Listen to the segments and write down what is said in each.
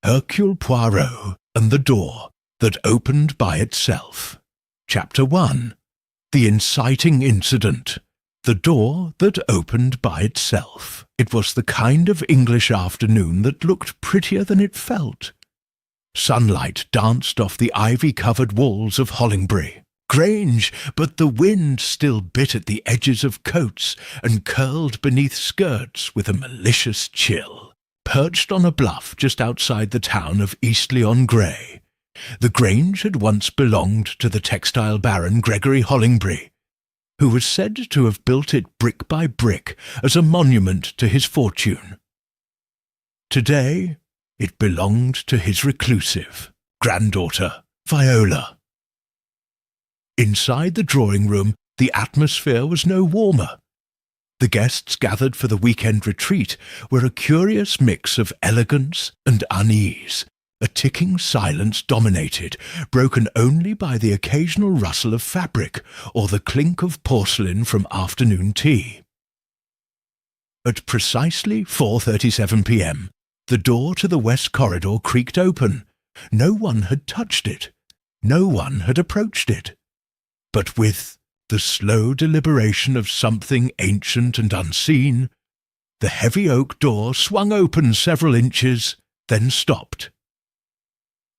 Hercule Poirot and the Door that Opened by Itself. Chapter 1. The Inciting Incident. The Door that Opened by Itself. It was the kind of English afternoon that looked prettier than it felt. Sunlight danced off the ivy-covered walls of Hollingbury Grange, but the wind still bit at the edges of coats and curled beneath skirts with a malicious chill. Perched on a bluff just outside the town of Eastleigh-on-Grey, the Grange had once belonged to the textile baron Gregory Hollingbury, who was said to have built it brick by brick as a monument to his fortune. Today it belonged to his reclusive granddaughter, Viola. Inside the drawing-room the atmosphere was no warmer. The guests gathered for the weekend retreat were a curious mix of elegance and unease. A ticking silence dominated, broken only by the occasional rustle of fabric or the clink of porcelain from afternoon tea. At precisely 4:37 p.m, the door to the west corridor creaked open. No one had touched it. No one had approached it. But with the slow deliberation of something ancient and unseen, the heavy oak door swung open several inches, then stopped.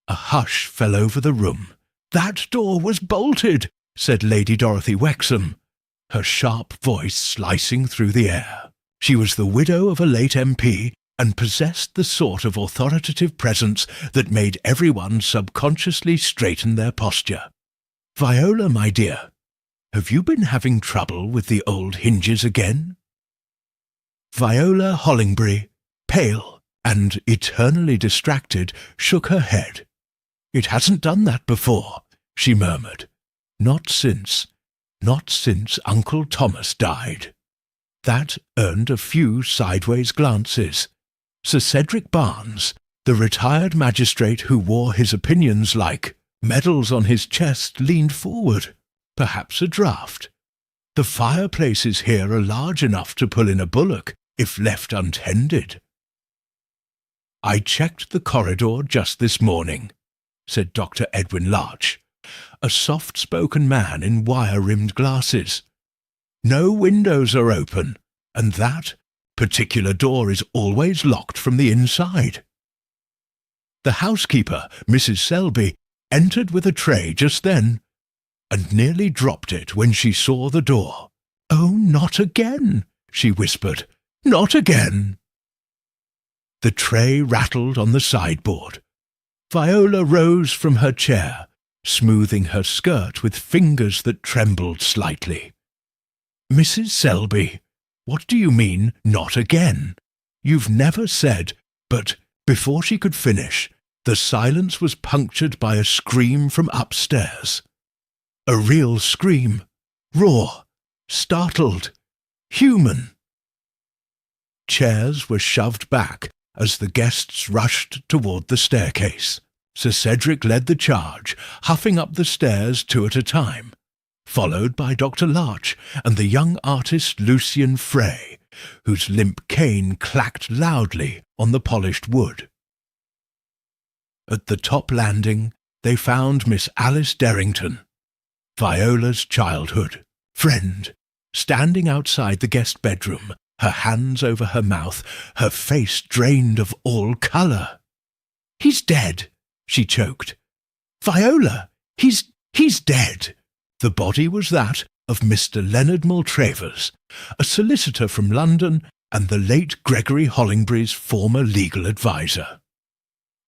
A hush fell over the room. "That door was bolted," said Lady Dorothy Wexham, her sharp voice slicing through the air. She was the widow of a late MP and possessed the sort of authoritative presence that made everyone subconsciously straighten their posture. "Viola, my dear, have you been having trouble with the old hinges again?" Viola Hollingbury, pale and eternally distracted, shook her head. "It hasn't done that before," she murmured. Not since Uncle Thomas died." That earned a few sideways glances. Sir Cedric Barnes, the retired magistrate who wore his opinions like medals on his chest, leaned forward. "Perhaps a draught. The fireplaces here are large enough to pull in a bullock if left untended." "I checked the corridor just this morning," said Dr. Edwin Larch, a soft-spoken man in wire-rimmed glasses. "No windows are open, and that particular door is always locked from the inside." The housekeeper, Mrs. Selby, entered with a tray just then, and nearly dropped it when she saw the door. "Oh, not again," she whispered. "Not again." The tray rattled on the sideboard. Viola rose from her chair, smoothing her skirt with fingers that trembled slightly. "Mrs. Selby, what do you mean, not again? You've never said—" But before she could finish, the silence was punctured by a scream from upstairs. A real scream, raw, startled, human. Chairs were shoved back as the guests rushed toward the staircase. Sir Cedric led the charge, huffing up the stairs two at a time, followed by Dr. Larch and the young artist Lucien Frey, whose limp cane clacked loudly on the polished wood. At the top landing they found Miss Alice Derrington, Viola's childhood friend, standing outside the guest bedroom, her hands over her mouth, her face drained of all colour. "He's dead," she choked. "Viola, he's dead." The body was that of Mr. Leonard Maltravers, a solicitor from London and the late Gregory Hollingbury's former legal adviser.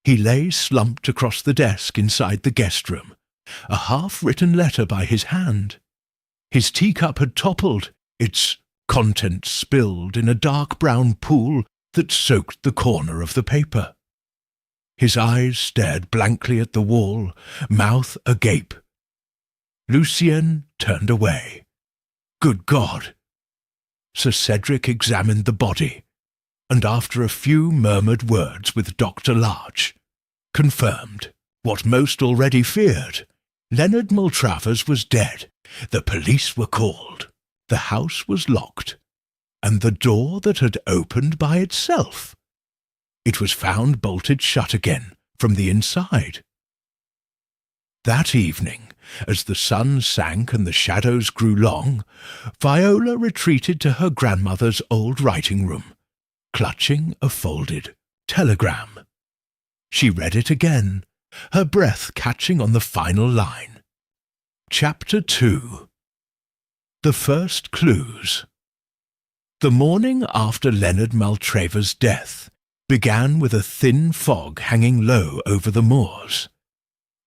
He lay slumped across the desk inside the guest room, a half-written letter by his hand. His teacup had toppled, its contents spilled in a dark brown pool that soaked the corner of the paper. His eyes stared blankly at the wall, mouth agape. Lucien turned away. "Good God!" Sir Cedric examined the body, and after a few murmured words with Dr. Larch, confirmed what most already feared. Leonard Maltravers was dead. The police were called. The house was locked, and the door that had opened by itself It was found bolted shut again from the inside. That evening, as the sun sank and the shadows grew long, Viola retreated to her grandmother's old writing-room, clutching a folded telegram. She read it again, her breath catching on the final line. Chapter 2. The First Clues. The morning after Leonard Maltravers' death began with a thin fog hanging low over the moors,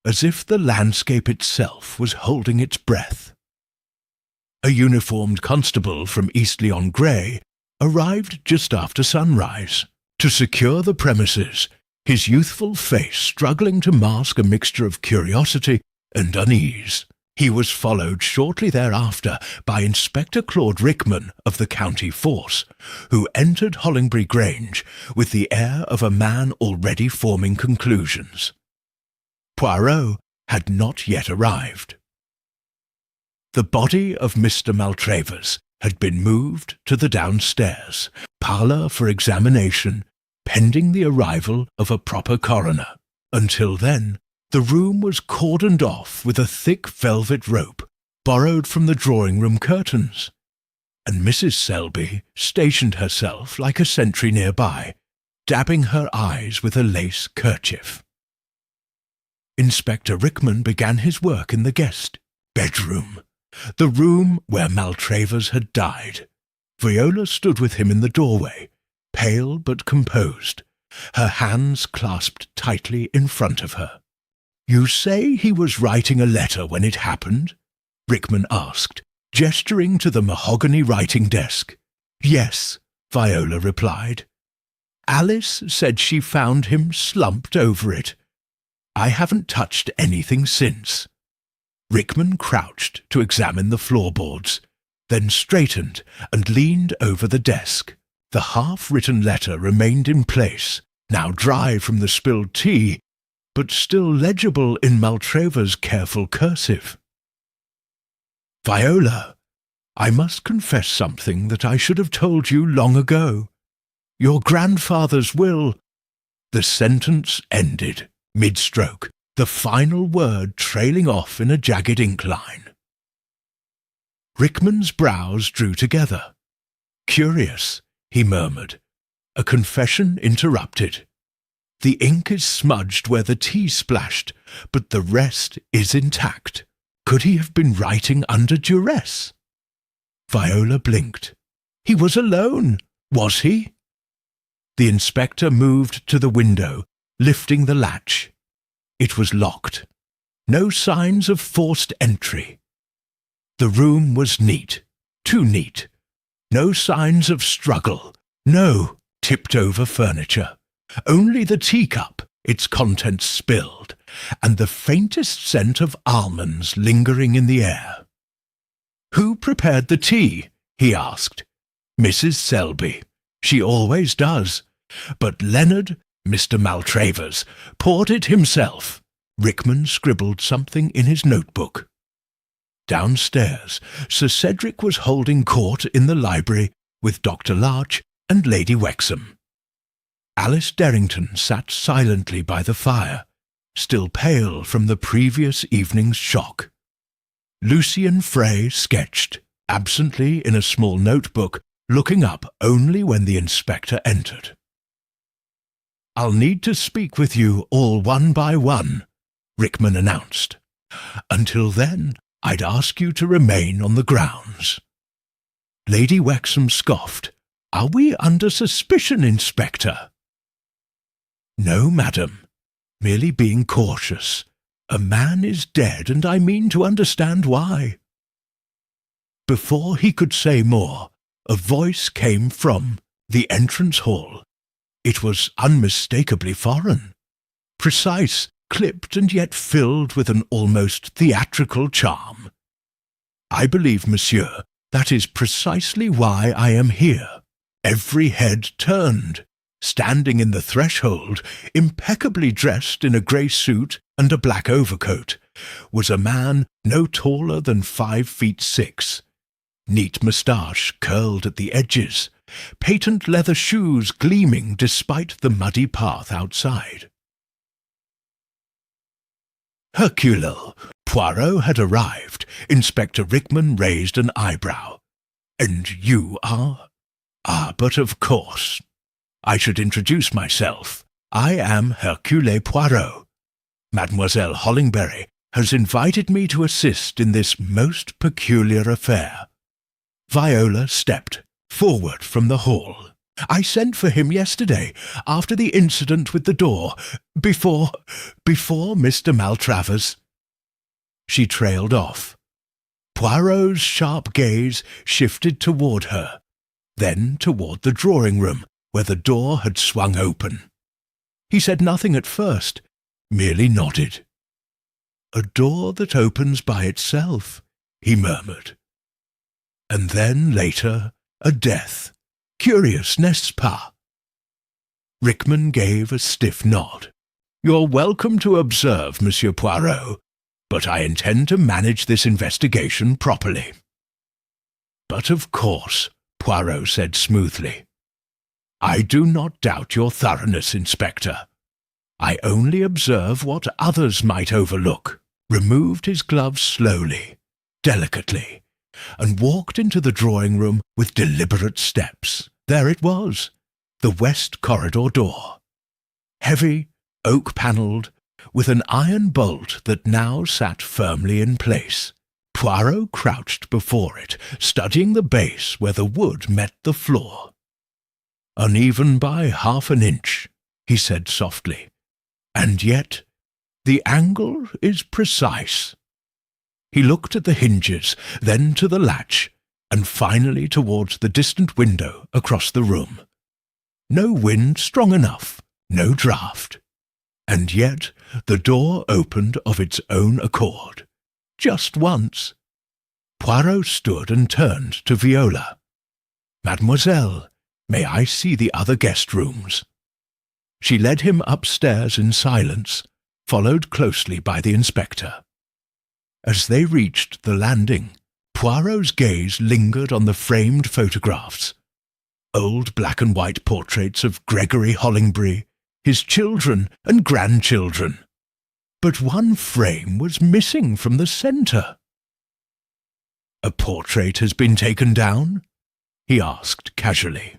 as if the landscape itself was holding its breath. A uniformed constable from Eastleigh-on-Grey arrived just after sunrise to secure the premises, his youthful face struggling to mask a mixture of curiosity and unease. He was followed shortly thereafter by Inspector Claude Rickman of the County Force, who entered Hollingbury Grange with the air of a man already forming conclusions. Poirot had not yet arrived. The body of Mr. Maltravers had been moved to the downstairs parlour for examination, pending the arrival of a proper coroner. Until then, the room was cordoned off with a thick velvet rope borrowed from the drawing-room curtains, and Mrs. Selby stationed herself like a sentry nearby, dabbing her eyes with a lace kerchief. Inspector Rickman began his work in the guest bedroom, the room where Maltravers had died. Viola stood with him in the doorway, pale but composed, her hands clasped tightly in front of her. "You say he was writing a letter when it happened?" Rickman asked, gesturing to the mahogany writing desk. "Yes," Viola replied. "Alice said she found him slumped over it. I haven't touched anything since." Rickman crouched to examine the floorboards, then straightened and leaned over the desk. The half-written letter remained in place, now dry from the spilled tea, but still legible in Maltravers' careful cursive. "Viola, I must confess something that I should have told you long ago. Your grandfather's will—" The sentence ended mid-stroke, the final word trailing off in a jagged incline. Rickman's brows drew together. "Curious," he murmured. "A confession interrupted. The ink is smudged where the tea splashed, but the rest is intact. Could he have been writing under duress?" Viola blinked. "He was alone, was he?" The inspector moved to the window, lifting the latch. It was locked. No signs of forced entry. The room was neat, too neat. No signs of struggle, no tipped-over furniture. Only the teacup, its contents spilled, and the faintest scent of almonds lingering in the air. "Who prepared the tea?" he asked. "Mrs. Selby. She always does. But Leonard, Mr. Maltravers, poured it himself." Rickman scribbled something in his notebook. Downstairs, Sir Cedric was holding court in the library with Dr. Larch and Lady Wexham. Alice Derrington sat silently by the fire, still pale from the previous evening's shock. Lucien Frey sketched, absently in a small notebook, looking up only when the inspector entered. "I'll need to speak with you all one by one," Rickman announced. "Until then, I'd ask you to remain on the grounds." Lady Wexham scoffed. "Are we under suspicion, Inspector?" "No, madam. Merely being cautious. A man is dead, and I mean to understand why." Before he could say more, a voice came from the entrance hall. It was unmistakably foreign, precise, clipped, and yet filled with an almost theatrical charm. "I believe, monsieur, that is precisely why I am here." Every head turned. Standing in the threshold, impeccably dressed in a grey suit and a black overcoat, was a man no taller than 5'6", neat moustache curled at the edges, patent leather shoes gleaming despite the muddy path outside. Hercule, Poirot had arrived. Inspector Rickman raised an eyebrow. "And you are?" "Ah, but of course. I should introduce myself. I am Hercule Poirot. Mademoiselle Hollingbury has invited me to assist in this most peculiar affair." Viola stepped forward from the hall. "I sent for him yesterday, after the incident with the door, before Mr. Maltravers." She trailed off. Poirot's sharp gaze shifted toward her, then toward the drawing-room, where the door had swung open. He said nothing at first, merely nodded. "A door that opens by itself," he murmured. "And then, later, a death. Curious, n'est-ce pas?" Rickman gave a stiff nod. "You're welcome to observe, Monsieur Poirot, but I intend to manage this investigation properly." "But of course," Poirot said smoothly. "I do not doubt your thoroughness, Inspector. I only observe what others might overlook," removed his gloves slowly, delicately, and walked into the drawing-room with deliberate steps. There it was, the west corridor door. Heavy, oak-panelled, with an iron bolt that now sat firmly in place. Poirot crouched before it, studying the base where the wood met the floor. "Uneven by half an inch," he said softly, "and yet the angle is precise." He looked at the hinges, then to the latch, and finally towards the distant window across the room. No wind strong enough, no draught. And yet the door opened of its own accord. Just once. Poirot stood and turned to Viola. "Mademoiselle, may I see the other guest rooms?" She led him upstairs in silence, followed closely by the inspector. As they reached the landing, Poirot's gaze lingered on the framed photographs. Old black-and-white portraits of Gregory Hollingbury, his children and grandchildren. But one frame was missing from the centre. "A portrait has been taken down?" he asked casually.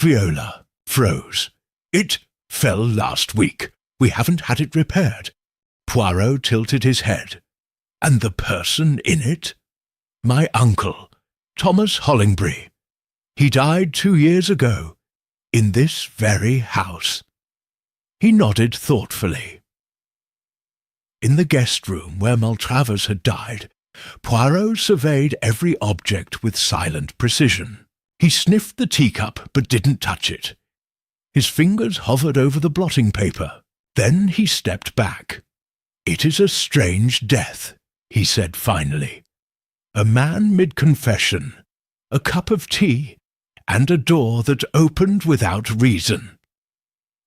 Viola froze. "It fell last week. We haven't had it repaired." Poirot tilted his head. "And the person in it?" "My uncle, Thomas Hollingbury. He died 2 years ago, in this very house." He nodded thoughtfully. In the guest room where Maltravers had died, Poirot surveyed every object with silent precision. He sniffed the teacup but didn't touch it. His fingers hovered over the blotting paper. Then he stepped back. "It is a strange death," he said finally. "A man mid-confession, a cup of tea, and a door that opened without reason."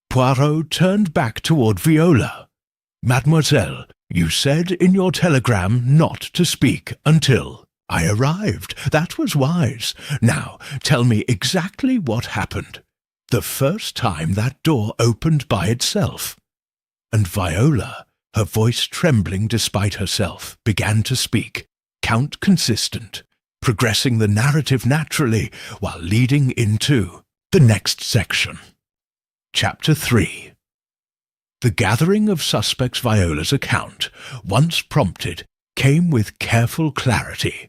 Poirot turned back toward Viola. "Mademoiselle, you said in your telegram not to speak until I arrived. That was wise. Now, tell me exactly what happened. The first time that door opened by itself." And Viola, her voice trembling despite herself, began to speak, count consistent, progressing the narrative naturally while leading into the next section. Chapter 3. The gathering of suspects Viola's account, once prompted, came with careful clarity.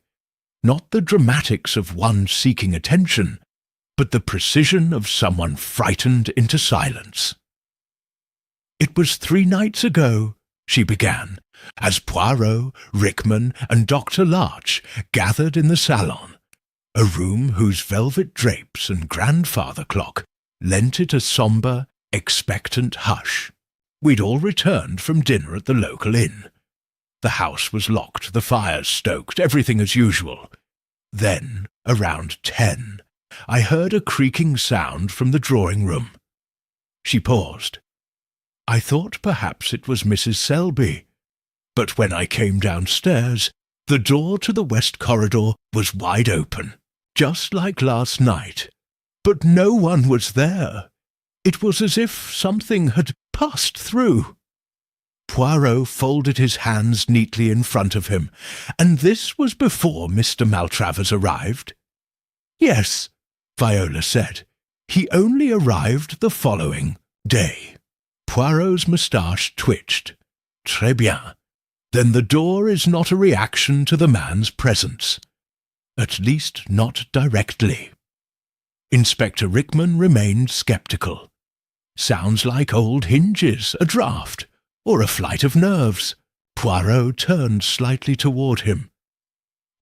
Not the dramatics of one seeking attention, but the precision of someone frightened into silence. "It was 3 nights ago," she began, as Poirot, Rickman, and Dr. Larch gathered in the salon, a room whose velvet drapes and grandfather clock lent it a sombre, expectant hush. We'd all returned from dinner at the local inn. The house was locked, the fires stoked, everything as usual. Then, around 10, I heard a creaking sound from the drawing-room. She paused. I thought perhaps it was Mrs. Selby, but when I came downstairs, the door to the west corridor was wide open. just like last night, but no one was there. It was as if something had passed through. Poirot folded his hands neatly in front of him, and this was before Mr. Maltravers arrived. Yes, Viola said. He only arrived the following day. Poirot's moustache twitched. Très bien. Then the door is not a reaction to the man's presence. At least not directly. Inspector Rickman remained sceptical. Sounds like old hinges, a draught, or a flight of nerves. Poirot turned slightly toward him.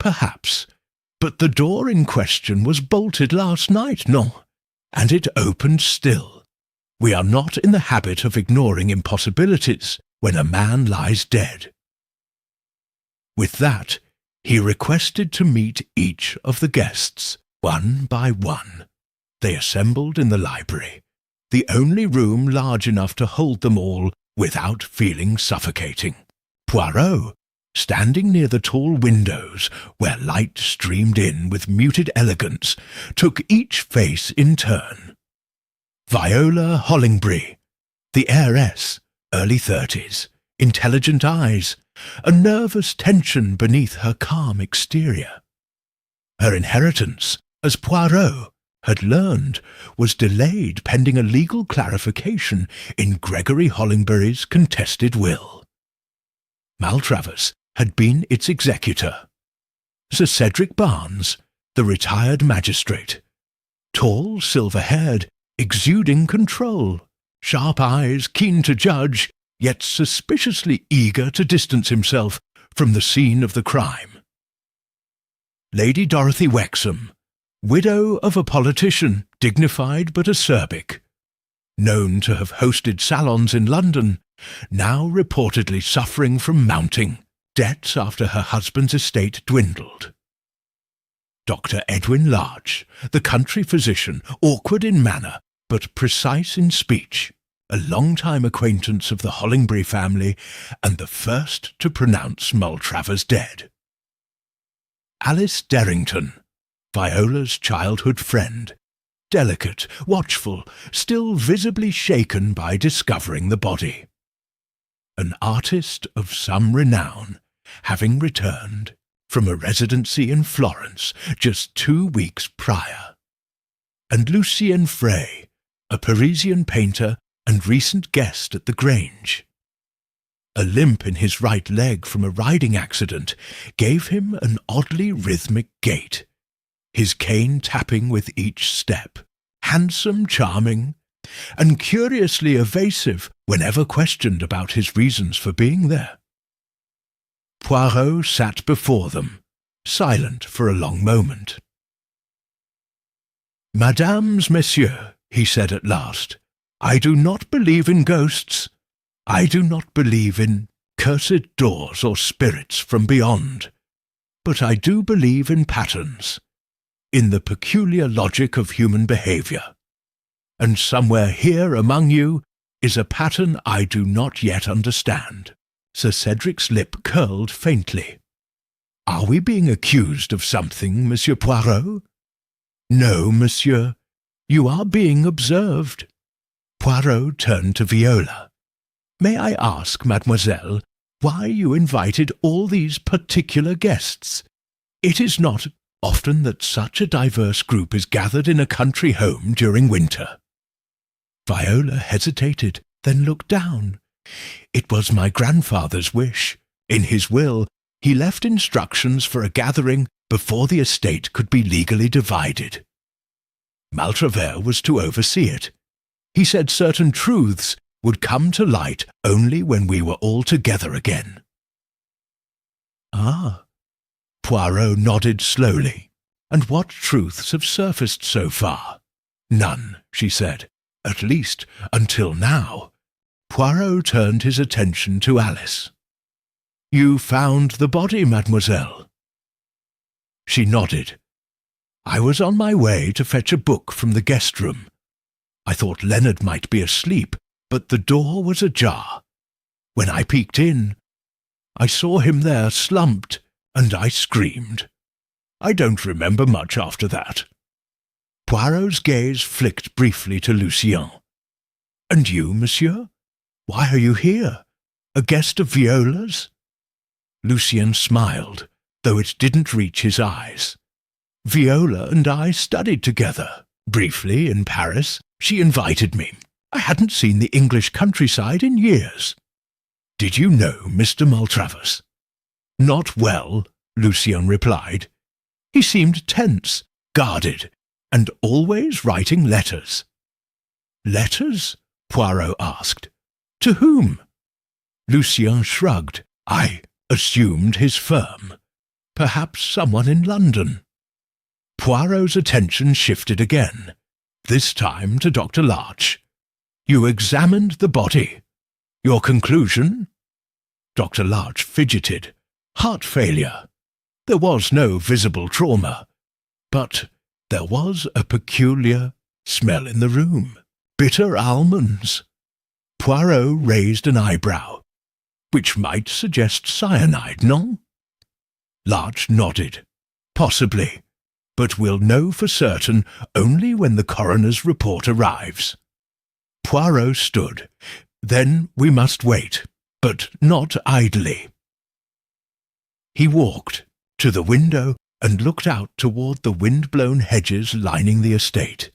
Perhaps, but the door in question was bolted last night, no? And it opened still. We are not in the habit of ignoring impossibilities when a man lies dead. With that, he requested to meet each of the guests, one by one. They assembled in the library, the only room large enough to hold them all without feeling suffocating. Poirot, standing near the tall windows where light streamed in with muted elegance, took each face in turn. Viola Hollingbury, the heiress, early 30s, intelligent eyes, a nervous tension beneath her calm exterior. Her inheritance, as Poirot had learned, was delayed pending a legal clarification in Gregory Hollingbury's contested will. Maltravers had been its executor. Sir Cedric Barnes, the retired magistrate, tall, silver-haired, exuding control, sharp eyes, keen to judge, yet suspiciously eager to distance himself from the scene of the crime. Lady Dorothy Wexham, widow of a politician, dignified but acerbic, known to have hosted salons in London, now reportedly suffering from mounting debts after her husband's estate dwindled. Dr. Edwin Larch, the country physician, awkward in manner but precise in speech, a long-time acquaintance of the Hollingbury family and the first to pronounce Maltravers dead. Alice Derrington, Viola's childhood friend, delicate, watchful, still visibly shaken by discovering the body. An artist of some renown, having returned from a residency in Florence just 2 weeks prior. And Lucien Frey, a Parisian painter and recent guest at the Grange. A limp in his right leg from a riding accident gave him an oddly rhythmic gait, his cane tapping with each step, handsome, charming, and curiously evasive whenever questioned about his reasons for being there. Poirot sat before them, silent for a long moment. "Madames, messieurs," he said at last, "I do not believe in ghosts. I do not believe in cursed doors or spirits from beyond. But I do believe in patterns, in the peculiar logic of human behaviour. And somewhere here among you is a pattern I do not yet understand." Sir Cedric's lip curled faintly. "Are we being accused of something, Monsieur Poirot?" "No, monsieur. You are being observed." Poirot turned to Viola. "May I ask, mademoiselle, why you invited all these particular guests? It is not often that such a diverse group is gathered in a country home during winter." Viola hesitated, then looked down. "It was my grandfather's wish. In his will, he left instructions for a gathering before the estate could be legally divided. Maltravers was to oversee it. He said certain truths would come to light only when we were all together again." "Ah." Poirot nodded slowly. "And what truths have surfaced so far?" "None," she said. "At least, until now." Poirot turned his attention to Alice. "You found the body, mademoiselle?" She nodded. "I was on my way to fetch a book from the guest room. I thought Leonard might be asleep, but the door was ajar. When I peeked in, I saw him there slumped, and I screamed. I don't remember much after that." Poirot's gaze flicked briefly to Lucien. "And you, monsieur? Why are you here? A guest of Viola's?" Lucien smiled, though it didn't reach his eyes. "Viola and I studied together. Briefly, in Paris. She invited me. I hadn't seen the English countryside in years." "Did you know Mr. Maltravers?" "Not well," Lucien replied. "He seemed tense, guarded, and always writing letters." "Letters?" Poirot asked. "To whom?" Lucien shrugged. "I assumed his firm. Perhaps someone in London." Poirot's attention shifted again, this time to Dr. Larch. "You examined the body. Your conclusion?" Dr. Larch fidgeted. "Heart failure. There was no visible trauma. But there was a peculiar smell in the room. Bitter almonds." Poirot raised an eyebrow. "Which might suggest cyanide, non?" Larch nodded. "Possibly. But we'll know for certain only when the coroner's report arrives." Poirot stood. "Then we must wait, but not idly." He walked to the window and looked out toward the wind-blown hedges lining the estate.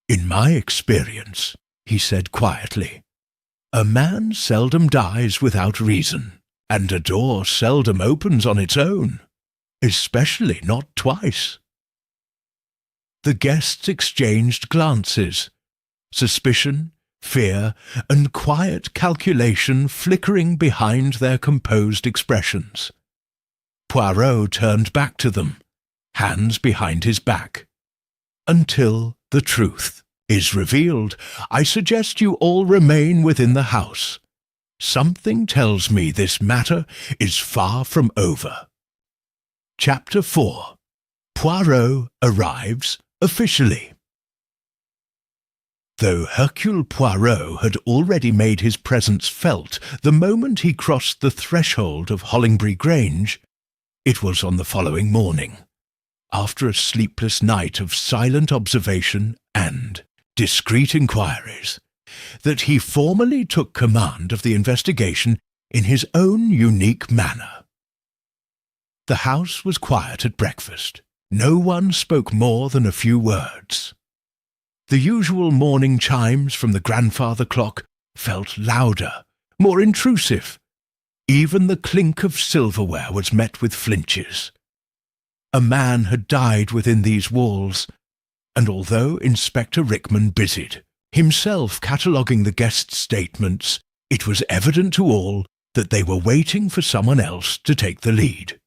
"In my experience," he said quietly, "a man seldom dies without reason, and a door seldom opens on its own, especially not twice." The guests exchanged glances, suspicion, fear, and quiet calculation flickering behind their composed expressions. Poirot turned back to them, hands behind his back. "Until the truth is revealed, I suggest you all remain within the house. Something tells me this matter is far from over." Chapter 4. Poirot arrives officially. Though Hercule Poirot had already made his presence felt the moment he crossed the threshold of Hollingbury Grange, it was on the following morning, after a sleepless night of silent observation and discreet inquiries, that he formally took command of the investigation in his own unique manner. The house was quiet at breakfast. No one spoke more than a few words. The usual morning chimes from the grandfather clock felt louder, more intrusive. Even the clink of silverware was met with flinches. A man had died within these walls, and although Inspector Rickman busied, himself cataloguing the guests' statements, it was evident to all that they were waiting for someone else to take the lead.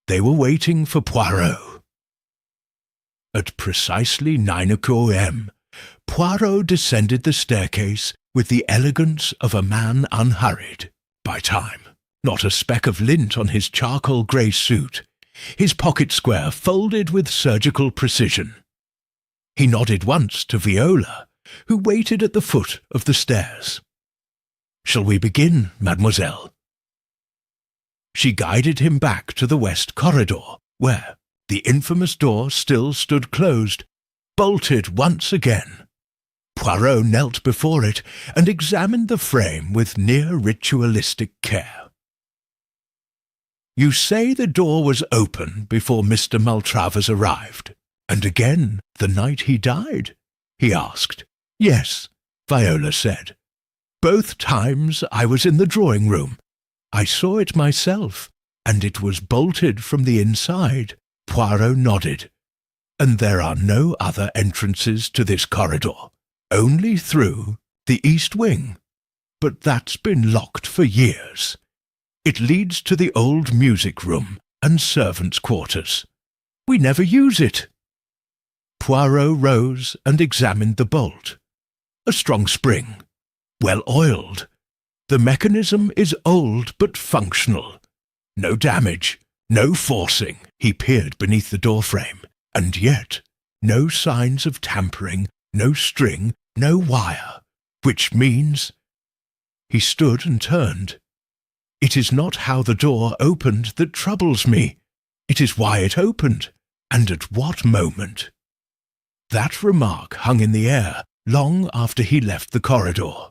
They were waiting for Poirot. At precisely 9 a.m., Poirot descended the staircase with the elegance of a man unhurried by time. Not a speck of lint on his charcoal grey suit, his pocket square folded with surgical precision. He nodded once to Viola, who waited at the foot of the stairs. "Shall we begin, mademoiselle?" She guided him back to the west corridor, where the infamous door still stood closed, bolted once again. Poirot knelt before it and examined the frame with near ritualistic care. "You say the door was open before Mr. Maltravers arrived, and again the night he died?" he asked. "Yes," Viola said. "Both times I was in the drawing-room. I saw it myself, and it was bolted from the inside." Poirot nodded. "And there are no other entrances to this corridor, only through the east wing. But that's been locked for years. It leads to the old music room and servants' quarters. We never use it." Poirot rose and examined the bolt. A strong spring, well oiled. The mechanism is old but functional. No damage, no forcing. He peered beneath the doorframe, and yet no signs of tampering, no string, no wire, which means— He stood and turned. "It is not how the door opened that troubles me," It is why it opened, and at what moment. That remark hung in the air long after he left the corridor.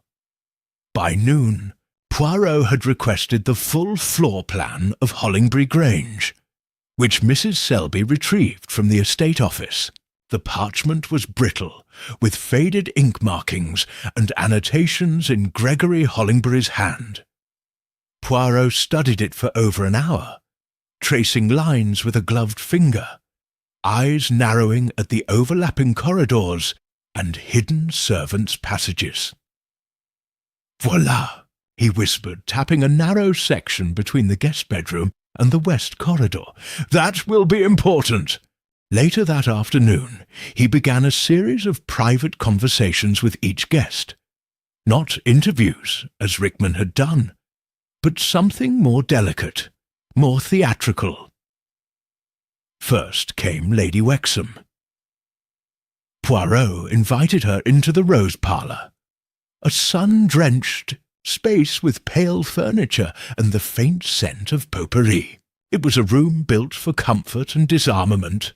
By noon, Poirot had requested the full floor plan of Hollingbury Grange, which Mrs. Selby retrieved from the estate office. The parchment was brittle, with faded ink markings and annotations in Gregory Hollingbury's hand. Poirot studied it for over an hour, tracing lines with a gloved finger, eyes narrowing at the overlapping corridors and hidden servants' passages. "Voilà," he whispered, tapping a narrow section between the guest bedroom and the west corridor. "That will be important." Later that afternoon, he began a series of private conversations with each guest. Not interviews, as Rickman had done, but something more delicate, more theatrical. First came Lady Wexham. Poirot invited her into the rose parlour, a sun-drenched space with pale furniture and the faint scent of potpourri. It was a room built for comfort and disarmament.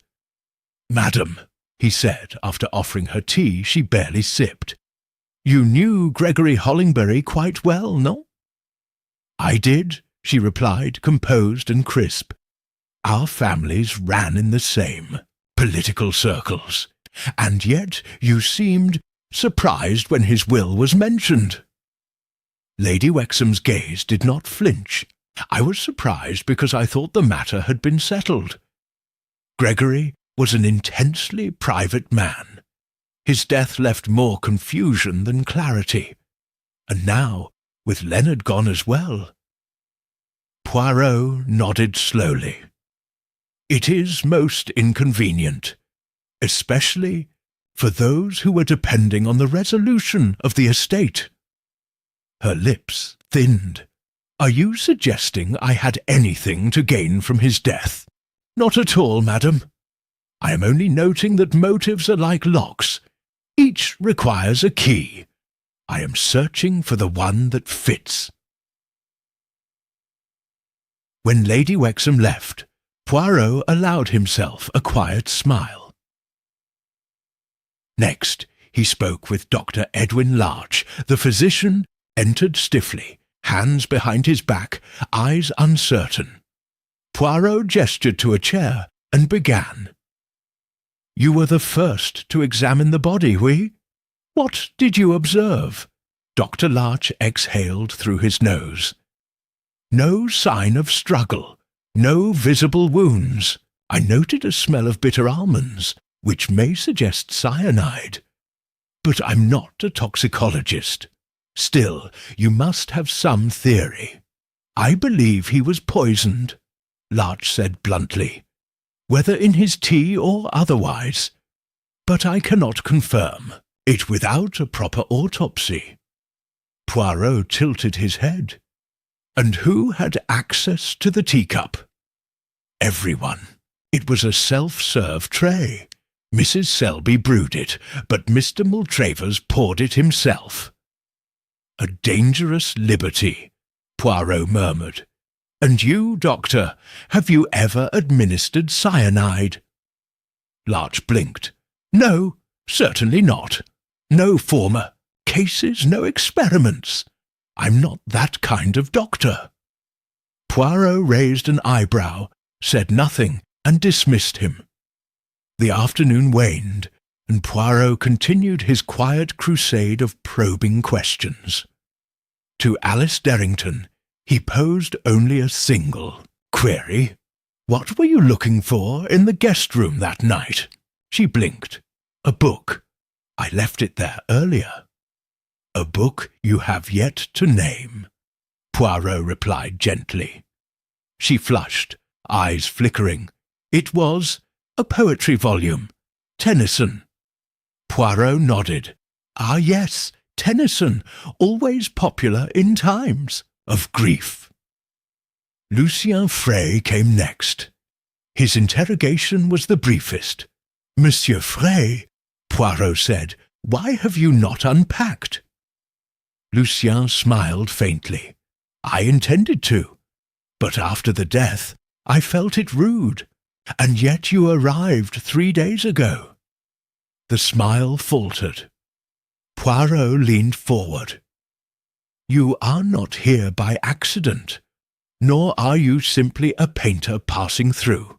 "Madam," he said, after offering her tea she barely sipped, "you knew Gregory Hollingbury quite well, no?" "I did," she replied, composed and crisp. "Our families ran in the same political circles, and yet you seemed surprised when his will was mentioned." Lady Wexham's gaze did not flinch. "I was surprised because I thought the matter had been settled. Gregory was an intensely private man. His death left more confusion than clarity. And now, with Leonard gone as well." Poirot nodded slowly. "It is most inconvenient, especially for those who were depending on the resolution of the estate." Her lips thinned. "Are you suggesting I had anything to gain from his death?" "Not at all, madam. I am only noting that motives are like locks. Each requires a key. I am searching for the one that fits." When Lady Wexham left, Poirot allowed himself a quiet smile. Next, he spoke with Dr. Edwin Larch. The physician entered stiffly, hands behind his back, eyes uncertain. Poirot gestured to a chair and began. "You were the first to examine the body, oui? What did you observe?" Dr. Larch exhaled through his nose. "No sign of struggle, no visible wounds. I noted a smell of bitter almonds, which may suggest cyanide. But I'm not a toxicologist. Still, you must have some theory." "I believe he was poisoned," Larch said bluntly, "whether in his tea or otherwise. But I cannot confirm it without a proper autopsy." Poirot tilted his head. "And who had access to the teacup?" "Everyone. It was a self-serve tray. Mrs. Selby brewed it, but Mr. Maltravers poured it himself." "A dangerous liberty," Poirot murmured. "And you, doctor, have you ever administered cyanide?" Larch blinked. "No, certainly not. No former cases, no experiments. I'm not that kind of doctor." Poirot raised an eyebrow, said nothing, and dismissed him. The afternoon waned, and Poirot continued his quiet crusade of probing questions. To Alice Derrington he posed only a single query. "What were you looking for in the guest room that night?" She blinked. "A book. I left it there earlier." "A book you have yet to name," Poirot replied gently. She flushed, eyes flickering. "It was a poetry volume. Tennyson." Poirot nodded. "Ah, yes, Tennyson, always popular in times of grief." Lucien Frey came next. His interrogation was the briefest. "Monsieur Frey," Poirot said, "why have you not unpacked?" Lucien smiled faintly. "I intended to, but after the death I felt it rude. And yet you arrived 3 days ago." The smile faltered. Poirot leaned forward. "You are not here by accident, nor are you simply a painter passing through."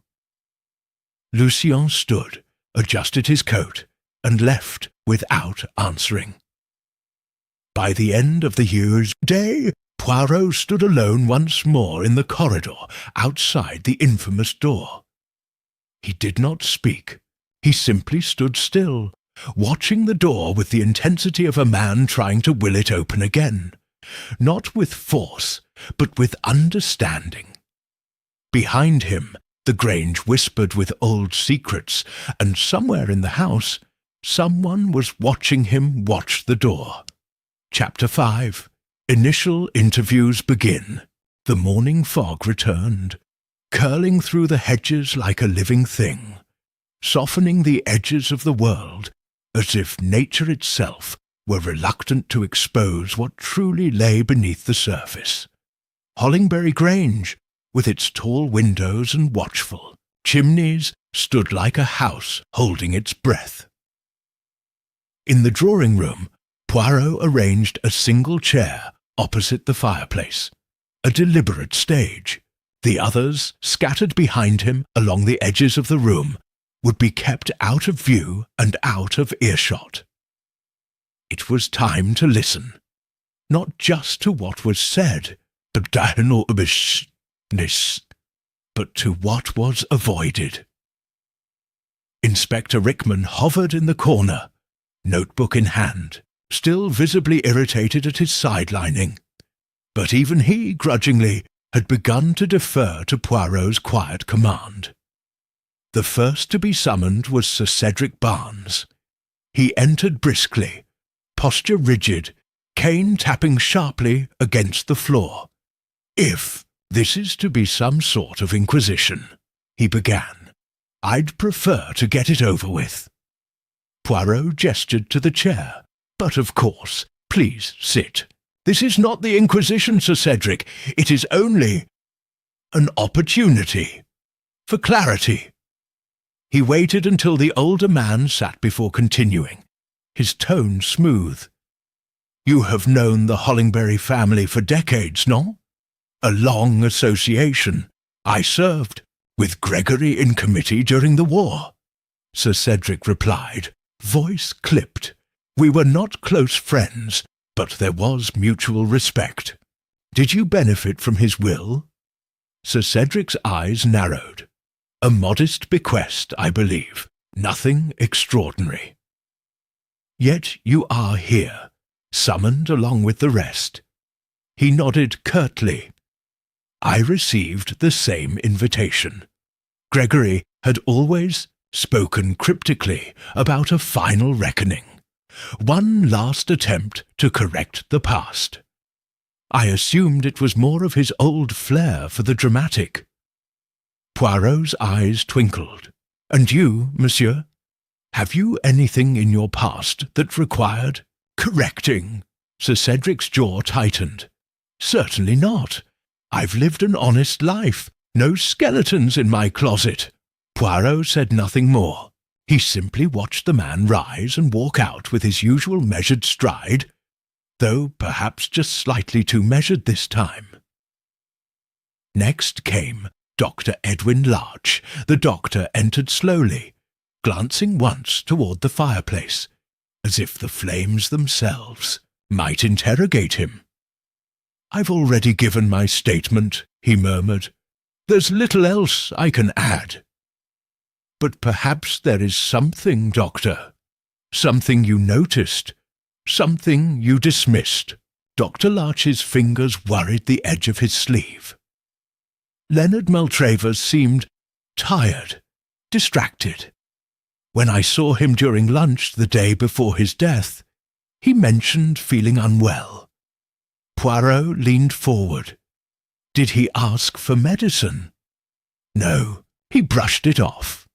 Lucien stood, adjusted his coat, and left without answering. By the end of the year's day, Poirot stood alone once more in the corridor outside the infamous door. He did not speak. He simply stood still, watching the door with the intensity of a man trying to will it open again, not with force, but with understanding. Behind him, the Grange whispered with old secrets, and somewhere in the house, someone was watching him watch the door. Chapter 5. Initial interviews begin. The morning fog returned, curling through the hedges like a living thing, softening the edges of the world, as if nature itself were reluctant to expose what truly lay beneath the surface. Hollingbury Grange, with its tall windows and watchful chimneys, stood like a house holding its breath. In the drawing-room, Poirot arranged a single chair opposite the fireplace, a deliberate stage. The others, scattered behind him along the edges of the room, would be kept out of view and out of earshot. It was time to listen, not just to what was said, but to what was avoided. Inspector Rickman hovered in the corner, notebook in hand, still visibly irritated at his sidelining. But even he, grudgingly, had begun to defer to Poirot's quiet command. The first to be summoned was Sir Cedric Barnes. He entered briskly, posture rigid, cane tapping sharply against the floor. "If this is to be some sort of inquisition," he began, "I'd prefer to get it over with." Poirot gestured to the chair. "But of course, please sit. This is not the Inquisition, Sir Cedric. It is only an opportunity for clarity." He waited until the older man sat before continuing, his tone smooth. "You have known the Hollingbury family for decades, no? A long association. I served with Gregory in committee during the war," Sir Cedric replied, voice clipped. "We were not close friends, but there was mutual respect. Did you benefit from his will?" Sir Cedric's eyes narrowed. "A modest bequest, I believe. Nothing extraordinary." "Yet you are here, summoned along with the rest." He nodded curtly. "I received the same invitation." Gregory had always spoken cryptically about a final reckoning, one last attempt to correct the past. I assumed it was more of his old flair for the dramatic. Poirot's eyes twinkled. "And you, monsieur? Have you anything in your past that required correcting?" Sir Cedric's jaw tightened. "Certainly not. I've lived an honest life. No skeletons in my closet." Poirot said nothing more. He simply watched the man rise and walk out with his usual measured stride, though perhaps just slightly too measured this time. Next came Dr. Edwin Larch. The doctor entered slowly, glancing once toward the fireplace, as if the flames themselves might interrogate him. "I've already given my statement," he murmured. "There's little else I can add." "But perhaps there is something, Doctor. Something you noticed. Something you dismissed." Dr. Larch's fingers worried the edge of his sleeve. "Leonard Maltravers seemed tired, distracted. When I saw him during lunch the day before his death, he mentioned feeling unwell." Poirot leaned forward. "Did he ask for medicine?" "No, he brushed it off."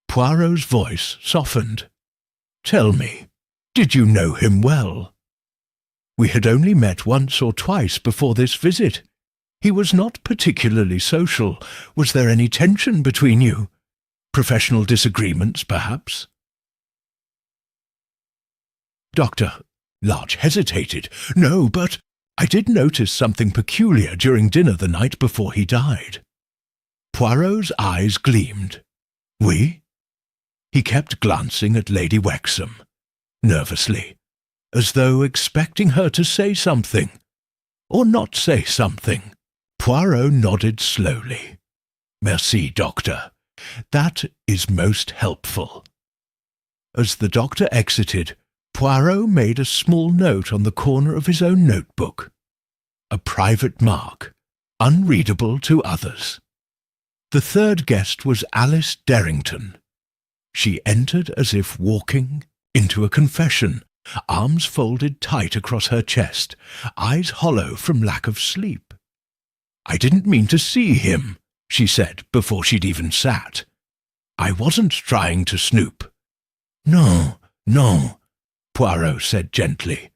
Poirot's voice softened. "Tell me, did you know him well?" "We had only met once or twice before this visit. He was not particularly social. Was there any tension between you? Professional disagreements, perhaps? Dr. Larch hesitated. No, but I did notice something peculiar during dinner the night before he died. Poirot's eyes gleamed. Oui? He kept glancing at Lady Wexham, nervously, as though expecting her to say something, or not say something. Poirot nodded slowly. Merci, Doctor. That is most helpful. As the doctor exited, Poirot made a small note on the corner of his own notebook. A private mark, unreadable to others. The third guest was Alice Derrington. She entered as if walking into a confession, arms folded tight across her chest, eyes hollow from lack of sleep. I didn't mean to see him, she said before she'd even sat. I wasn't trying to snoop. No, no, Poirot said gently.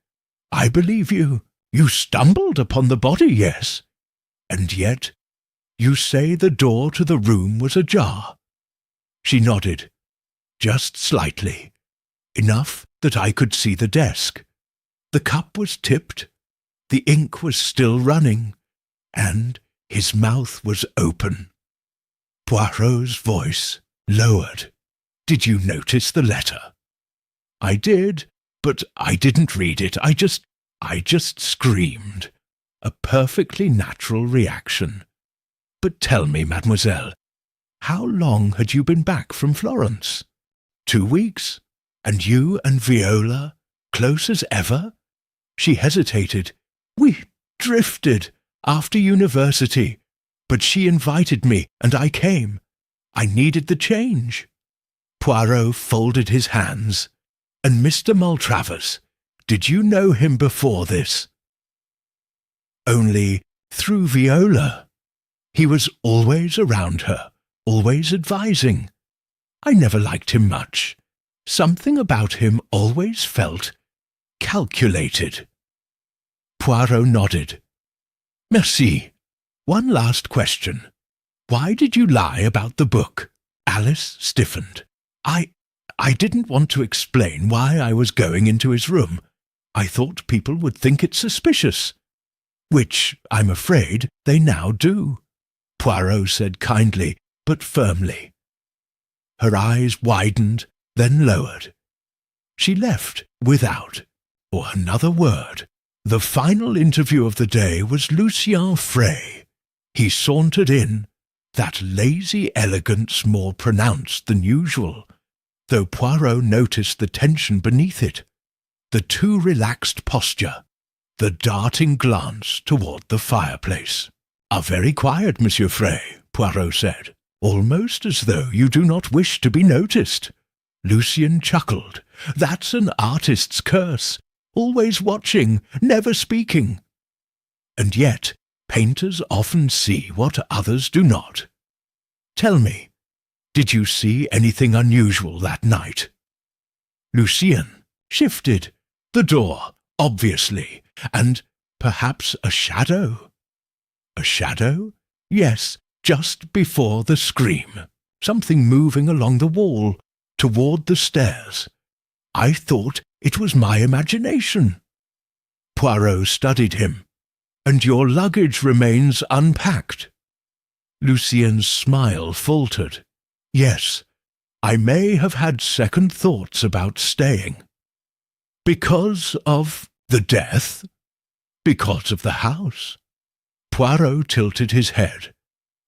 I believe you. You stumbled upon the body, yes. And yet, you say the door to the room was ajar. She nodded, just slightly, enough that I could see the desk. The cup was tipped, the ink was still running, and his mouth was open. Poirot's voice lowered. Did you notice the letter? I did, but I didn't read it. I just screamed. A perfectly natural reaction. But tell me, mademoiselle, how long had you been back from Florence? 2 weeks? And you and Viola, close as ever? She hesitated. We drifted after university, but she invited me, and I came. I needed the change. Poirot folded his hands. And Mr. Maltravers, did you know him before this? Only through Viola. He was always around her, always advising. I never liked him much. Something about him always felt calculated. Poirot nodded. Merci. One last question. Why did you lie about the book? Alice stiffened. I didn't want to explain why I was going into his room. I thought people would think it suspicious. Which, I'm afraid, they now do, Poirot said kindly, but firmly. Her eyes widened, then lowered. She left without, or another word. The final interview of the day was Lucien Frey. He sauntered in, that lazy elegance more pronounced than usual, though Poirot noticed the tension beneath it, the too relaxed posture, the darting glance toward the fireplace. "Are very quiet, Monsieur Frey," Poirot said, "almost as though you do not wish to be noticed." Lucien chuckled. "That's an artist's curse, always watching, never speaking. And yet, painters often see what others do not. Tell me, did you see anything unusual that night?" Lucien shifted. The door, obviously, and perhaps a shadow. A shadow? Yes, just before the scream. Something moving along the wall, toward the stairs. I thought it was my imagination. Poirot studied him. "And your luggage remains unpacked." Lucien's smile faltered. "Yes, I may have had second thoughts about staying." "Because of the death? Because of the house?" Poirot tilted his head.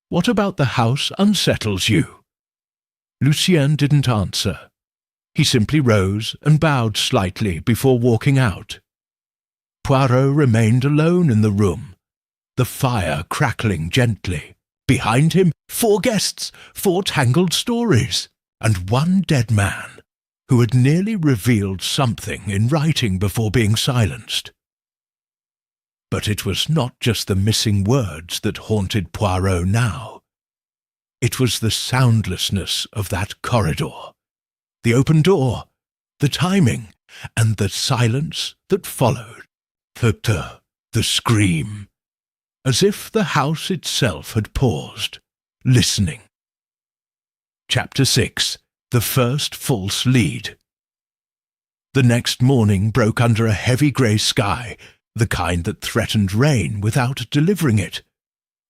"What about the house unsettles you?" Lucien didn't answer. He simply rose and bowed slightly before walking out. Poirot remained alone in the room, the fire crackling gently. Behind him, 4 guests, 4 tangled stories, and one dead man who had nearly revealed something in writing before being silenced. But it was not just the missing words that haunted Poirot now. It was the soundlessness of that corridor, the open door, the timing, and the silence that followed. The scream. as if the house itself had paused, listening. Chapter 6. The First False Lead. The next morning broke under a heavy grey sky, the kind that threatened rain without delivering it.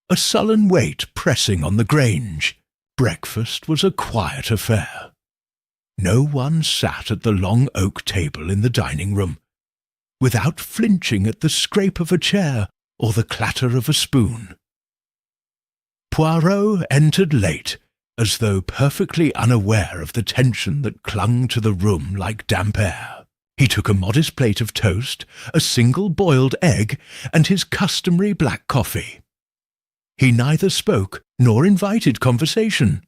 A sullen weight pressing on the Grange. Breakfast was a quiet affair. No one sat at the long oak table in the dining-room, without flinching at the scrape of a chair or the clatter of a spoon. Poirot entered late, as though perfectly unaware of the tension that clung to the room like damp air. He took a modest plate of toast, a single boiled egg, and his customary black coffee. He neither spoke nor invited conversation,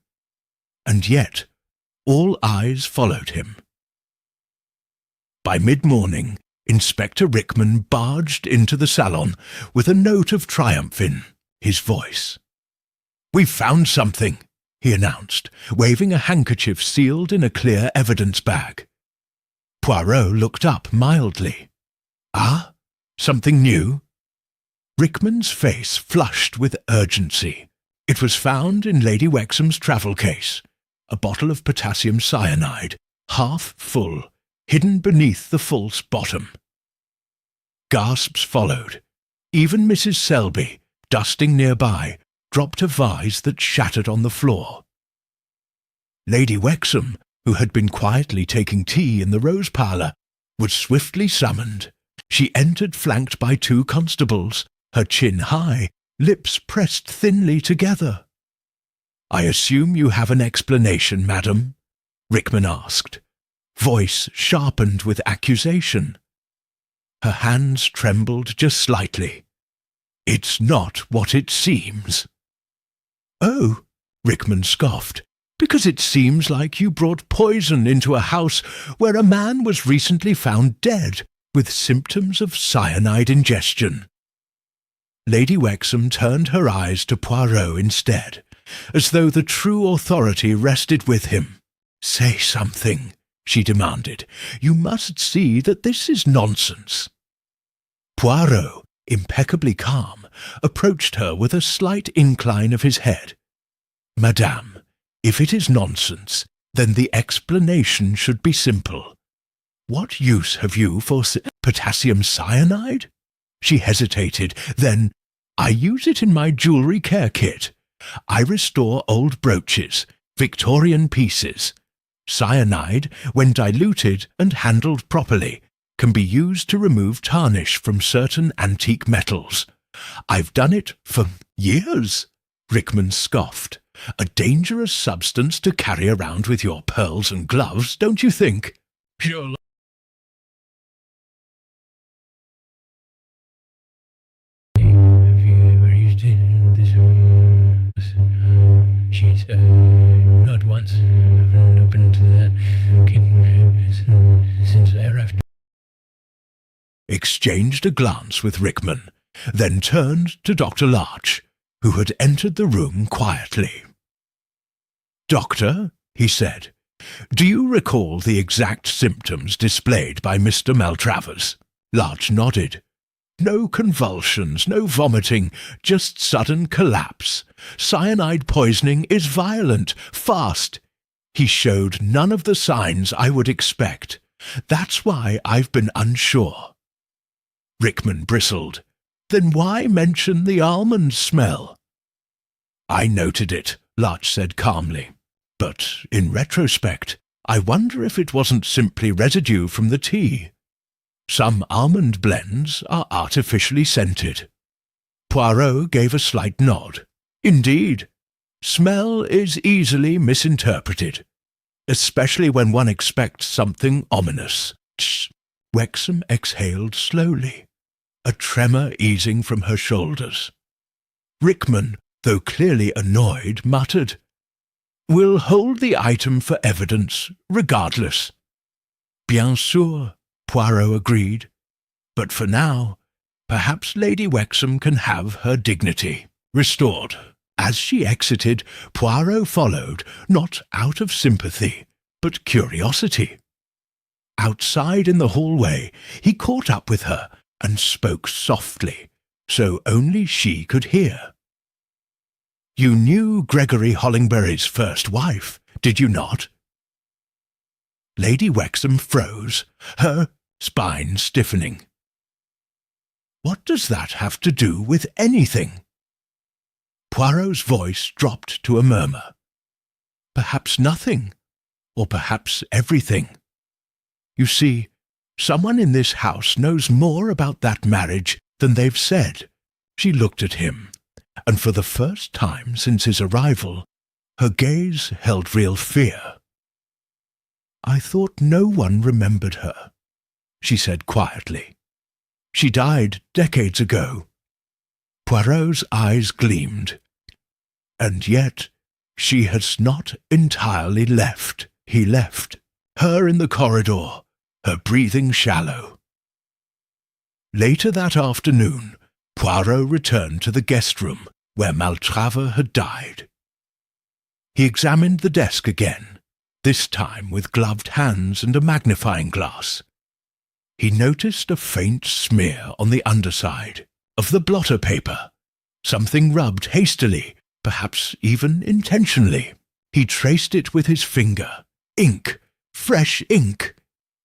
and yet all eyes followed him. By mid-morning, Inspector Rickman barged into the salon with a note of triumph in his voice. "We've found something," he announced, waving a handkerchief sealed in a clear evidence bag. Poirot looked up mildly. "Ah? Something new?" Rickman's face flushed with urgency. It was found in Lady Wexham's travel case, a bottle of potassium cyanide, half full, hidden beneath the false bottom. Gasps followed. Even Mrs. Selby, dusting nearby, dropped a vase that shattered on the floor. Lady Wexham, who had been quietly taking tea in the rose parlour, was swiftly summoned. She entered flanked by 2 constables, her chin high, lips pressed thinly together. "I assume you have an explanation, madam?" Rickman asked, voice sharpened with accusation. Her hands trembled just slightly. "It's not what it seems." "Oh," Rickman scoffed, "because it seems like you brought poison into a house where a man was recently found dead with symptoms of cyanide ingestion." Lady Wexham turned her eyes to Poirot instead, as though the true authority rested with him. "Say something," she demanded. "You must see that this is nonsense." Poirot, impeccably calm, approached her with a slight incline of his head. "Madame, if it is nonsense, then the explanation should be simple. What use have you for potassium cyanide?" She hesitated, then, "I use it in my jewellery care kit. I restore old brooches, Victorian pieces. Cyanide, when diluted and handled properly, can be used to remove tarnish from certain antique metals. I've done it for years," Rickman scoffed. "A dangerous substance to carry around with your pearls and gloves, don't you think?" "Sure." She's not once opened that since I arrived. Exchanged a glance with Rickman, then turned to Dr. Larch, who had entered the room quietly. "Doctor," he said, "do you recall the exact symptoms displayed by Mr. Maltravers?" Larch nodded. "No convulsions, no vomiting, just sudden collapse. Cyanide poisoning is violent, fast. He showed none of the signs I would expect. That's why I've been unsure." Rickman bristled. "Then why mention the almond smell?" "I noted it," Larch said calmly. "But in retrospect, I wonder if it wasn't simply residue from the tea. Some almond blends are artificially scented." Poirot gave a slight nod. "Indeed. Smell is easily misinterpreted, especially when one expects something ominous." Wexham exhaled slowly, a tremor easing from her shoulders. Rickman, though clearly annoyed, muttered, "We'll hold the item for evidence, regardless." "Bien sûr," Poirot agreed. "But for now, perhaps Lady Wexham can have her dignity restored." As she exited, Poirot followed, not out of sympathy, but curiosity. Outside in the hallway, he caught up with her and spoke softly, so only she could hear. "You knew Gregory Hollingbury's first wife, did you not?" Lady Wexham froze, her spine stiffening. "What does that have to do with anything?" Poirot's voice dropped to a murmur. "Perhaps nothing, or perhaps everything. You see, someone in this house knows more about that marriage than they've said." She looked at him, and for the first time since his arrival, her gaze held real fear. "I thought no one remembered her," she said quietly. "She died decades ago." Poirot's eyes gleamed. "And yet she has not entirely left." He left her in the corridor, her breathing shallow. Later that afternoon, Poirot returned to the guest room where Maltravers had died. He examined the desk again, this time with gloved hands and a magnifying glass. He noticed a faint smear on the underside of the blotter paper, something rubbed hastily, perhaps even intentionally. He traced it with his finger. Ink, fresh ink.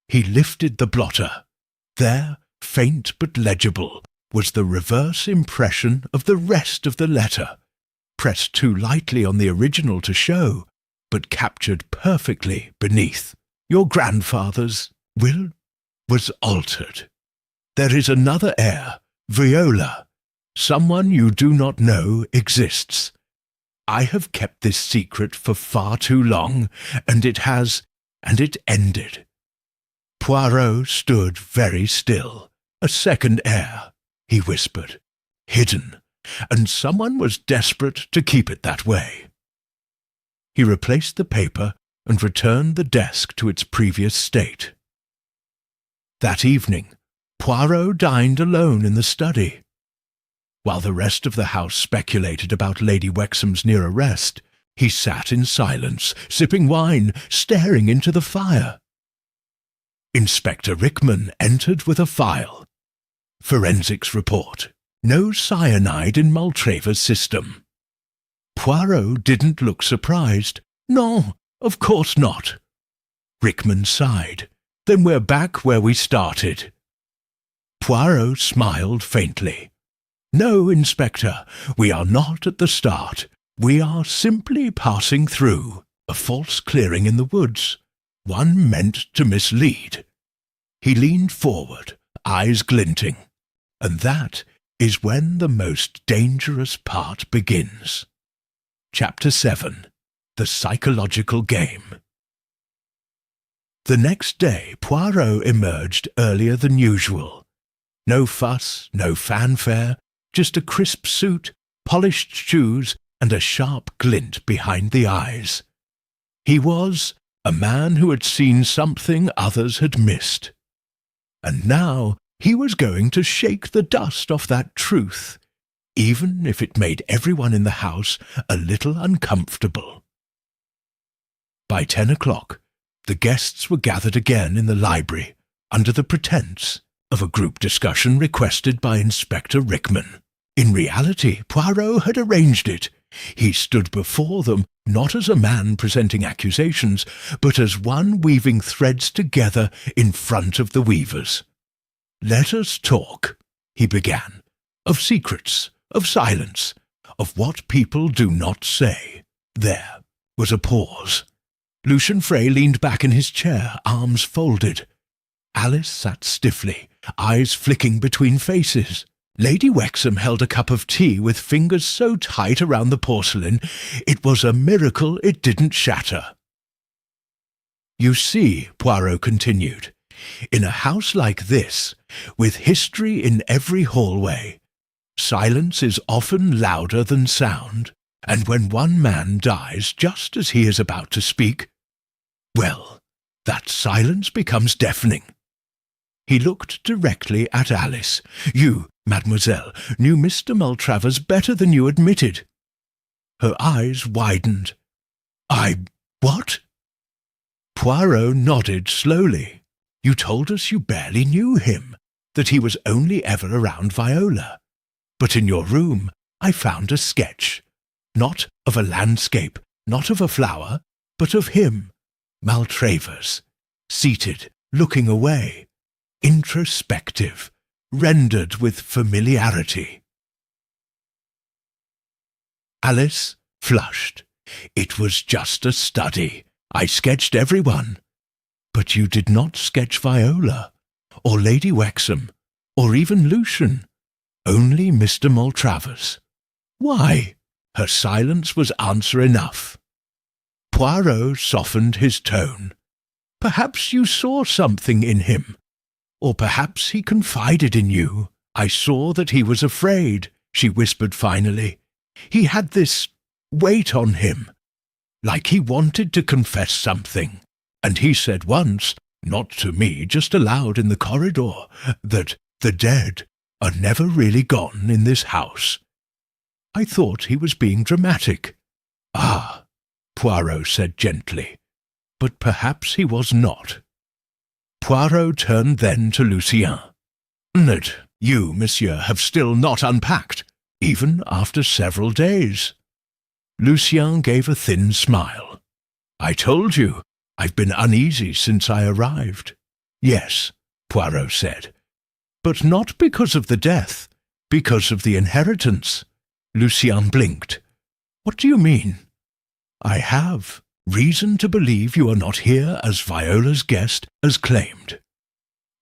He lifted the blotter. There, faint but legible, was the reverse impression of the rest of the letter, pressed too lightly on the original to show, but captured perfectly beneath. "Your grandfather's will was altered. There is another heir, Viola. Someone you do not know exists. I have kept this secret for far too long, and it ended." Poirot stood very still. "A second heir," he whispered, "hidden, and someone was desperate to keep it that way." He replaced the paper and returned the desk to its previous state. That evening, Poirot dined alone in the study. While the rest of the house speculated about Lady Wexham's near arrest, he sat in silence, sipping wine, staring into the fire. Inspector Rickman entered with a file. Forensics report. No cyanide in Maltravers' system. Poirot didn't look surprised. "No, of course not." Rickman sighed. "Then we're back where we started." Poirot smiled faintly. "No, Inspector, we are not at the start. We are simply passing through a false clearing in the woods, one meant to mislead." He leaned forward, eyes glinting. "And that is when the most dangerous part begins." Chapter 7. The Psychological Game. The next day Poirot emerged earlier than usual. No fuss, no fanfare, just a crisp suit, polished shoes, and a sharp glint behind the eyes. He was a man who had seen something others had missed. And now he was going to shake the dust off that truth, even if it made everyone in the house a little uncomfortable. By 10 o'clock, the guests were gathered again in the library, under the pretence of a group discussion requested by Inspector Rickman. In reality, Poirot had arranged it. He stood before them not as a man presenting accusations, but as one weaving threads together in front of the weavers. "Let us talk," he began, "of secrets, of silence, of what people do not say." There was a pause. Lucian Frey leaned back in his chair, arms folded. Alice sat stiffly, eyes flicking between faces. Lady Wexham held a cup of tea with fingers so tight around the porcelain it was a miracle it didn't shatter. "You see," Poirot continued, "in a house like this, with history in every hallway, silence is often louder than sound, and when one man dies just as he is about to speak, well, that silence becomes deafening." He looked directly at Alice. "You, mademoiselle, knew Mr. Maltravers better than you admitted." Her eyes widened. What?" Poirot nodded slowly. "You told us you barely knew him, that he was only ever around Viola. But in your room I found a sketch, not of a landscape, not of a flower, but of him, Maltravers, seated, looking away, introspective, rendered with familiarity." Alice flushed. "It was just a study. I sketched everyone. But you did not sketch Viola, or Lady Wexham, or even Lucian. Only Mr. Maltravers. Why?" Her silence was answer enough. Poirot softened his tone. "Perhaps you saw something in him. Or perhaps he confided in you. I saw that he was afraid," she whispered finally. "He had this weight on him, like he wanted to confess something. And he said once, not to me, just aloud in the corridor, that the dead are never really gone in this house. I thought he was being dramatic." "Ah," Poirot said gently, "but perhaps he was not." Poirot turned then to Lucien. "That you, monsieur, have still not unpacked, even after several days." Lucien gave a thin smile. "I told you, I've been uneasy since I arrived." "Yes," Poirot said, "but not because of the death, because of the inheritance." Lucien blinked. "What do you mean?" "I have reason to believe you are not here as Viola's guest, as claimed.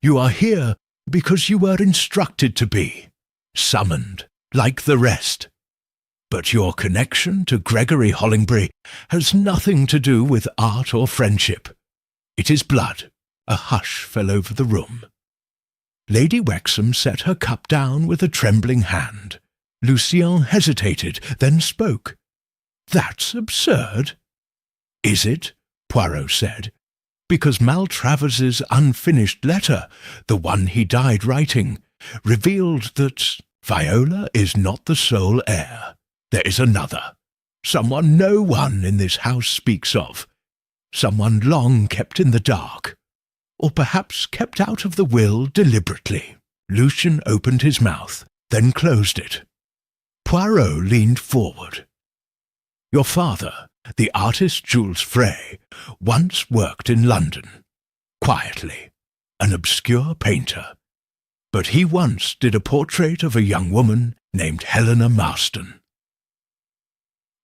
You are here because you were instructed to be, summoned, like the rest. But your connection to Gregory Hollingbury has nothing to do with art or friendship. It is blood." A hush fell over the room. Lady Wexham set her cup down with a trembling hand. Lucien hesitated, then spoke. "That's absurd." "Is it?" Poirot said. "Because Maltravers's unfinished letter, the one he died writing, revealed that Viola is not the sole heir. There is another, someone no one in this house speaks of, someone long kept in the dark, or perhaps kept out of the will deliberately." Lucien opened his mouth, then closed it. Poirot leaned forward. "Your father, the artist Jules Frey, once worked in London, quietly, an obscure painter. But he once did a portrait of a young woman named Helena Marston."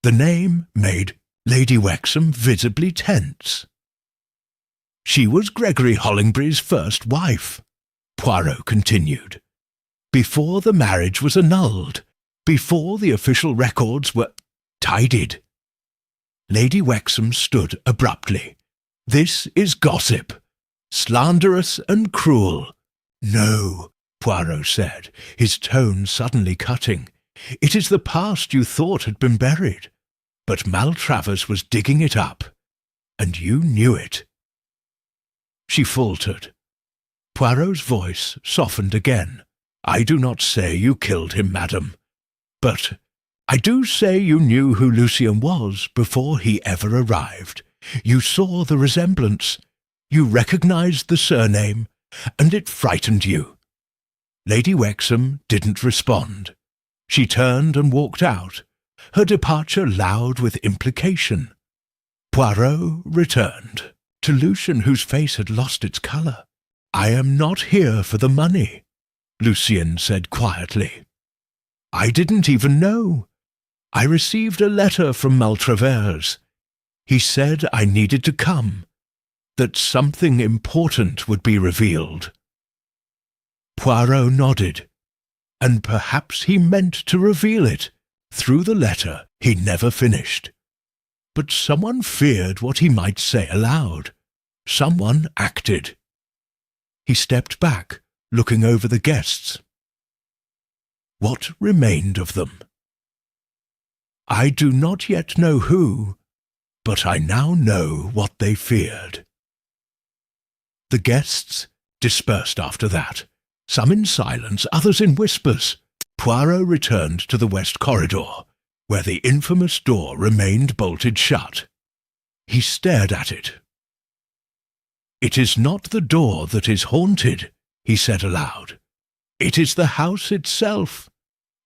The name made Lady Wexham visibly tense. "She was Gregory Hollingbury's first wife," Poirot continued, "before the marriage was annulled, before the official records were tidied." Lady Wexham stood abruptly. "This is gossip, slanderous and cruel." "No," Poirot said, his tone suddenly cutting. "It is the past you thought had been buried. But Maltravers was digging it up, and you knew it." She faltered. Poirot's voice softened again. "I do not say you killed him, madam, but I do say you knew who Lucien was before he ever arrived. You saw the resemblance, you recognized the surname, and it frightened you." Lady Wexham didn't respond. She turned and walked out, her departure loud with implication. Poirot returned, to Lucien, whose face had lost its colour. "I am not here for the money," Lucien said quietly. "I didn't even know. I received a letter from Maltravers. He said I needed to come, that something important would be revealed." Poirot nodded. And perhaps he meant to reveal it. Through the letter he never finished. But someone feared what he might say aloud. Someone acted. He stepped back, looking over the guests. What remained of them? I do not yet know who, but I now know what they feared. The guests dispersed after that, some in silence, others in whispers. Poirot returned to the west corridor, where the infamous door remained bolted shut. He stared at it. "It is not the door that is haunted," he said aloud. "It is the house itself.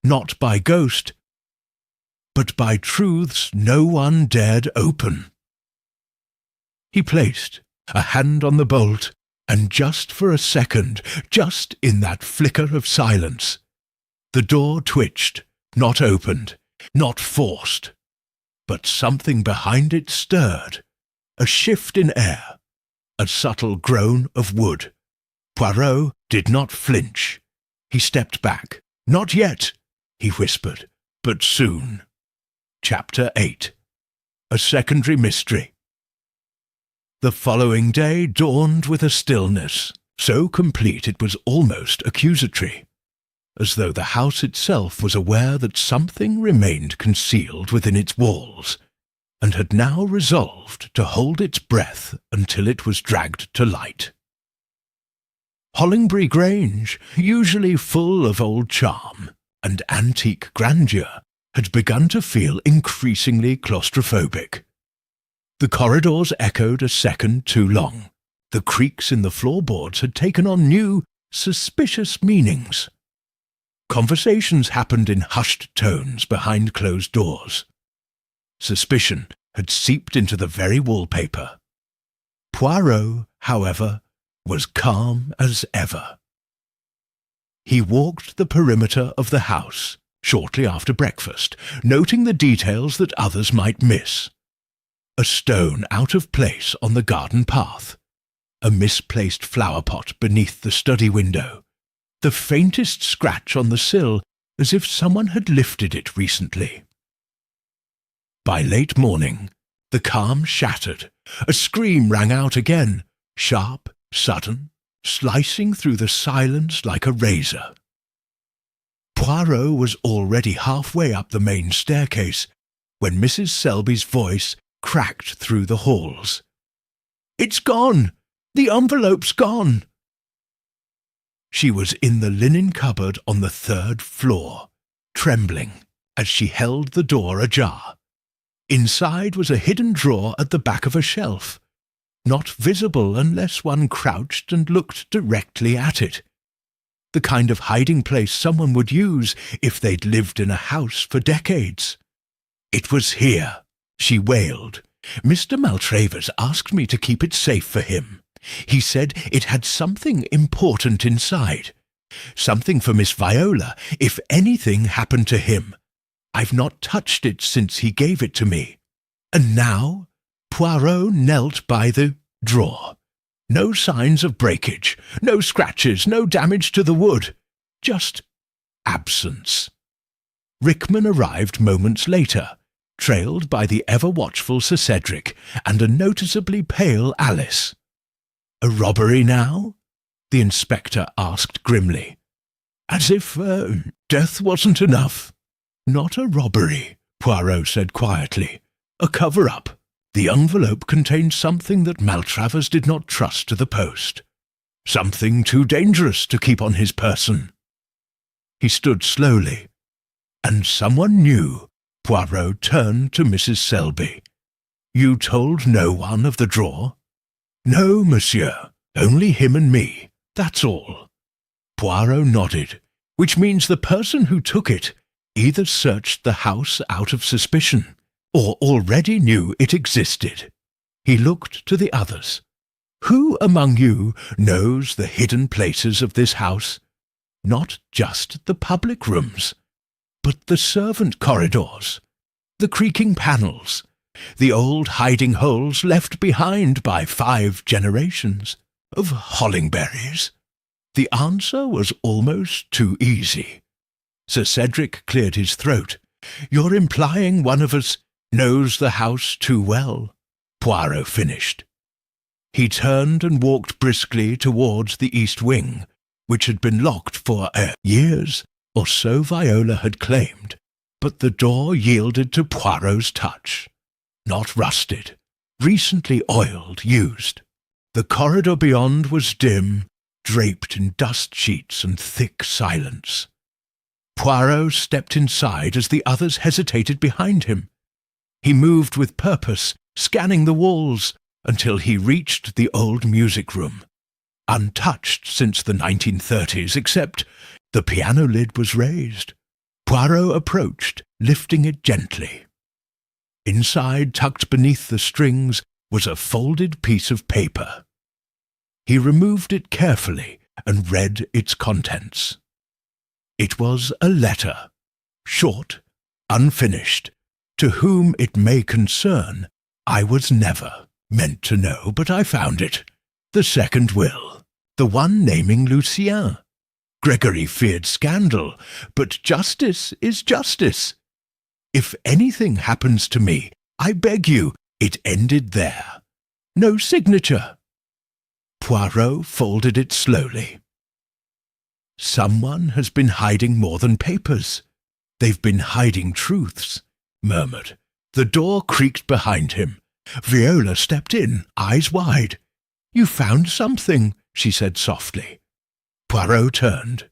not by ghost, but by truths no one dared open. He placed a hand on the bolt, and just for a second, just in that flicker of silence, the door twitched, not opened, not forced, but something behind it stirred, a shift in air, a subtle groan of wood. Poirot did not flinch. He stepped back. "Not yet," he whispered, "but soon." Chapter 8. A Secondary Mystery. The following day dawned with a stillness so complete it was almost accusatory, as though the house itself was aware that something remained concealed within its walls, and had now resolved to hold its breath until it was dragged to light. Hollingbury Grange, usually full of old charm and antique grandeur, had begun to feel increasingly claustrophobic. The corridors echoed a second too long. The creaks in the floorboards had taken on new, suspicious meanings. Conversations happened in hushed tones behind closed doors. Suspicion had seeped into the very wallpaper. Poirot, however, was calm as ever. He walked the perimeter of the house shortly after breakfast, noting the details that others might miss. A stone out of place on the garden path, a misplaced flower pot beneath the study window, the faintest scratch on the sill as if someone had lifted it recently. By late morning, the calm shattered. A scream rang out again, sharp, sudden, slicing through the silence like a razor. Poirot was already halfway up the main staircase when Mrs. Selby's voice cracked through the halls. "It's gone! The envelope's gone!" She was in the linen cupboard on the 3rd floor, trembling as she held the door ajar. Inside was a hidden drawer at the back of a shelf, not visible unless one crouched and looked directly at it. The kind of hiding place someone would use if they'd lived in a house for decades. "It was here," she wailed. "Mr. Maltravers asked me to keep it safe for him. He said it had something important inside. Something for Miss Viola, if anything happened to him. I've not touched it since he gave it to me." And now Poirot knelt by the drawer. No signs of breakage, no scratches, no damage to the wood. Just absence. Rickman arrived moments later, trailed by the ever-watchful Sir Cedric and a noticeably pale Alice. "A robbery now?" the inspector asked grimly. "As if death wasn't enough." "Not a robbery," Poirot said quietly. "A cover-up. The envelope contained something that Maltravers did not trust to the post. Something too dangerous to keep on his person." He stood slowly. "And someone knew." Poirot turned to Mrs. Selby. "You told no one of the drawer?" "No, monsieur. Only him and me. That's all." Poirot nodded, which means the person who took it either searched the house out of suspicion or already knew it existed. He looked to the others. "Who among you knows the hidden places of this house? Not just the public rooms, but the servant corridors, the creaking panels, the old hiding holes left behind by 5 generations of Hollingberries?" The answer was almost too easy. Sir Cedric cleared his throat. "You're implying one of us knows the house too well," Poirot finished. He turned and walked briskly towards the east wing, which had been locked for years, or so Viola had claimed, but the door yielded to Poirot's touch. Not rusted, recently oiled, used. The corridor beyond was dim, draped in dust sheets and thick silence. Poirot stepped inside as the others hesitated behind him. He moved with purpose, scanning the walls, until he reached the old music room, untouched since the 1930s, except the piano lid was raised. Poirot approached, lifting it gently. Inside, tucked beneath the strings, was a folded piece of paper. He removed it carefully and read its contents. It was a letter, short, unfinished. To whom it may concern, I was never meant to know, but I found it. The second will, the one naming Lucien. Gregory feared scandal, but justice is justice. If anything happens to me, I beg you, it ended there. No signature. Poirot folded it slowly. Someone has been hiding more than papers. They've been hiding truths, murmured. The door creaked behind him. Viola stepped in, eyes wide. You found something, she said softly. Poirot turned.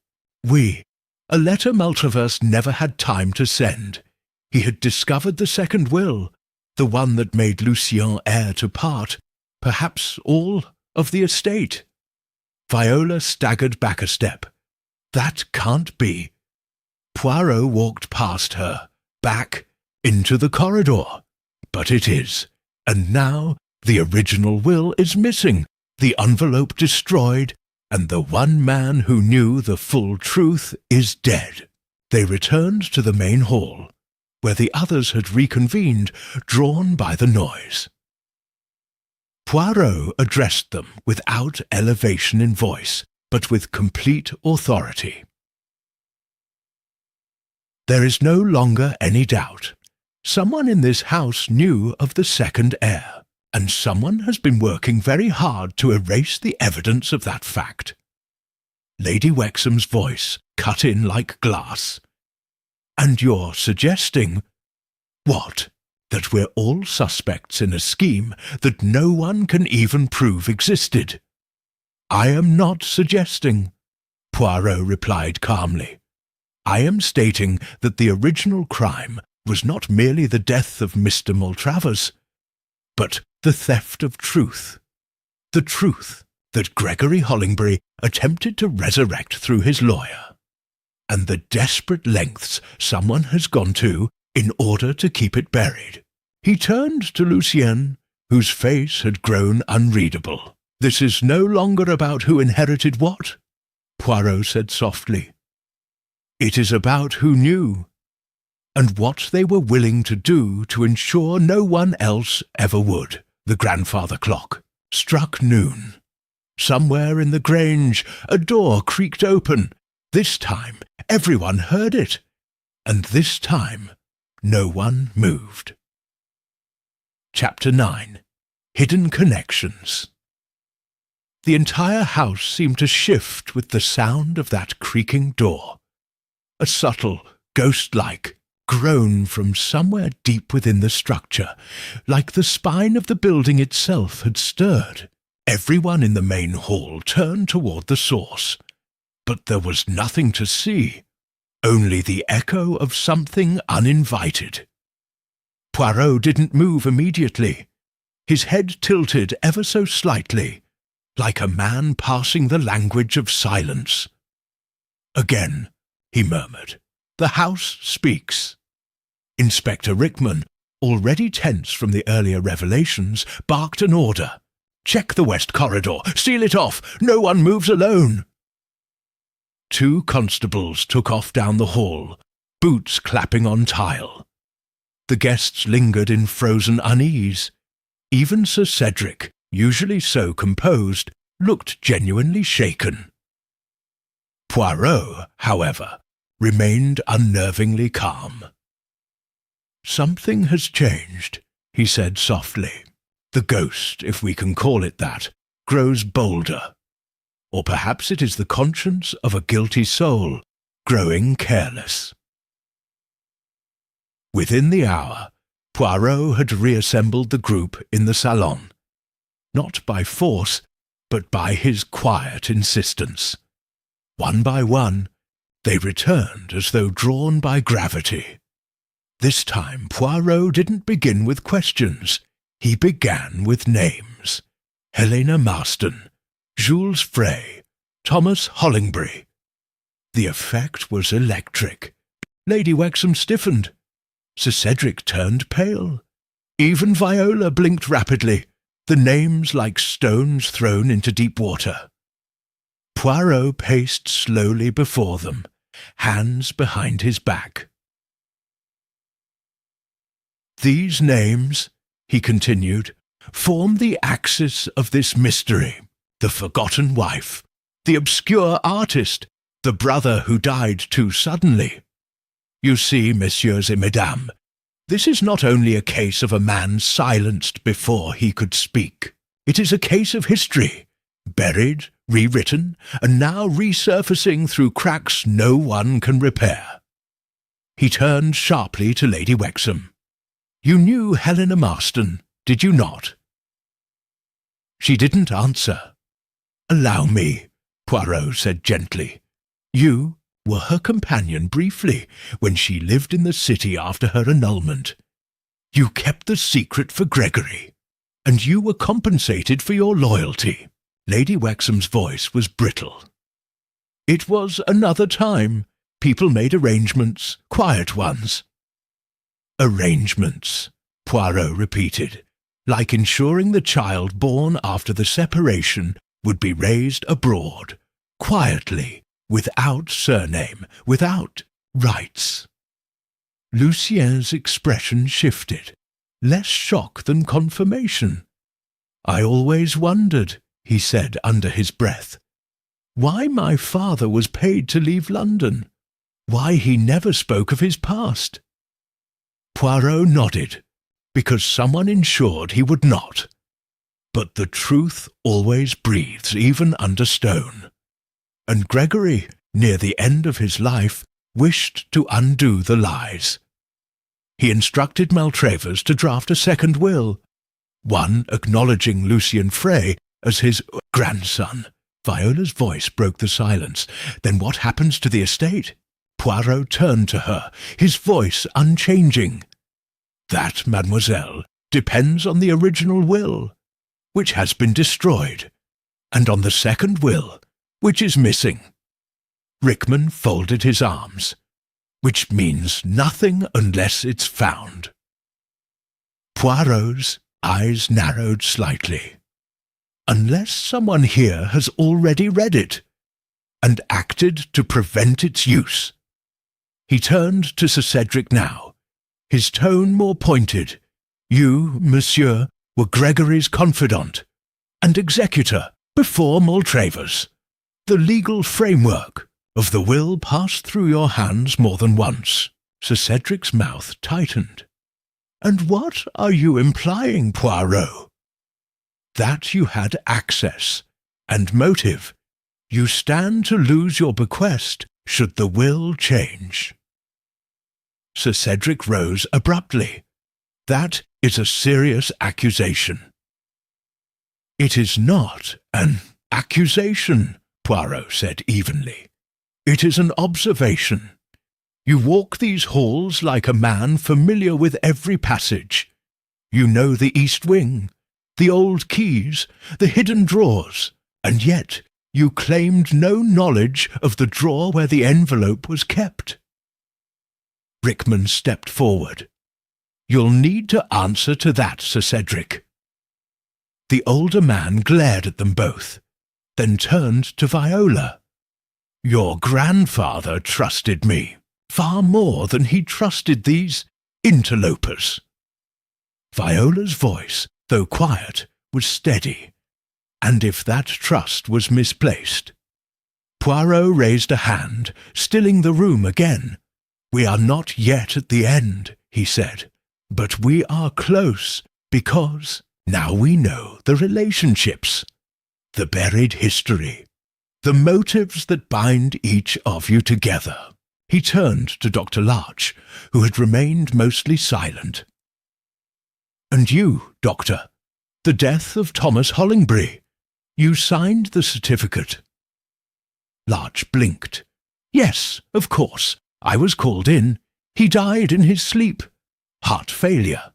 Oui, a letter Maltravers never had time to send. He had discovered the second will, the one that made Lucien heir to part, perhaps all, of the estate. Viola staggered back a step. That can't be. Poirot walked past her, back, into the corridor. But it is, and now the original will is missing, the envelope destroyed, and the one man who knew the full truth is dead. They returned to the main hall, where the others had reconvened, drawn by the noise. Poirot addressed them without elevation in voice, but with complete authority. There is no longer any doubt. Someone in this house knew of the second heir, and someone has been working very hard to erase the evidence of that fact. Lady Wexham's voice cut in like glass. And you're suggesting, what? That we're all suspects in a scheme that no one can even prove existed? I am not suggesting, Poirot replied calmly. I am stating that the original crime was not merely the death of Mr. Maltravers, but the theft of truth. The truth that Gregory Hollingbury attempted to resurrect through his lawyer, and the desperate lengths someone has gone to in order to keep it buried. He turned to Lucien, whose face had grown unreadable. This is no longer about who inherited what, Poirot said softly. It is about who knew, and what they were willing to do to ensure no one else ever would. The grandfather clock struck noon. Somewhere in the Grange, a door creaked open. This time, everyone heard it, and this time, no one moved. Chapter 9. Hidden Connections. The entire house seemed to shift with the sound of that creaking door. A subtle, ghost-like groan from somewhere deep within the structure, like the spine of the building itself had stirred. Everyone in the main hall turned toward the source, but there was nothing to see, only the echo of something uninvited. Poirot didn't move immediately. His head tilted ever so slightly, like a man passing the language of silence. Again, he murmured, the house speaks. Inspector Rickman, already tense from the earlier revelations, barked an order. Check the west corridor, seal it off, no one moves alone. 2 constables took off down the hall, boots clapping on tile. The guests lingered in frozen unease. Even Sir Cedric, usually so composed, looked genuinely shaken. Poirot, however, remained unnervingly calm. Something has changed, he said softly. The ghost, if we can call it that, grows bolder. Or perhaps it is the conscience of a guilty soul, growing careless. Within the hour, Poirot had reassembled the group in the salon, not by force, but by his quiet insistence. One by one, they returned as though drawn by gravity. This time Poirot didn't begin with questions. He began with names. Helena Marston, Jules Frey, Thomas Hollingbury. The effect was electric. Lady Wexham stiffened. Sir Cedric turned pale. Even Viola blinked rapidly, the names like stones thrown into deep water. Poirot paced slowly before them, hands behind his back. "These names," he continued, "form the axis of this mystery. The forgotten wife, the obscure artist, the brother who died too suddenly. You see, messieurs et mesdames, this is not only a case of a man silenced before he could speak. It is a case of history, buried, rewritten, and now resurfacing through cracks no one can repair." He turned sharply to Lady Wexham. "You knew Helena Marston, did you not?" She didn't answer. "Allow me," Poirot said gently. "You were her companion briefly when she lived in the city after her annulment. You kept the secret for Gregory, and you were compensated for your loyalty." Lady Wexham's voice was brittle. "It was another time. People made arrangements, quiet ones." "Arrangements," Poirot repeated, "like ensuring the child born after the separation would be raised abroad, quietly, without surname, without rights." Lucien's expression shifted, less shock than confirmation. "I always wondered," he said under his breath, "why my father was paid to leave London, why he never spoke of his past." Poirot nodded, because someone ensured he would not. But the truth always breathes, even under stone. And Gregory, near the end of his life, wished to undo the lies. He instructed Maltravers to draft a second will, one acknowledging Lucien Frey as his grandson. Viola's voice broke the silence. "Then what happens to the estate?" Poirot turned to her, his voice unchanging. "That, mademoiselle, depends on the original will, which has been destroyed, and on the second will, which is missing." Rickman folded his arms. "Which means nothing unless it's found." Poirot's eyes narrowed slightly. "Unless someone here has already read it, and acted to prevent its use." He turned to Sir Cedric now, his tone more pointed. "You, monsieur, were Gregory's confidant and executor before Maltravers. The legal framework of the will passed through your hands more than once." Sir Cedric's mouth tightened. "And what are you implying, Poirot?" "That you had access and motive. You stand to lose your bequest should the will change." Sir Cedric rose abruptly. "That is a serious accusation." "It is not an accusation," Poirot said evenly. "It is an observation. You walk these halls like a man familiar with every passage. You know the east wing, the old keys, the hidden drawers, and yet you claimed no knowledge of the drawer where the envelope was kept." Rickman stepped forward. "You'll need to answer to that, Sir Cedric." The older man glared at them both, then turned to Viola. "Your grandfather trusted me, far more than he trusted these interlopers." Viola's voice, though quiet, was steady, and if that trust was misplaced. Poirot raised a hand, stilling the room again. "We are not yet at the end," he said, "but we are close, because now we know the relationships, the buried history, the motives that bind each of you together." He turned to Dr. Larch, who had remained mostly silent. "And you, Doctor, the death of Thomas Hollingbury. You signed the certificate." Larch blinked. "Yes, of course. I was called in. He died in his sleep. Heart failure."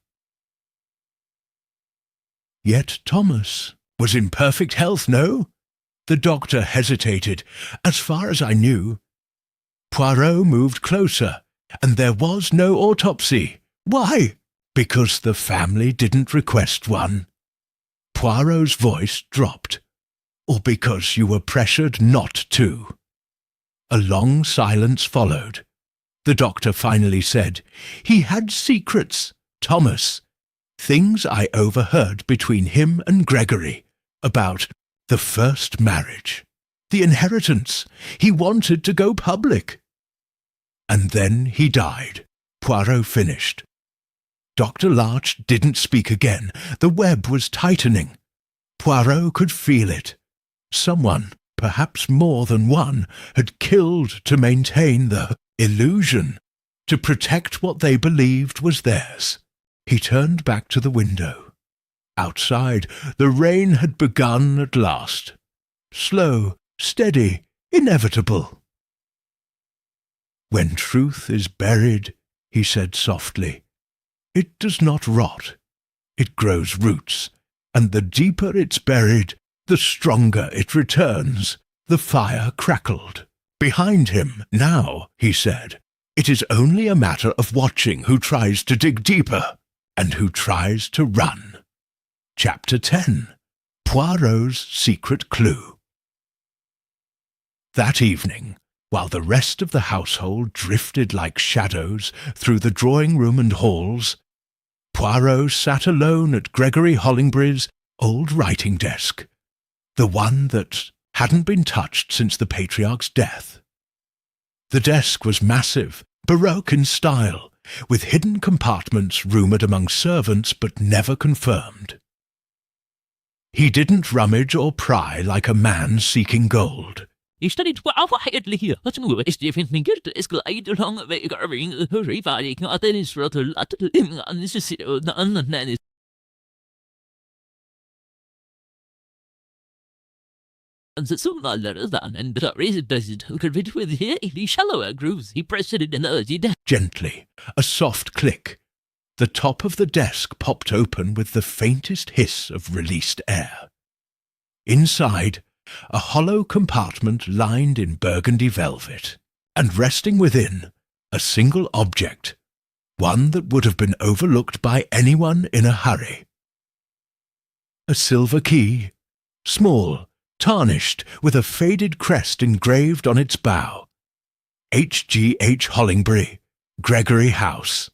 "Yet Thomas was in perfect health, no?" The doctor hesitated. "As far as I knew." Poirot moved closer, And there was no autopsy. Why? Because the family didn't request one. Poirot's voice dropped. Or because you were pressured not to. A long silence followed. The doctor finally said, "He had secrets, Thomas. Things I overheard between him and Gregory about the first marriage, the inheritance. He wanted to go public." And then he died. Poirot finished. Dr. Larch didn't speak again. The web was tightening. Poirot could feel it. Someone, perhaps more than one, had killed to maintain the illusion, to protect what they believed was theirs. He turned back to the window. Outside, the rain had begun at last. Slow, steady, inevitable. "When truth is buried," he said softly, "it does not rot. It grows roots, and the deeper it's buried, the stronger it returns." The fire crackled. "Behind him, now," he said. "It is only a matter of watching who tries to dig deeper, and who tries to run." Chapter 10. Poirot's Secret Clue. That evening, while the rest of the household drifted like shadows through the drawing-room and halls, Poirot sat alone at Gregory Hollingbury's old writing desk, the one that hadn't been touched since the patriarch's death. The desk was massive, Baroque in style, with hidden compartments rumoured among servants but never confirmed. He didn't rummage or pry like a man seeking gold. Ich studied quietly here, but nu is det finns min gilde is glide along vägar ring hurry varje att det är så att det är necessary annan and soon all than and the raised does who could read with here the shallower grooves he pressed it in the Gently, a soft click. The top of the desk popped open with the faintest hiss of released air. Inside, a hollow compartment lined in burgundy velvet, and resting within, a single object, one that would have been overlooked by anyone in a hurry. A silver key, small, tarnished, with a faded crest engraved on its bow. H.G.H. Hollingbury, Gregory House.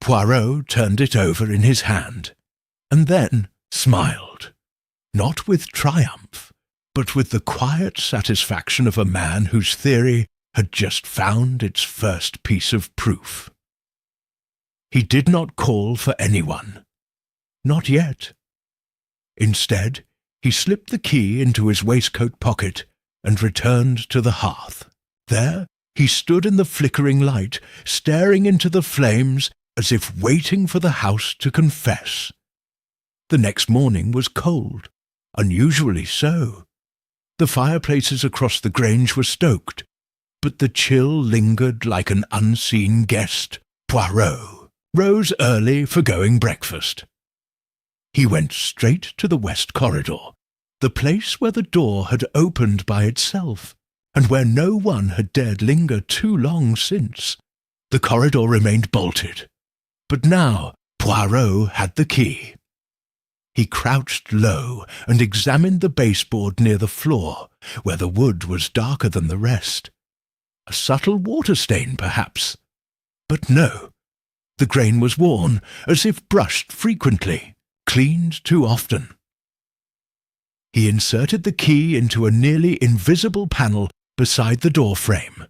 Poirot turned it over in his hand, and then smiled. Not with triumph, but with the quiet satisfaction of a man whose theory had just found its first piece of proof. He did not call for anyone. Not yet. Instead, he slipped the key into his waistcoat pocket and returned to the hearth. There he stood in the flickering light, staring into the flames as if waiting for the house to confess. The next morning was cold. Unusually so. The fireplaces across the grange were stoked, but the chill lingered like an unseen guest. Poirot rose early for going breakfast. He went straight to the west corridor, the place where the door had opened by itself, and where no one had dared linger too long since. The corridor remained bolted, but now Poirot had the key. He crouched low and examined the baseboard near the floor, where the wood was darker than the rest. A subtle water stain, perhaps. But no. The grain was worn, as if brushed frequently, cleaned too often. He inserted the key into a nearly invisible panel beside the door frame.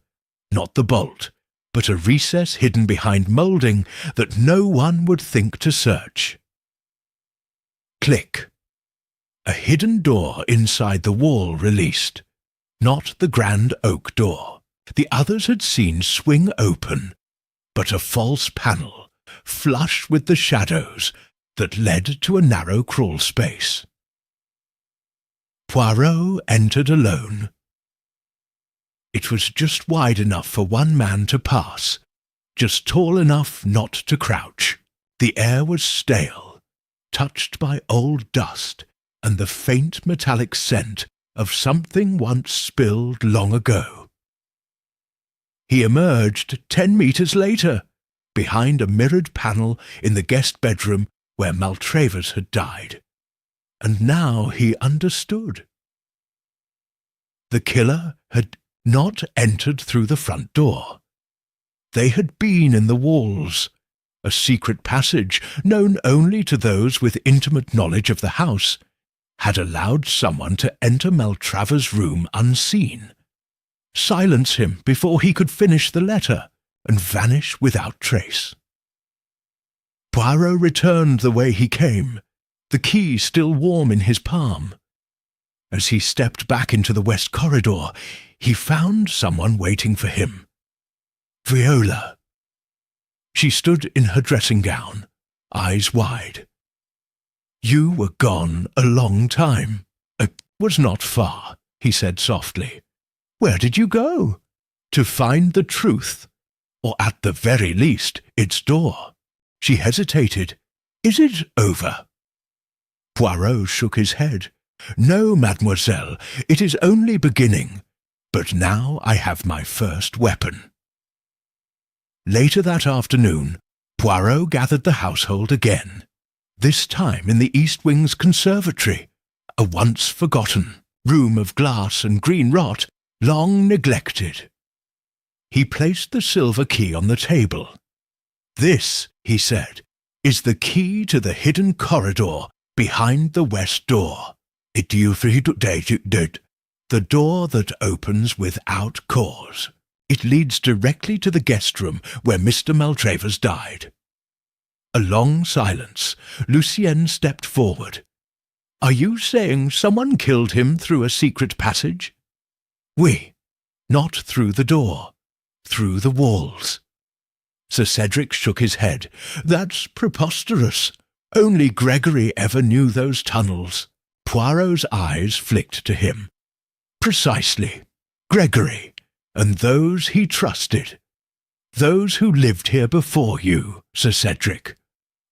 Not the bolt, but a recess hidden behind moulding that no one would think to search. Click. A hidden door inside the wall released. Not the grand oak door the others had seen swing open, but a false panel, flush with the shadows, that led to a narrow crawl space. Poirot entered alone. It was just wide enough for one man to pass, just tall enough not to crouch. The air was stale, touched by old dust and the faint metallic scent of something once spilled long ago. He emerged 10 meters later, behind a mirrored panel in the guest bedroom where Maltravers had died. And now he understood. The killer had not entered through the front door. They had been in the walls, a secret passage known only to those with intimate knowledge of the house, had allowed someone to enter Maltravers' room unseen, silence him before he could finish the letter, and vanish without trace. Poirot returned the way he came, the key still warm in his palm. As he stepped back into the west corridor, he found someone waiting for him. Viola. She stood in her dressing gown, eyes wide. "You were gone a long time." "It was not far," he said softly. "Where did you go?" "To find the truth, or at the very least its door." She hesitated. "Is it over?" Poirot shook his head. "No, mademoiselle, it is only beginning. But now I have my first weapon." Later that afternoon, Poirot gathered the household again, this time in the East Wing's conservatory, a once-forgotten room of glass and green wrought, long neglected. He placed the silver key on the table. "This," he said, "is the key to the hidden corridor behind the west door. The door that opens without cause. It leads directly to the guest room where Mr. Maltravers died." A long silence. Lucienne stepped forward. "Are you saying someone killed him through a secret passage?" "Oui. Not through the door. Through the walls." Sir Cedric shook his head. "That's preposterous. Only Gregory ever knew those tunnels." Poirot's eyes flicked to him. "Precisely. Gregory, and those he trusted. Those who lived here before you, Sir Cedric,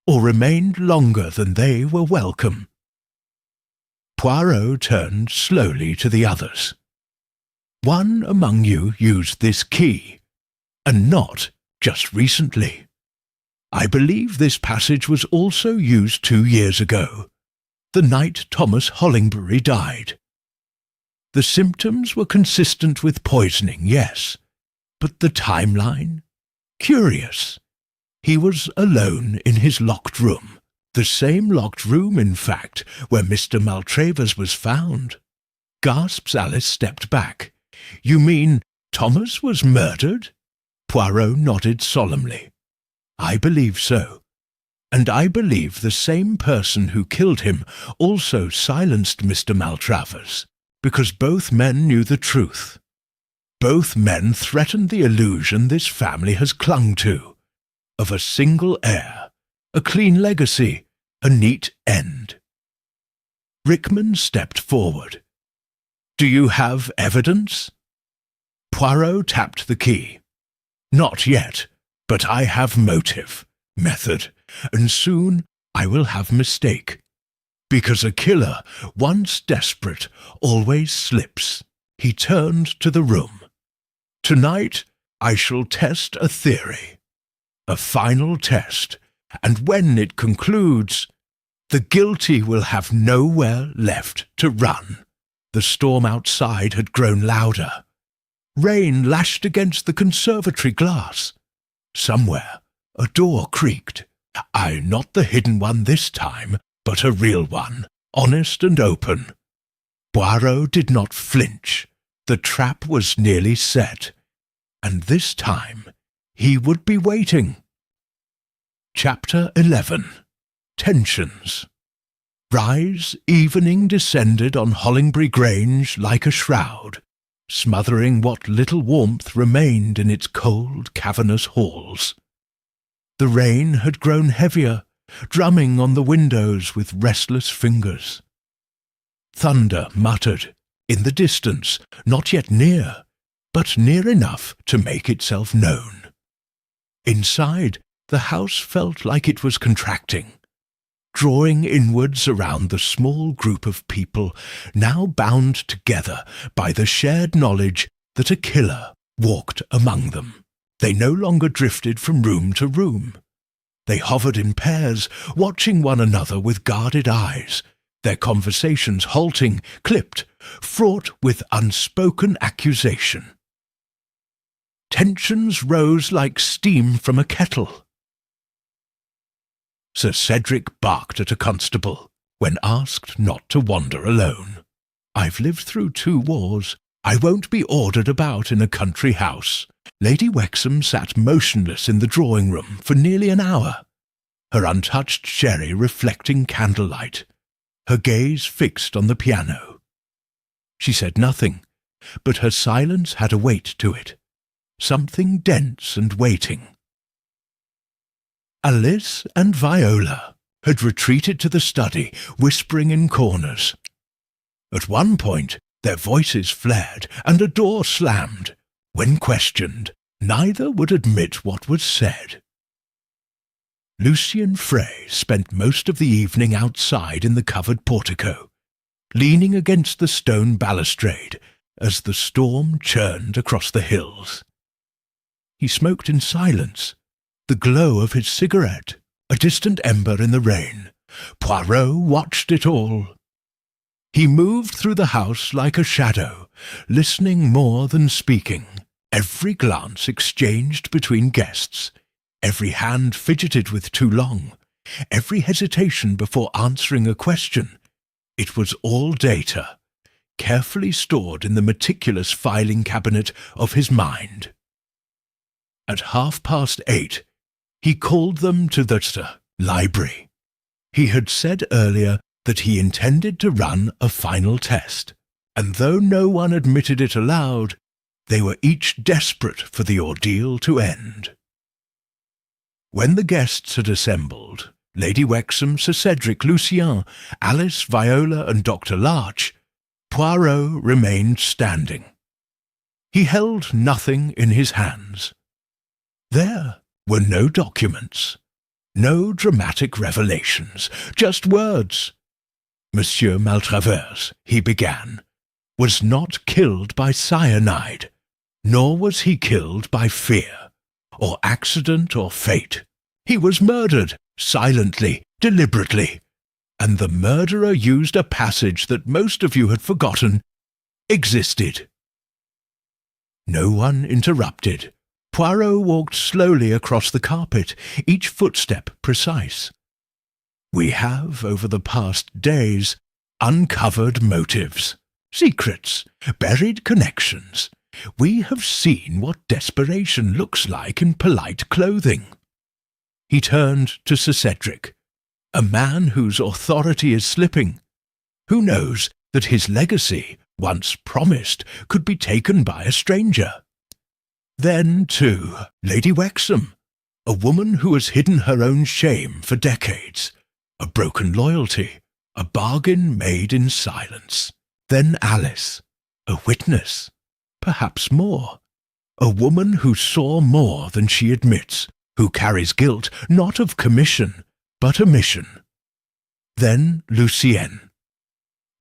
or remained longer than they were welcome." Poirot turned slowly to the others. "One among you used this key, and not just recently. I believe this passage was also used 2 years ago, the night Thomas Hollingbury died. The symptoms were consistent with poisoning, yes, but the timeline? Curious. He was alone in his locked room, the same locked room, in fact, where Mr. Maltravers was found." Gasps Alice stepped back. "You mean Thomas was murdered?" Poirot nodded solemnly. "I believe so. And I believe the same person who killed him also silenced Mr. Maltravers, because both men knew the truth. Both men threatened the illusion this family has clung to, of a single heir, a clean legacy, a neat end." Rickman stepped forward. "Do you have evidence?" Poirot tapped the key. "Not yet, but I have motive, method, and soon I will have mistake. Because a killer, once desperate, always slips." He turned to the room. "Tonight I shall test a theory, a final test, and when it concludes, the guilty will have nowhere left to run." The storm outside had grown louder. Rain lashed against the conservatory glass. Somewhere a door creaked. Not the hidden one this time, but a real one, honest and open. Poirot did not flinch. The trap was nearly set, and this time he would be waiting. Chapter 11. Tensions. Rise, evening descended on Hollingbury Grange like a shroud, smothering what little warmth remained in its cold, cavernous halls. The rain had grown heavier, drumming on the windows with restless fingers. Thunder muttered, in the distance, not yet near, but near enough to make itself known. Inside, the house felt like it was contracting, drawing inwards around the small group of people now bound together by the shared knowledge that a killer walked among them. They no longer drifted from room to room. They hovered in pairs, watching one another with guarded eyes, their conversations halting, clipped, fraught with unspoken accusation. Tensions rose like steam from a kettle. Sir Cedric barked at a constable when asked not to wander alone. "I've lived through 2 wars. I won't be ordered about in a country house." Lady Wexham sat motionless in the drawing-room for nearly an hour, her untouched sherry reflecting candlelight, her gaze fixed on the piano. She said nothing, but her silence had a weight to it, something dense and waiting. Alice and Viola had retreated to the study, whispering in corners. At one point, their voices flared and a door slammed. When questioned, neither would admit what was said. Lucien Frey spent most of the evening outside in the covered portico, leaning against the stone balustrade as the storm churned across the hills. He smoked in silence, the glow of his cigarette, a distant ember in the rain. Poirot watched it all. He moved through the house like a shadow, listening more than speaking. Every glance exchanged between guests, every hand fidgeted with too long, every hesitation before answering a question. It was all data, carefully stored in the meticulous filing cabinet of his mind. At 8:30, he called them to the library. He had said earlier that he intended to run a final test, and though no one admitted it aloud, they were each desperate for the ordeal to end. When the guests had assembled, Lady Wexham, Sir Cedric, Lucien, Alice, Viola, and Dr. Larch, Poirot remained standing. He held nothing in his hands. There were no documents, no dramatic revelations, just words. Monsieur Maltravers, he began, was not killed by cyanide, nor was he killed by fear, or accident or fate. He was murdered, silently, deliberately, and the murderer used a passage that most of you had forgotten existed. No one interrupted. Poirot walked slowly across the carpet, each footstep precise. We have, over the past days, uncovered motives, secrets, buried connections. We have seen what desperation looks like in polite clothing. He turned to Sir Cedric, a man whose authority is slipping. Who knows that his legacy, once promised, could be taken by a stranger? Then, too, Lady Wexham, a woman who has hidden her own shame for decades, a broken loyalty, a bargain made in silence. Then Alice, a witness, perhaps more, a woman who saw more than she admits, who carries guilt not of commission, but omission. Then Lucien,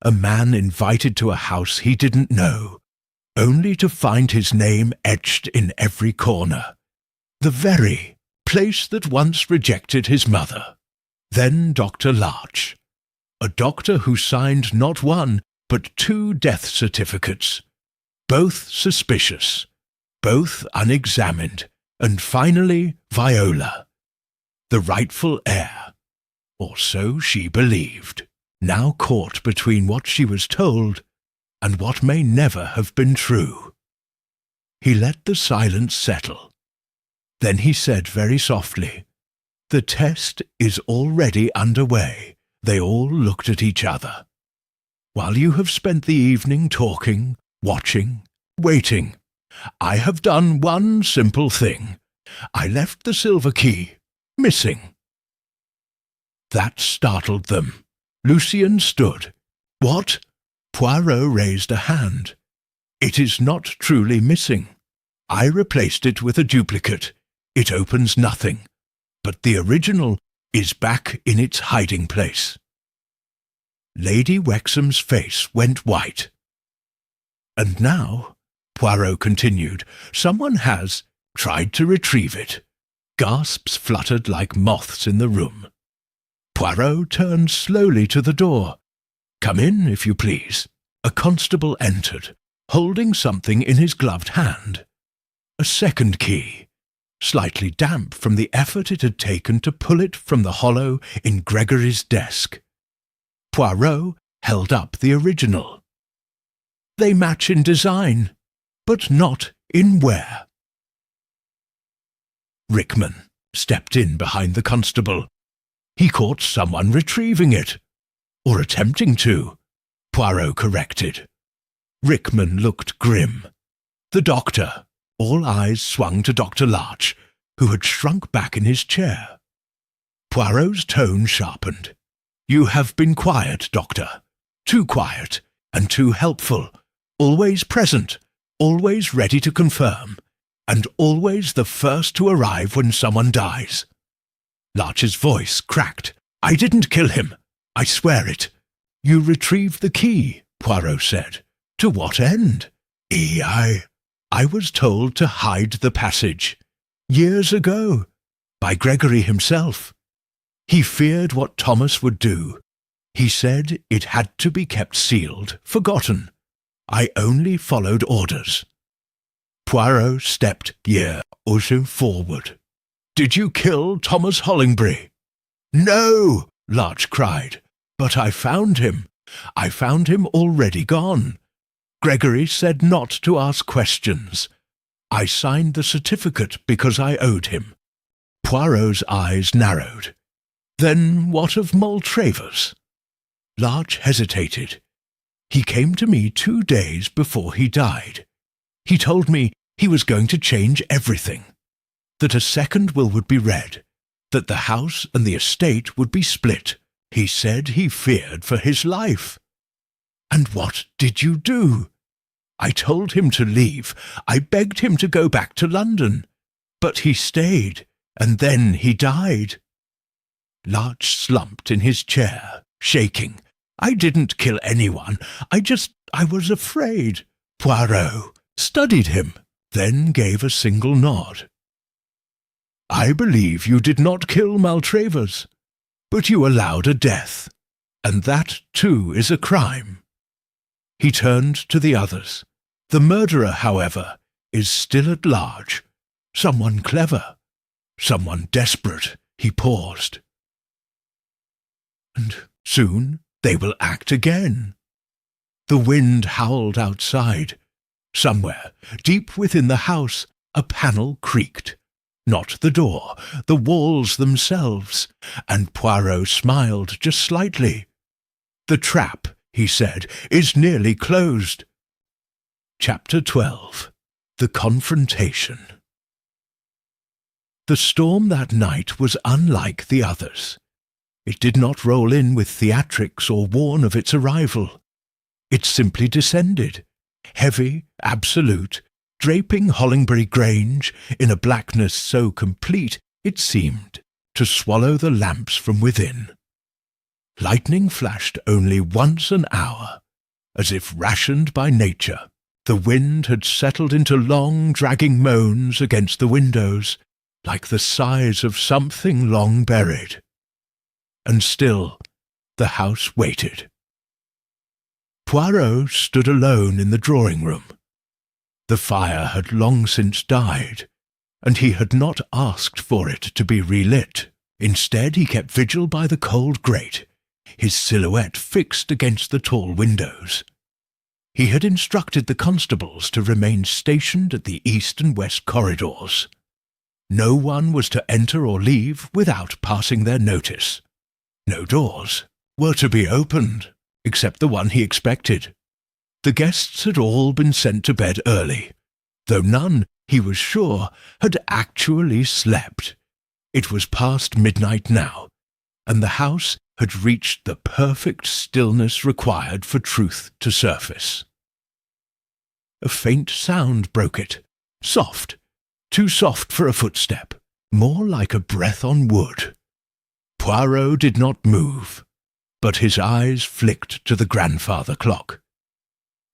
a man invited to a house he didn't know, only to find his name etched in every corner, the very place that once rejected his mother. Then Dr. Larch, a doctor who signed not 1, but 2 death certificates, both suspicious, both unexamined, and finally Viola, the rightful heir, or so she believed, now caught between what she was told and what may never have been true. He let the silence settle. Then he said very softly, "The test is already underway." They all looked at each other. "While you have spent the evening talking, watching, waiting, I have done one simple thing. I left the silver key missing." That startled them. Lucien stood. "What?" Poirot raised a hand. "It is not truly missing. I replaced it with a duplicate. It opens nothing. But the original is back in its hiding place." Lady Wexham's face went white. "And now Poirot continued. "Someone has tried to retrieve it." Gasps fluttered like moths in the room. Poirot turned slowly to the door. "Come in, if you please." A constable entered, holding something in his gloved hand. A second key, slightly damp from the effort it had taken to pull it from the hollow in Gregory's desk. Poirot held up the original. "They match in design, but not in wear." Rickman stepped in behind the constable. He caught someone retrieving it. Or attempting to, Poirot corrected. Rickman looked grim. The doctor, all eyes swung to Dr. Larch, who had shrunk back in his chair. Poirot's tone sharpened. "You have been quiet, Doctor. Too quiet and too helpful. Always present, always ready to confirm, and always the first to arrive when someone dies." Larch's voice cracked. "I didn't kill him. I swear it." "You retrieved the key," Poirot said. "To what end?" I was told to hide the passage. Years ago. By Gregory himself. He feared what Thomas would do. He said it had to be kept sealed, forgotten. I only followed orders. Poirot stepped forward. "Did you kill Thomas Hollingbury?" "No!" Larch cried. "But I found him. I found him already gone. Gregory said not to ask questions. I signed the certificate because I owed him." Poirot's eyes narrowed. "Then what of Maltravers?" Larch hesitated. "He came to me 2 days before he died. He told me he was going to change everything, that a second will would be read, that the house and the estate would be split. He said he feared for his life." "And what did you do?" "I told him to leave. I begged him to go back to London. But he stayed, and then he died." Larch slumped in his chair, shaking. "I didn't kill anyone. I was afraid." Poirot studied him, then gave a single nod. "I believe you did not kill Maltravers, but you allowed a death, and that, too, is a crime." He turned to the others. "The murderer, however, is still at large. Someone clever, someone desperate." He paused. "And soon they will act again." The wind howled outside. Somewhere, deep within the house, a panel creaked. Not the door, the walls themselves, and Poirot smiled just slightly. "The trap," he said, "is nearly closed." Chapter 12. The Confrontation. The storm that night was unlike the others. It did not roll in with theatrics or warn of its arrival. It simply descended, heavy, absolute, draping Hollingbury Grange in a blackness so complete it seemed to swallow the lamps from within. Lightning flashed only once an hour, as if rationed by nature. The wind had settled into long, dragging moans against the windows, like the sighs of something long buried. And still the house waited. Poirot stood alone in the drawing-room. The fire had long since died, and he had not asked for it to be relit. Instead, he kept vigil by the cold grate, his silhouette fixed against the tall windows. He had instructed the constables to remain stationed at the east and west corridors. No one was to enter or leave without passing their notice. No doors were to be opened, except the one he expected. The guests had all been sent to bed early, though none, he was sure, had actually slept. It was past midnight now, and the house had reached the perfect stillness required for truth to surface. A faint sound broke it, soft, too soft for a footstep, more like a breath on wood. Poirot did not move, but his eyes flicked to the grandfather clock.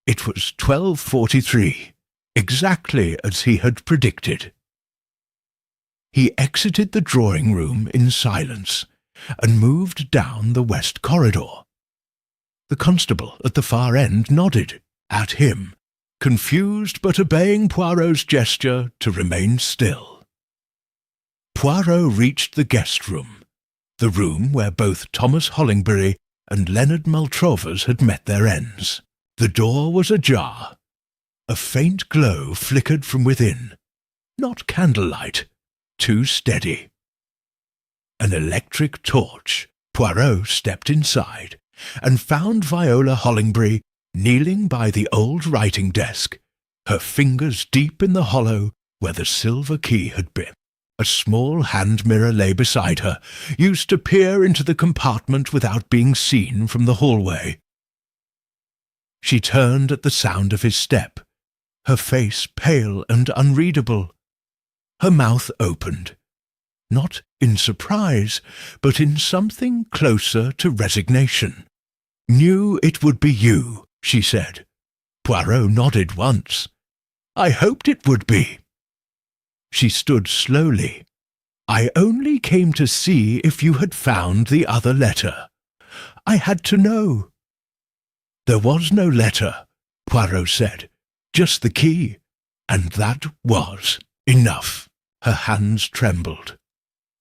It was 12:43. exactly as he had predicted. He exited the drawing-room in silence and moved down the west corridor. The constable at the far end nodded at him, confused but obeying Poirot's gesture to remain still. Poirot reached the guest room, the room where both Thomas Hollingbury and Leonard Maltravers had met their ends. The door was ajar. A faint glow flickered from within, not candlelight, too steady. An electric torch. Poirot stepped inside and found Viola Hollingbury kneeling by the old writing desk, her fingers deep in the hollow where the silver key had been. A small hand mirror lay beside her, used to peer into the compartment without being seen from the hallway. She turned at the sound of his step, her face pale and unreadable. Her mouth opened, not in surprise, but in something closer to resignation. "Knew it would be you," she said. Poirot nodded once. "I hoped it would be." She stood slowly. "I only came to see if you had found the other letter. I had to know." "There was no letter," Poirot said. "Just the key. And that was enough." Her hands trembled.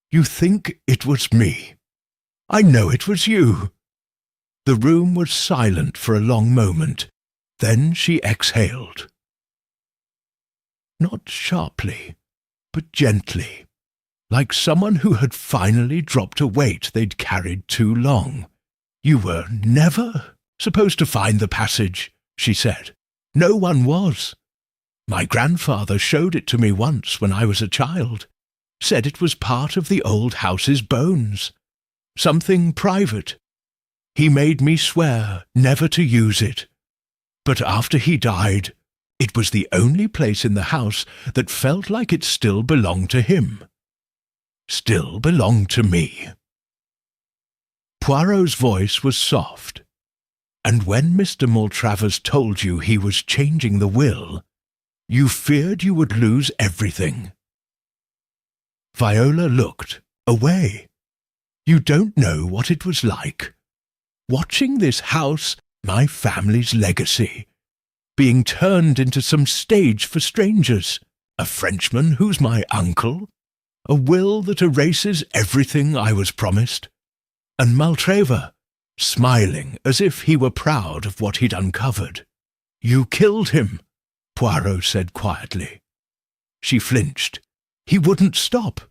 "You think it was me. I know it was you." The room was silent for a long moment. Then she exhaled. Not sharply, but gently, like someone who had finally dropped a weight they'd carried too long. "You were never supposed to find the passage," she said. "No one was. My grandfather showed it to me once when I was a child, said it was part of the old house's bones, something private. He made me swear never to use it. But after he died, it was the only place in the house that felt like it still belonged to him. Still belonged to me." Poirot's voice was soft. "And when Mr. Maltravers told you he was changing the will, you feared you would lose everything." Viola looked away. "You don't know what it was like. Watching this house, my family's legacy, being turned into some stage for strangers, a Frenchman who's my uncle, a will that erases everything I was promised, and Maltraver, smiling as if he were proud of what he'd uncovered. You killed him," Poirot said quietly. She flinched. "He wouldn't stop.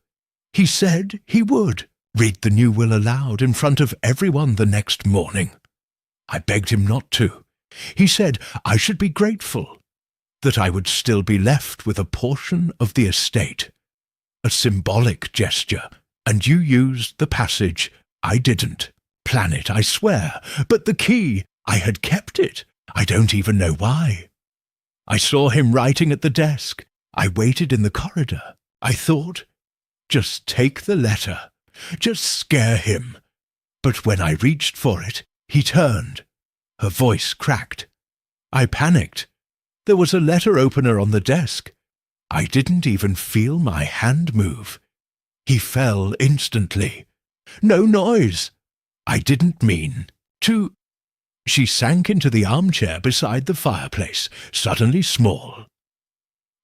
He said he would read the new will aloud in front of everyone the next morning. I begged him not to. He said I should be grateful, that I would still be left with a portion of the estate. A symbolic gesture, and you used the passage. I didn't. Plan it, I swear. But the key, I had kept it. I don't even know why. I saw him writing at the desk. I waited in the corridor. I thought, just take the letter. Just scare him. But when I reached for it, he turned. Her voice cracked. I panicked. There was a letter opener on the desk. I didn't even feel my hand move. He fell instantly. No noise. I didn't mean to. She sank into the armchair beside the fireplace, suddenly small.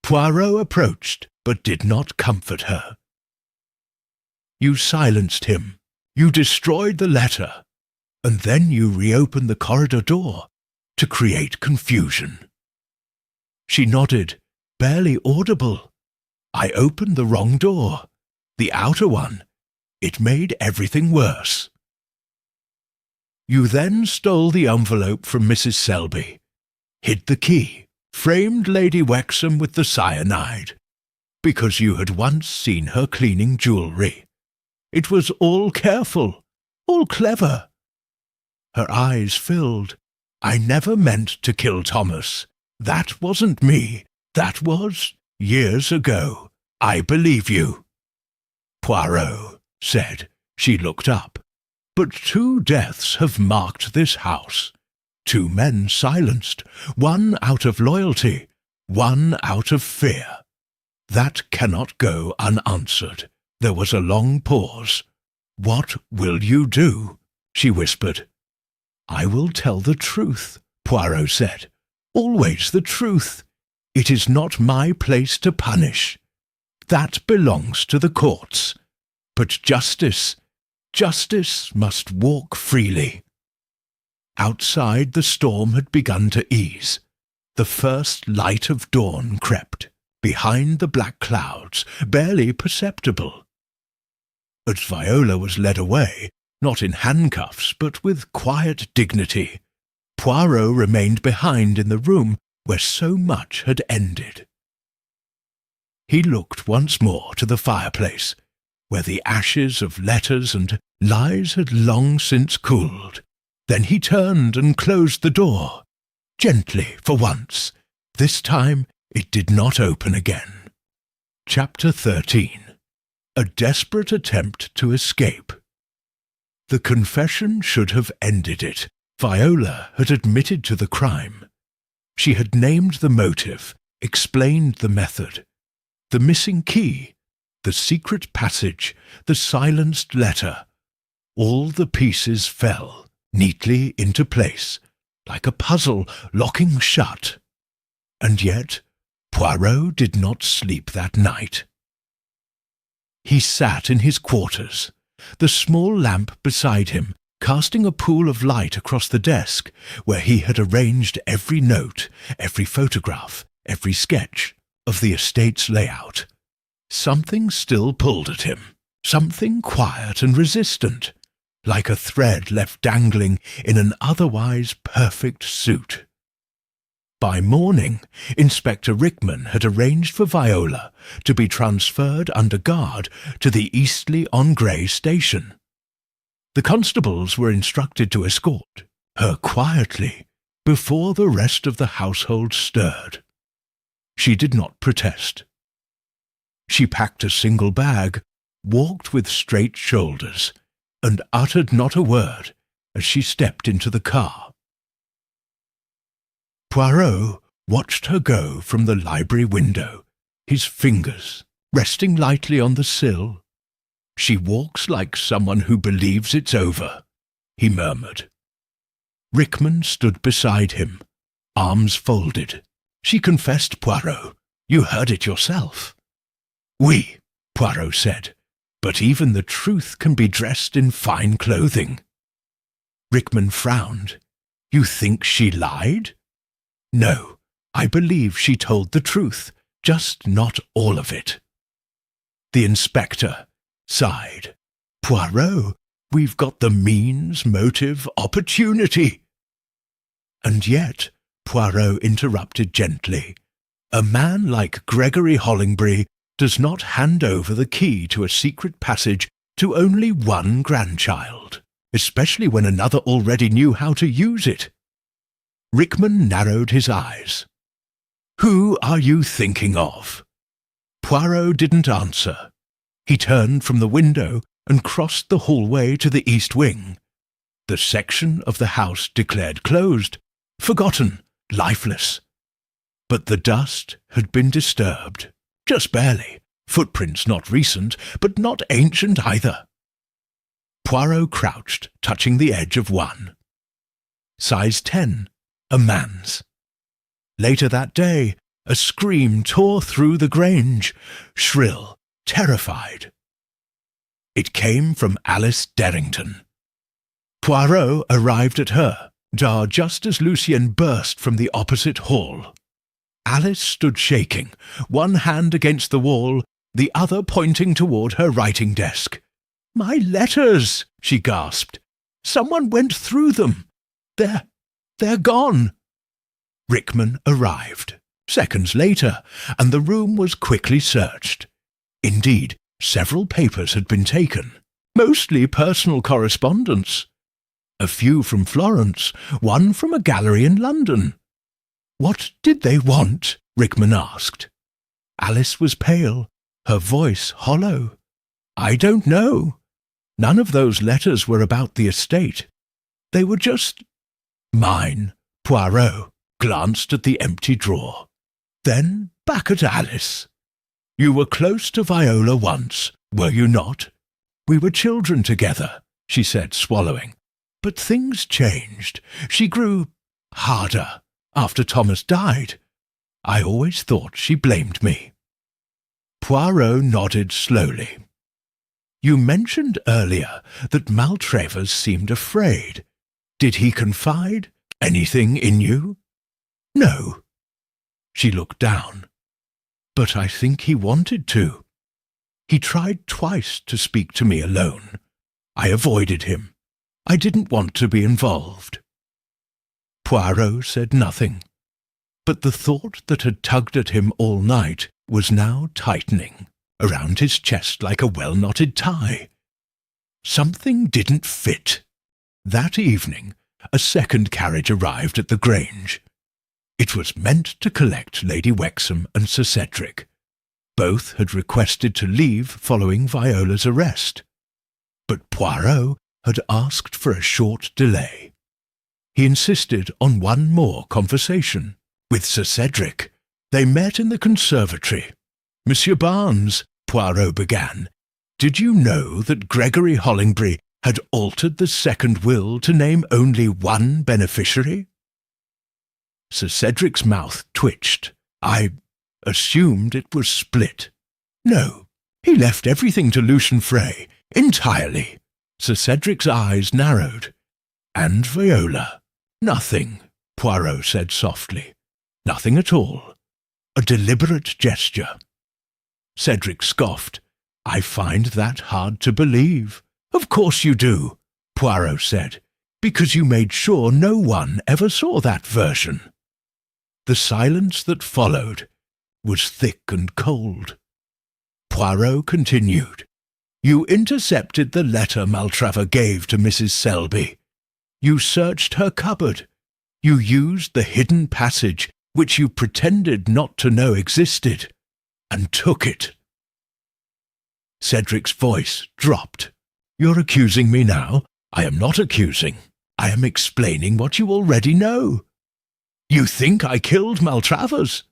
Poirot approached, but did not comfort her. You silenced him. You destroyed the letter. And then you reopened the corridor door to create confusion. She nodded, barely audible. I opened the wrong door, the outer one. It made everything worse. You then stole the envelope from Mrs. Selby, hid the key, framed Lady Wexham with the cyanide, because you had once seen her cleaning jewellery. It was all careful, all clever. Her eyes filled. I never meant to kill Thomas. That wasn't me. That was years ago. I believe you. Poirot said. She looked up. But 2 deaths have marked this house. 2 men silenced, one out of loyalty, one out of fear. That cannot go unanswered. There was a long pause. "What will you do?" she whispered. "I will tell the truth," Poirot said. "Always the truth. It is not my place to punish. That belongs to the courts. But justice must walk freely." Outside, the storm had begun to ease. The first light of dawn crept, behind the black clouds, barely perceptible. As Viola was led away, not in handcuffs, but with quiet dignity, Poirot remained behind in the room where so much had ended. He looked once more to the fireplace, where the ashes of letters and lies had long since cooled. Then he turned and closed the door, gently for once. This time it did not open again. Chapter 13. A desperate attempt to escape. The confession should have ended it. Viola had admitted to the crime. She had named the motive, explained the method. The missing key, the secret passage, the silenced letter. All the pieces fell neatly into place, like a puzzle locking shut. And yet Poirot did not sleep that night. He sat in his quarters, the small lamp beside him casting a pool of light across the desk where he had arranged every note, every photograph, every sketch of the estate's layout. Something still pulled at him, something quiet and resistant, like a thread left dangling in an otherwise perfect suit. By morning, Inspector Rickman had arranged for Viola to be transferred under guard to the Eastleigh-on-Grey station. The constables were instructed to escort her quietly before the rest of the household stirred. She did not protest. She packed a single bag, walked with straight shoulders, and uttered not a word as she stepped into the car. Poirot watched her go from the library window, his fingers resting lightly on the sill. "She walks like someone who believes it's over," he murmured. Rickman stood beside him, arms folded. "She confessed, Poirot. You heard it yourself." "Oui," Poirot said, "but even the truth can be dressed in fine clothing." Rickman frowned. "You think she lied?" "No, I believe she told the truth, just not all of it." The inspector sighed. "Poirot, we've got the means, motive, opportunity." "And yet," Poirot interrupted gently, "a man like Gregory Hollingbury does not hand over the key to a secret passage to only one grandchild, especially when another already knew how to use it." Rickman narrowed his eyes. "Who are you thinking of?" Poirot didn't answer. He turned from the window and crossed the hallway to the east wing. The section of the house declared closed, forgotten, lifeless. But the dust had been disturbed, just barely, footprints not recent, but not ancient either. Poirot crouched, touching the edge of one. Size 10, a man's. Later that day, a scream tore through the Grange, shrill, terrified. It came from Alice Derrington. Poirot arrived at her door just as Lucien burst from the opposite hall. Alice stood shaking, one hand against the wall, the other pointing toward her writing desk. "My letters!" she gasped. "Someone went through them. They're gone." Rickman arrived, seconds later, and the room was quickly searched. Indeed, several papers had been taken, mostly personal correspondence. A few from Florence, one from a gallery in London. "What did they want?" Rickman asked. Alice was pale, her voice hollow. "I don't know. None of those letters were about the estate. They were just mine." Poirot glanced at the empty drawer. then back at Alice. You were close to Viola once, were you not? We were children together, she said, swallowing. But things changed. She grew harder after Thomas died. I always thought she blamed me. Poirot nodded slowly. You mentioned earlier that Maltravers seemed afraid. Did he confide anything in you? No. She looked down. But I think he wanted to. He tried twice to speak to me alone. I avoided him. I didn't want to be involved. Poirot said nothing, but the thought that had tugged at him all night was now tightening around his chest like a well-knotted tie. Something didn't fit. That evening, a second carriage arrived at the Grange. It was meant to collect Lady Wexham and Sir Cedric. Both had requested to leave following Viola's arrest. But Poirot had asked for a short delay. He insisted on one more conversation with Sir Cedric. They met in the conservatory. Monsieur Barnes, Poirot began, did you know that Gregory Hollingbury had altered the second will to name only one beneficiary? Sir Cedric's mouth twitched. I assumed it was split. No, he left everything to Lucian Frey, entirely. Sir Cedric's eyes narrowed. And Viola? Nothing, Poirot said softly. Nothing at all. A deliberate gesture. Cedric scoffed. I find that hard to believe. Of course you do, Poirot said, because you made sure no one ever saw that version. The silence that followed was thick and cold. Poirot continued. You intercepted the letter Maltravers gave to Mrs. Selby. You searched her cupboard. You used the hidden passage which you pretended not to know existed, and took it. Cedric's voice dropped. You're accusing me now? I am not accusing. I am explaining what you already know. You think I killed Maltravers?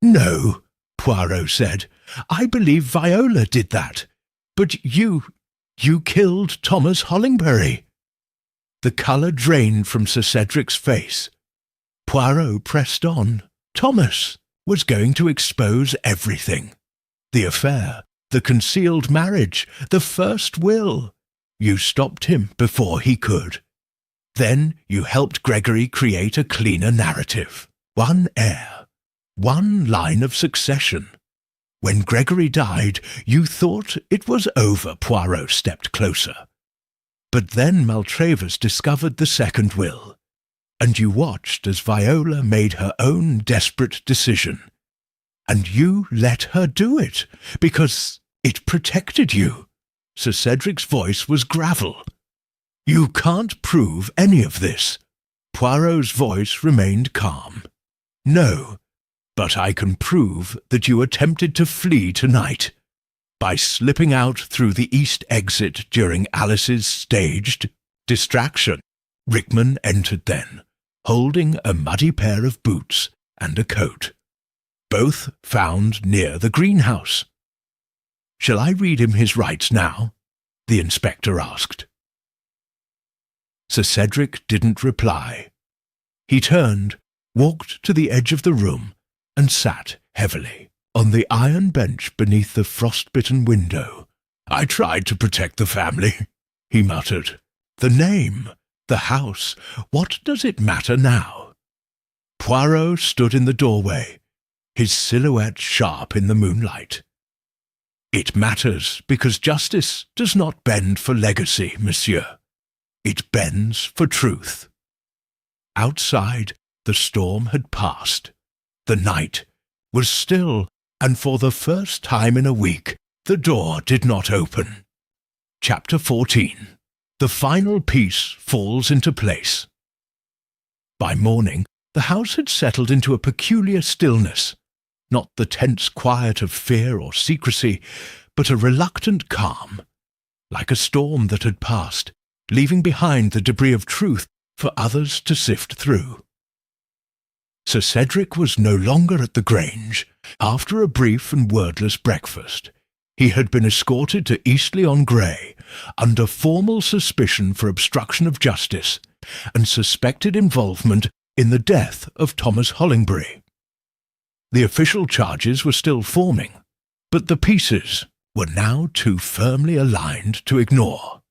No, Poirot said. I believe Viola did that. But you killed Thomas Hollingbury. The colour drained from Sir Cedric's face. Poirot pressed on. Thomas was going to expose everything. The affair, the concealed marriage, the first will. You stopped him before he could. Then you helped Gregory create a cleaner narrative. One heir. One line of succession. When Gregory died, you thought it was over. Poirot stepped closer. But then Maltravers discovered the second will, and you watched as Viola made her own desperate decision. And you let her do it, because it protected you. Sir Cedric's voice was gravel. You can't prove any of this. Poirot's voice remained calm. No, but I can prove that you attempted to flee tonight. By slipping out through the east exit during Alice's staged distraction. Rickman entered then, holding a muddy pair of boots and a coat, both found near the greenhouse. Shall I read him his rights now? The inspector asked. Sir Cedric didn't reply. He turned, walked to the edge of the room, and sat heavily on the iron bench beneath the frost-bitten window. I tried to protect the family, he muttered. The name, the house, what does it matter now? Poirot stood in the doorway, his silhouette sharp in the moonlight. It matters because justice does not bend for legacy, monsieur. It bends for truth. Outside, the storm had passed. The night was still, and for the first time in a week, the door did not open. Chapter 14. The final piece falls into place. By morning, the house had settled into a peculiar stillness, not the tense quiet of fear or secrecy, but a reluctant calm, like a storm that had passed, leaving behind the debris of truth for others to sift through. Sir Cedric was no longer at the Grange. After a brief and wordless breakfast, he had been escorted to Eastleigh-on-Grey under formal suspicion for obstruction of justice and suspected involvement in the death of Thomas Hollingbury. The official charges were still forming, but the pieces were now too firmly aligned to ignore.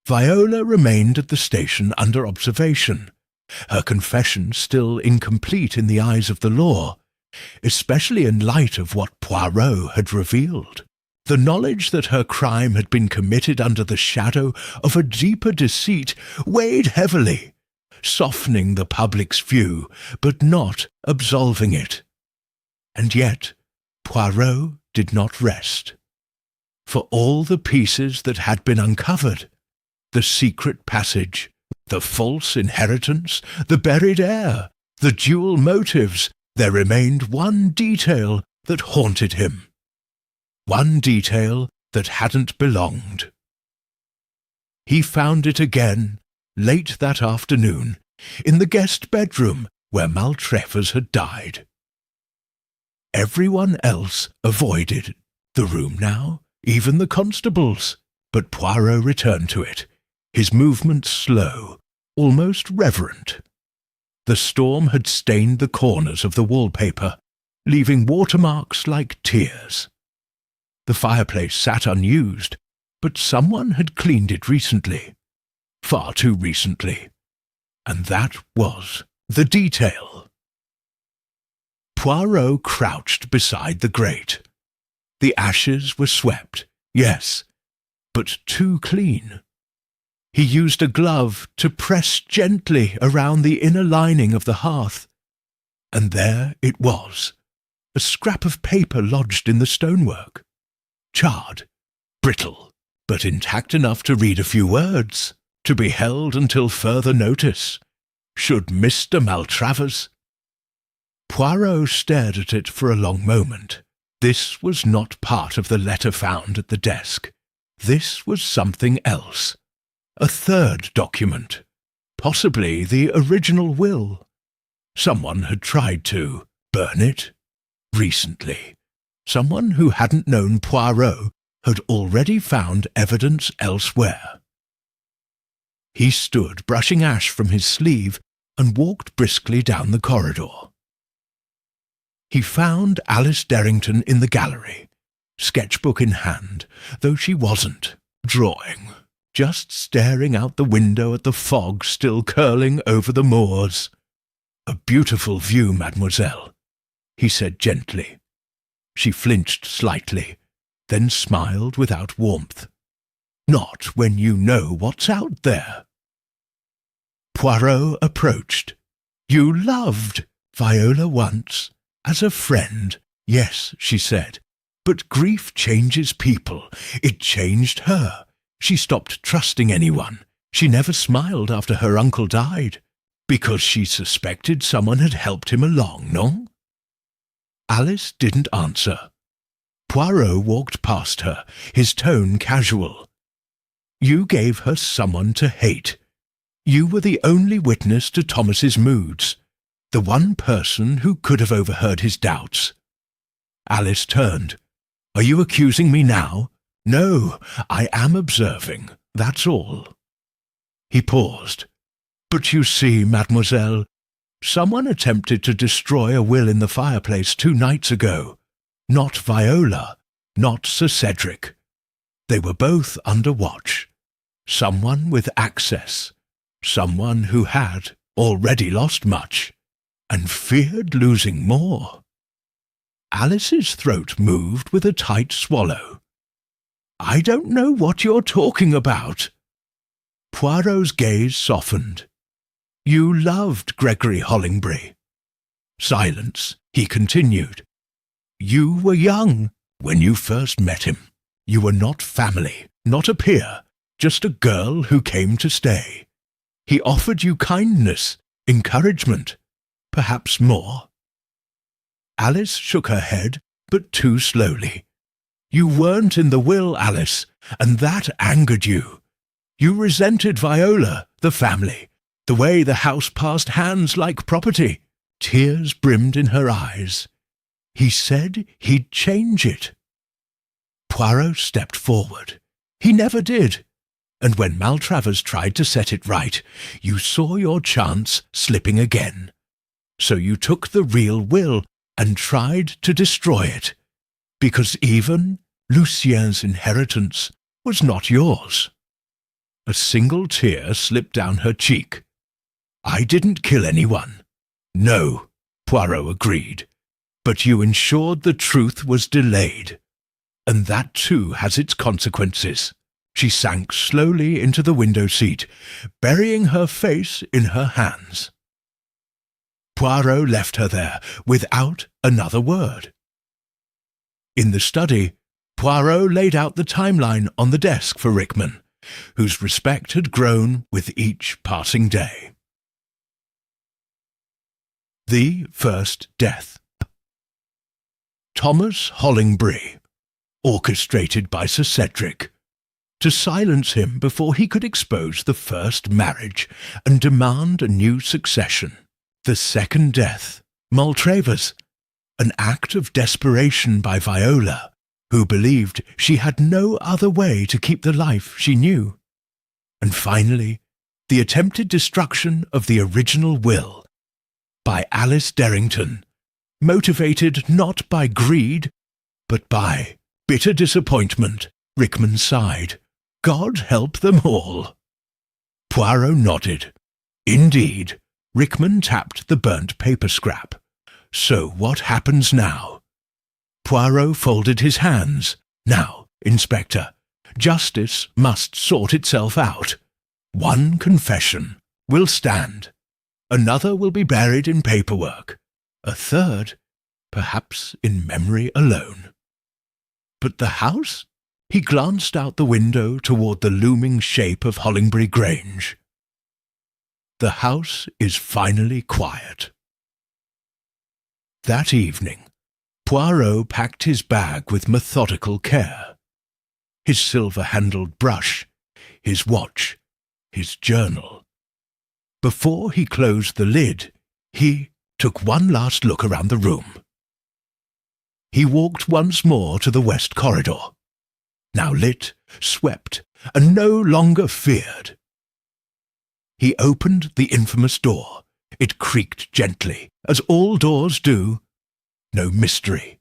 Viola remained at the station under observation, her confession still incomplete in the eyes of the law, especially in light of what Poirot had revealed. The knowledge that her crime had been committed under the shadow of a deeper deceit weighed heavily, softening the public's view, but not absolving it. And yet Poirot did not rest. For all the pieces that had been uncovered, the secret passage, the false inheritance, the buried heir, the dual motives, there remained one detail that haunted him. One detail that hadn't belonged. He found it again, late that afternoon, in the guest bedroom where Maltravers had died. Everyone else avoided the room now, even the constables, but Poirot returned to it, his movements slow, almost reverent. The storm had stained the corners of the wallpaper, leaving watermarks like tears. The fireplace sat unused, but someone had cleaned it recently, far too recently, and that was the detail. Poirot crouched beside the grate. The ashes were swept, yes, but too clean. He used a glove to press gently around the inner lining of the hearth, and there it was, a scrap of paper lodged in the stonework, charred, brittle, but intact enough to read a few words, to be held until further notice, should Mr. Maltravers. Poirot stared at it for a long moment. This was not part of the letter found at the desk. This was something else. A third document, possibly the original will. Someone had tried to burn it recently. Someone who hadn't known Poirot had already found evidence elsewhere. He stood brushing ash from his sleeve and walked briskly down the corridor. He found Alice Derrington in the gallery, sketchbook in hand, though she wasn't drawing, just staring out the window at the fog still curling over the moors. "A beautiful view, mademoiselle," he said gently. She flinched slightly, then smiled without warmth. "Not when you know what's out there." Poirot approached. "You loved Viola once, as a friend." "Yes," she said, "but grief changes people. It changed her. She stopped trusting anyone. She never smiled after her uncle died, because she suspected someone had helped him along, no?" Alice didn't answer. Poirot walked past her, his tone casual. "You gave her someone to hate. You were the only witness to Thomas's moods, the one person who could have overheard his doubts." Alice turned. "Are you accusing me now?" "No, I am observing, that's all." He paused. "But you see, mademoiselle, someone attempted to destroy a will in the fireplace 2 nights ago. Not Viola, not Sir Cedric. They were both under watch. Someone with access, someone who had already lost much, and feared losing more." Alice's throat moved with a tight swallow. "I don't know what you're talking about." Poirot's gaze softened. "You loved Gregory Hollingbury." Silence. He continued. "You were young when you first met him. You were not family, not a peer, just a girl who came to stay. He offered you kindness, encouragement, perhaps more." Alice shook her head, but too slowly. "You weren't in the will, Alice, and that angered you. You resented Viola, the family, The way the house passed hands like property. Tears brimmed in her eyes. He said he'd change it. Poirot stepped forward. He never did. And when Maltravers tried to set it right, you saw your chance slipping again. So you took the real will and tried to destroy it, because even Lucien's inheritance was not yours. A single tear slipped down her cheek. I didn't kill anyone. No, Poirot agreed. But you ensured the truth was delayed. And that too has its consequences. She sank slowly into the window seat, burying her face in her hands. Poirot left her there without another word. In the study, Poirot laid out the timeline on the desk for Rickman, whose respect had grown with each passing day. The first death. Thomas Hollingbury, orchestrated by Sir Cedric, to silence him before he could expose the first marriage and demand a new succession. The second death, Maltravers, an act of desperation by Viola, who believed she had no other way to keep the life she knew. And finally, the attempted destruction of the original will by Alice Derrington, motivated not by greed, but by bitter disappointment. Rickman sighed. God help them all. Poirot nodded. Indeed, Rickman tapped the burnt paper scrap. So what happens now? Poirot folded his hands. Now, Inspector, justice must sort itself out. One confession will stand. Another will be buried in paperwork. A third, perhaps in memory alone. But the house? He glanced out the window toward the looming shape of Hollingbury Grange. The house is finally quiet. That evening, Poirot packed his bag with methodical care. His silver-handled brush, his watch, his journal. Before he closed the lid, he took one last look around the room. He walked once more to the west corridor, now lit, swept, and no longer feared. He opened the infamous door. It creaked gently, as all doors do. No mystery,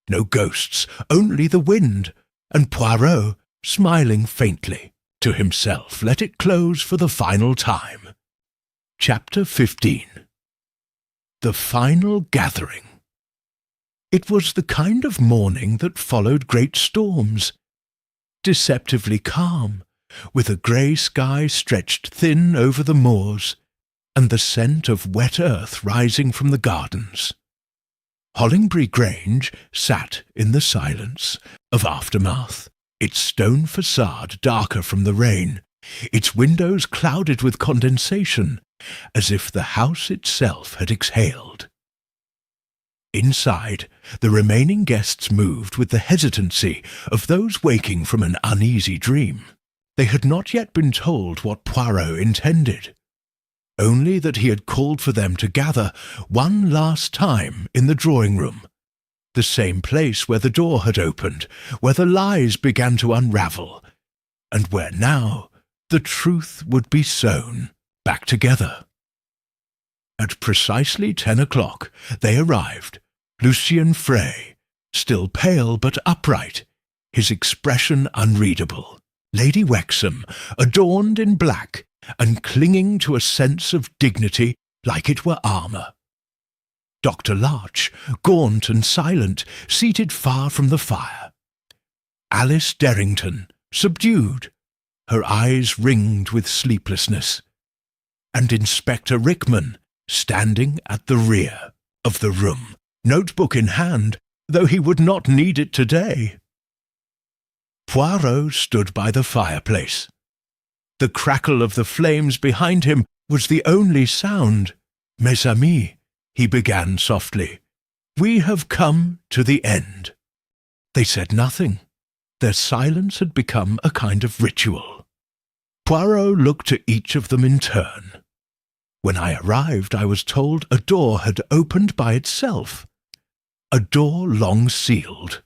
no ghosts, only the wind, and Poirot, smiling faintly to himself, let it close for the final time. Chapter 15. The Final Gathering. It was the kind of morning that followed great storms. Deceptively calm, with a grey sky stretched thin over the moors, and the scent of wet earth rising from the gardens. Hollingbury Grange sat in the silence of aftermath, its stone facade darker from the rain, its windows clouded with condensation, as if the house itself had exhaled. Inside, the remaining guests moved with the hesitancy of those waking from an uneasy dream. They had not yet been told what Poirot intended, only that he had called for them to gather one last time in the drawing-room, the same place where the door had opened, where the lies began to unravel, and where now the truth would be sewn back together. At precisely 10 o'clock they arrived, Lucien Frey, still pale but upright, his expression unreadable, Lady Wexham, adorned in black and clinging to a sense of dignity like it were armour. Dr. Larch, gaunt and silent, seated far from the fire. Alice Derrington, subdued, her eyes ringed with sleeplessness, and Inspector Rickman, standing at the rear of the room, notebook in hand, though he would not need it today. Poirot stood by the fireplace. The crackle of the flames behind him was the only sound. "Mes amis," he began softly, "we have come to the end." They said nothing. Their silence had become a kind of ritual. Poirot looked to each of them in turn. When I arrived, I was told a door had opened by itself. A door long sealed.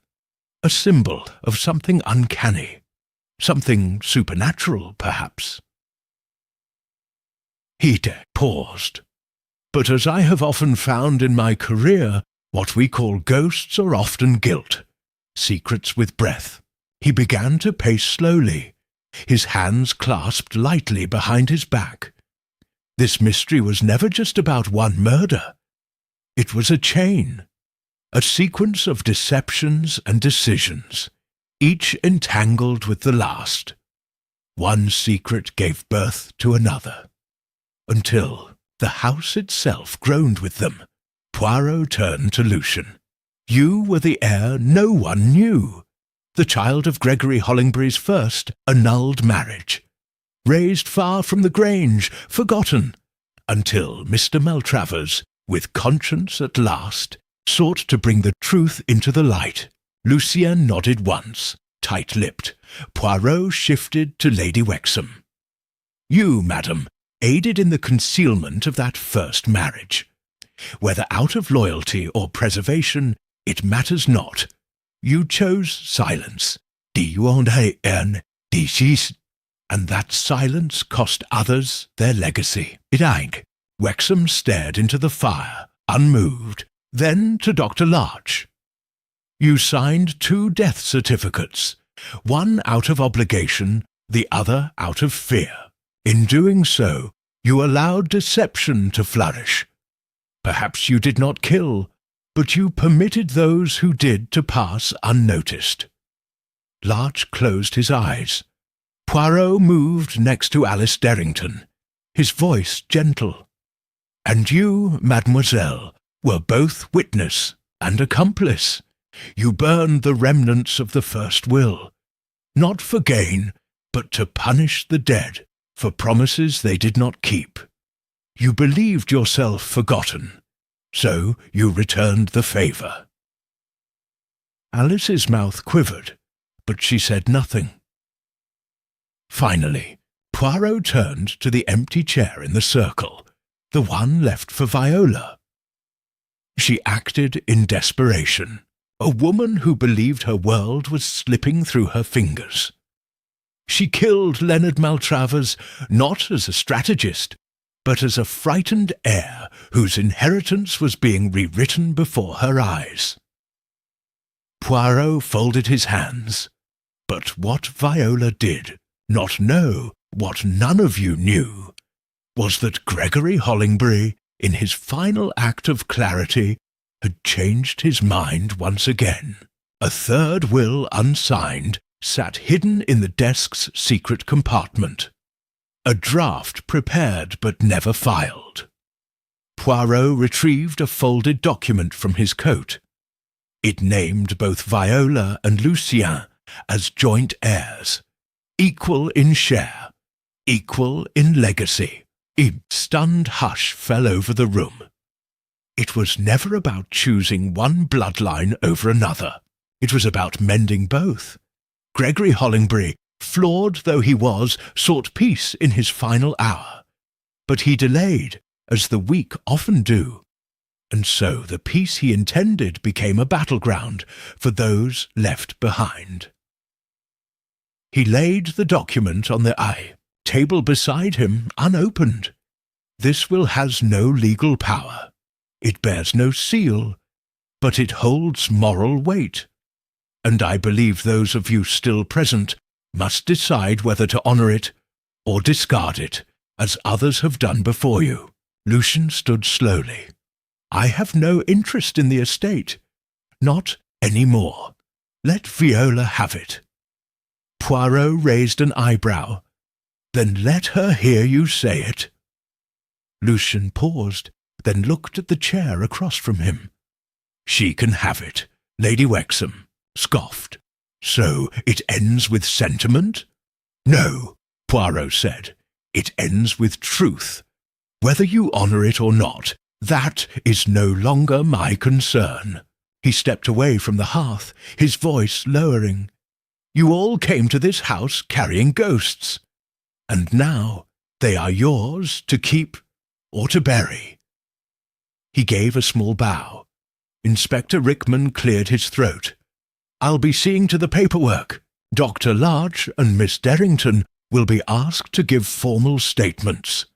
A symbol of something uncanny. Something supernatural, perhaps. Hide paused. But as I have often found in my career, what we call ghosts are often guilt. Secrets with breath. He began to pace slowly, his hands clasped lightly behind his back. This mystery was never just about one murder. It was a chain, a sequence of deceptions and decisions, each entangled with the last. One secret gave birth to another, until the house itself groaned with them. Poirot turned to Lucian. You were the heir no one knew, the child of Gregory Hollingbury's first annulled marriage, raised far from the Grange, forgotten, until Mr. Maltravers, with conscience at last, sought to bring the truth into the light. Lucien nodded once, tight-lipped. Poirot shifted to Lady Wexham. You, madam, aided in the concealment of that first marriage. Whether out of loyalty or preservation, it matters not. You chose silence. And that silence cost others their legacy. Wexham stared into the fire, unmoved, then to Dr. Larch. You signed 2 death certificates, one out of obligation, the other out of fear. In doing so, you allowed deception to flourish. Perhaps you did not kill, but you permitted those who did to pass unnoticed. Larch closed his eyes. Poirot moved next to Alice Derrington, his voice gentle. And you, mademoiselle, were both witness and accomplice. You burned the remnants of the first will, not for gain, but to punish the dead for promises they did not keep. You believed yourself forgotten, so you returned the favour. Alice's mouth quivered, but she said nothing. Finally, Poirot turned to the empty chair in the circle, the one left for Viola. She acted in desperation, a woman who believed her world was slipping through her fingers. She killed Leonard Maltravers not as a strategist, but as a frightened heir whose inheritance was being rewritten before her eyes. Poirot folded his hands. But what Viola did not know, what none of you knew, was that Gregory Hollingbury, in his final act of clarity, had changed his mind once again. A third will, unsigned, sat hidden in the desk's secret compartment. A draft prepared but never filed. Poirot retrieved a folded document from his coat. It named both Viola and Lucien as joint heirs, equal in share, equal in legacy. A stunned hush fell over the room. It was never about choosing one bloodline over another. It was about mending both. Gregory Hollingbury, flawed though he was, sought peace in his final hour. But he delayed, as the weak often do. And so the peace he intended became a battleground for those left behind. He laid the document on the table beside him, unopened. This will has no legal power. It bears no seal, but it holds moral weight. And I believe those of you still present must decide whether to honour it or discard it, as others have done before you. Lucian stood slowly. I have no interest in the estate. Not any more. Let Viola have it. Poirot raised an eyebrow. Then let her hear you say it. Lucian paused, then looked at the chair across from him. She can have it, Lady Wexham scoffed. So it ends with sentiment? No, Poirot said. It ends with truth. Whether you honour it or not, that is no longer my concern. He stepped away from the hearth, his voice lowering. You all came to this house carrying ghosts, and now they are yours to keep or to bury. He gave a small bow. Inspector Rickman cleared his throat. I'll be seeing to the paperwork. Dr. Larch and Miss Derrington will be asked to give formal statements.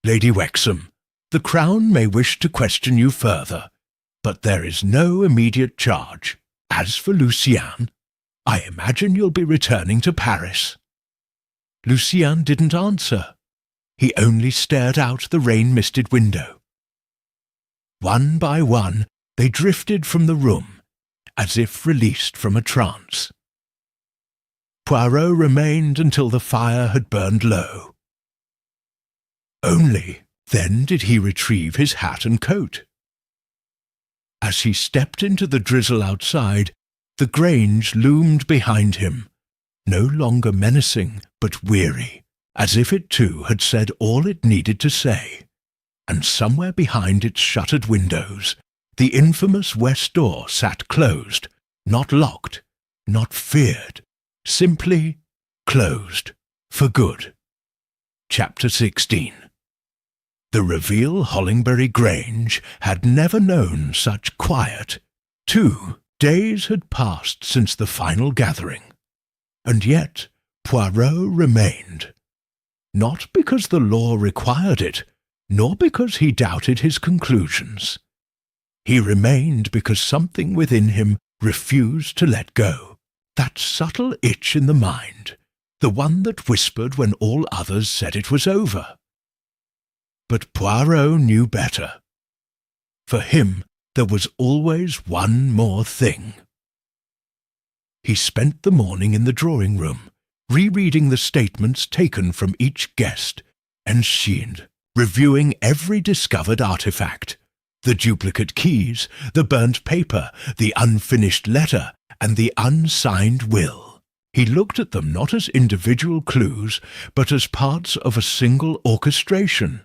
Lady Wexham, the Crown may wish to question you further, but there is no immediate charge. As for Lucien, I imagine you'll be returning to Paris. Lucien didn't answer. He only stared out the rain-misted window. One by one, they drifted from the room, as if released from a trance. Poirot remained until the fire had burned low. Only then did he retrieve his hat and coat. As he stepped into the drizzle outside, the Grange loomed behind him, no longer menacing but weary, as if it too had said all it needed to say, and somewhere behind its shuttered windows, the infamous west door sat closed, not locked, not feared, simply closed, for good. Chapter 16. The Reveal Hollingbury Grange had never known such quiet. 2 days had passed since the final gathering, and yet Poirot remained. Not because the law required it, nor because he doubted his conclusions. He remained because something within him refused to let go. That subtle itch in the mind, the one that whispered when all others said it was over. But Poirot knew better. For him, there was always one more thing. He spent the morning in the drawing-room, rereading the statements taken from each guest, enchaîned, reviewing every discovered artifact, the duplicate keys, the burnt paper, the unfinished letter, and the unsigned will. He looked at them not as individual clues, but as parts of a single orchestration.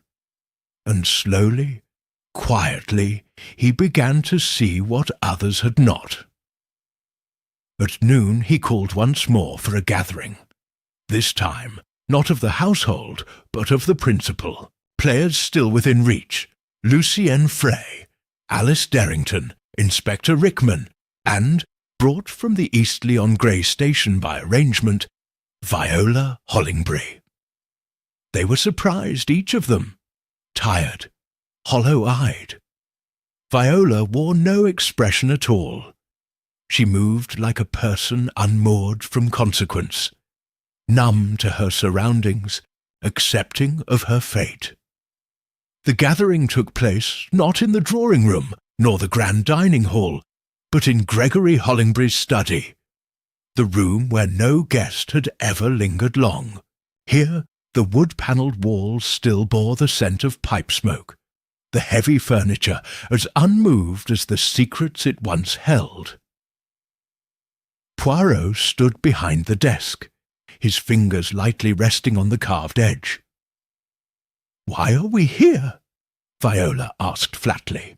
And slowly, quietly, he began to see what others had not. At noon he called once more for a gathering. This time, not of the household, but of the principal. Players still within reach, Lucien Frey, Alice Derrington, Inspector Rickman, and, brought from the Eastleigh-on-Grey station by arrangement, Viola Hollingbury. They were surprised, each of them. Tired, hollow-eyed. Viola wore no expression at all. She moved like a person unmoored from consequence, numb to her surroundings, accepting of her fate. The gathering took place not in the drawing-room, nor the grand dining hall, but in Gregory Hollingbury's study, the room where no guest had ever lingered long. Here, the wood-panelled walls still bore the scent of pipe smoke, the heavy furniture as unmoved as the secrets it once held. Poirot stood behind the desk, his fingers lightly resting on the carved edge. "Why are we here?" Viola asked flatly.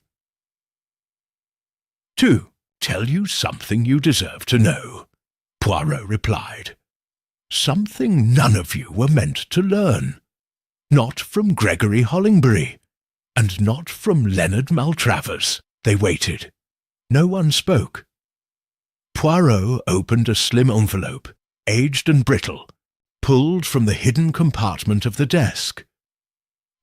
"To tell you something you deserve to know," Poirot replied. "Something none of you were meant to learn. Not from Gregory Hollingbury, and not from Leonard Maltravers." They waited. No one spoke. Poirot opened a slim envelope, aged and brittle, pulled from the hidden compartment of the desk.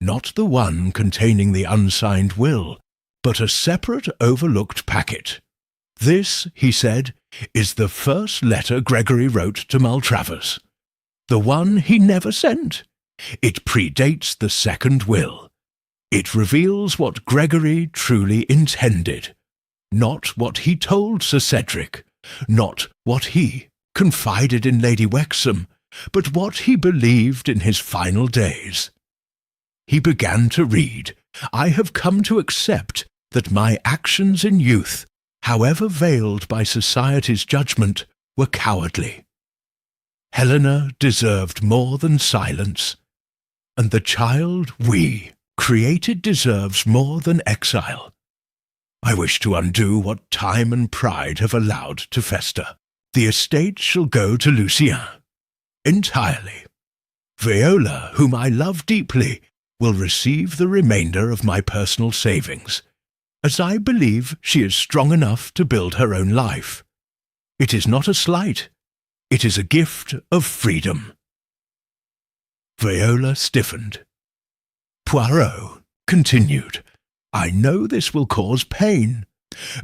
Not the one containing the unsigned will, but a separate overlooked packet. "This," he said, "is the first letter Gregory wrote to Maltravers. The one he never sent. It predates the second will. It reveals what Gregory truly intended, not what he told Sir Cedric, not what he confided in Lady Wexham, but what he believed in his final days." He began to read, "I have come to accept that my actions in youth, however veiled by society's judgment, were cowardly. Helena deserved more than silence, and the child we created deserves more than exile. I wish to undo what time and pride have allowed to fester. The estate shall go to Lucien, entirely. Viola, whom I love deeply, will receive the remainder of my personal savings, as I believe she is strong enough to build her own life. It is not a slight. It is a gift of freedom." Viola stiffened. Poirot continued, "I know this will cause pain,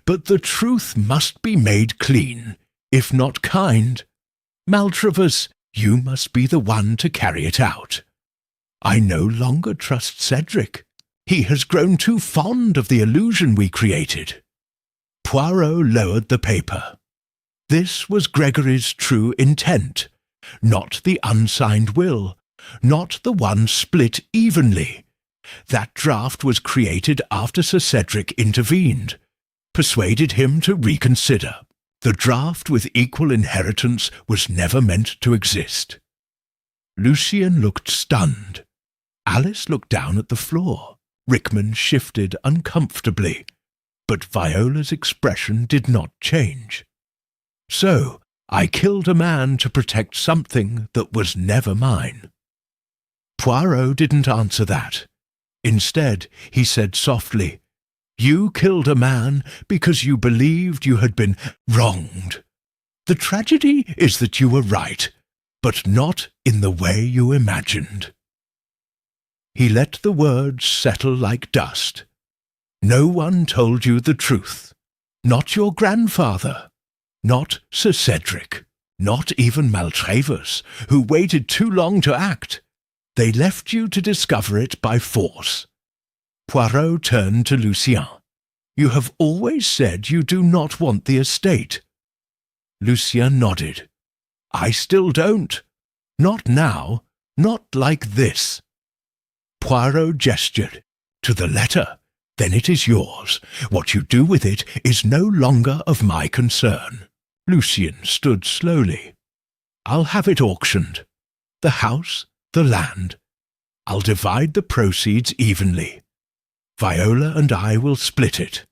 but the truth must be made clean, if not kind. Maltravers, you must be the one to carry it out. I no longer trust Cedric. He has grown too fond of the illusion we created." Poirot lowered the paper. This was Gregory's true intent, not the unsigned will, not the one split evenly. That draft was created after Sir Cedric intervened, persuaded him to reconsider. The draft with equal inheritance was never meant to exist. Lucien looked stunned. Alice looked down at the floor. Rickman shifted uncomfortably, but Viola's expression did not change. "So, I killed a man to protect something that was never mine." Poirot didn't answer that. Instead, he said softly, "You killed a man because you believed you had been wronged. The tragedy is that you were right, but not in the way you imagined." He let the words settle like dust. "No one told you the truth. Not your grandfather. Not Sir Cedric. Not even Maltravers, who waited too long to act. They left you to discover it by force." Poirot turned to Lucien. "You have always said you do not want the estate." Lucien nodded. "I still don't. Not now. Not like this." Poirot gestured. "To the letter. Then it is yours. What you do with it is no longer of my concern." Lucien stood slowly. "I'll have it auctioned. The house, the land. I'll divide the proceeds evenly. Viola and I will split it.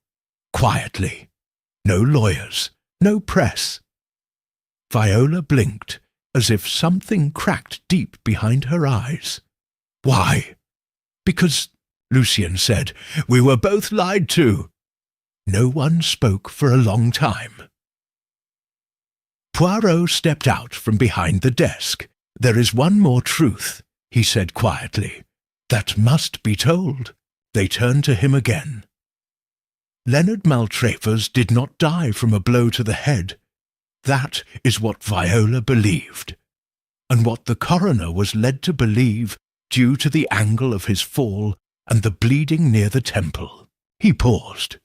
Quietly. No lawyers. No press." Viola blinked, as if something cracked deep behind her eyes. "Why?" "Because," Lucien said, "we were both lied to." No one spoke for a long time. Poirot stepped out from behind the desk. "There is one more truth," he said quietly, "that must be told." They turned to him again. "Leonard Maltravers did not die from a blow to the head. That is what Viola believed, and what the coroner was led to believe due to the angle of his fall and the bleeding near the temple." He paused.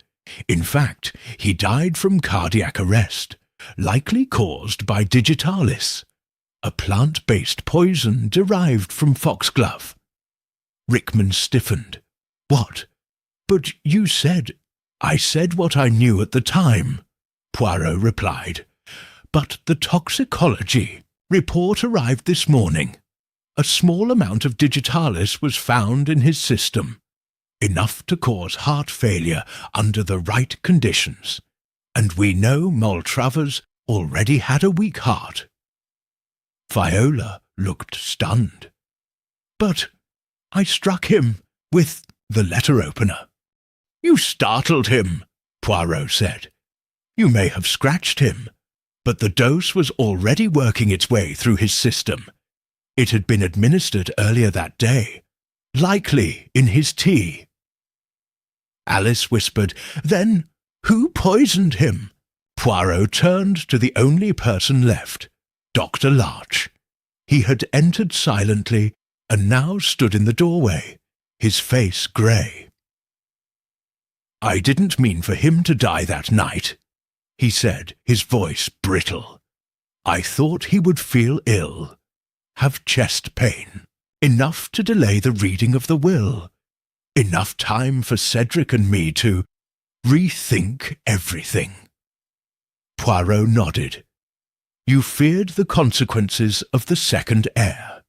"In fact, he died from cardiac arrest, likely caused by digitalis, a plant-based poison derived from foxglove." Rickman stiffened. "What? But you said—" "I said what I knew at the time," Poirot replied. "But the toxicology report arrived this morning. A small amount of digitalis was found in his system, enough to cause heart failure under the right conditions, and we know Maltravers already had a weak heart." Viola looked stunned. "But I struck him with the letter opener." "You startled him," Poirot said. "You may have scratched him, but the dose was already working its way through his system. It had been administered earlier that day, likely in his tea." Alice whispered, "Then who poisoned him?" Poirot turned to the only person left, Dr. Larch. He had entered silently and now stood in the doorway, his face grey. "I didn't mean for him to die that night," he said, his voice brittle. "I thought he would feel ill, have chest pain, enough to delay the reading of the will, enough time for Cedric and me to rethink everything." Poirot nodded. "You feared the consequences of the second heir,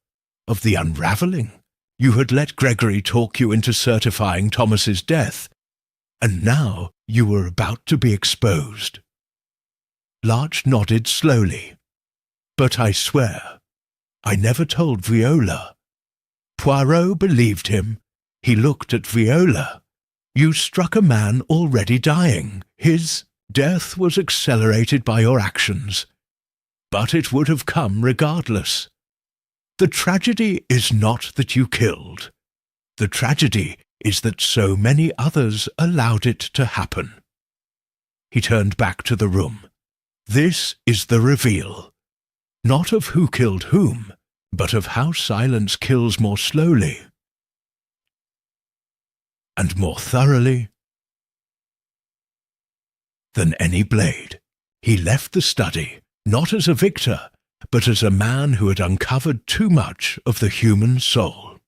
of the unravelling. You had let Gregory talk you into certifying Thomas's death, and now you were about to be exposed." Larch nodded slowly. "But I swear, I never told Viola." Poirot believed him, He looked at Viola. "You struck a man already dying. His death was accelerated by your actions. But it would have come regardless. The tragedy is not that you killed. The tragedy is that so many others allowed it to happen." He turned back to the room. "This is the reveal. Not of who killed whom, but of how silence kills more slowly and more thoroughly than any blade." He left the study, not as a victor, but as a man who had uncovered too much of the human soul.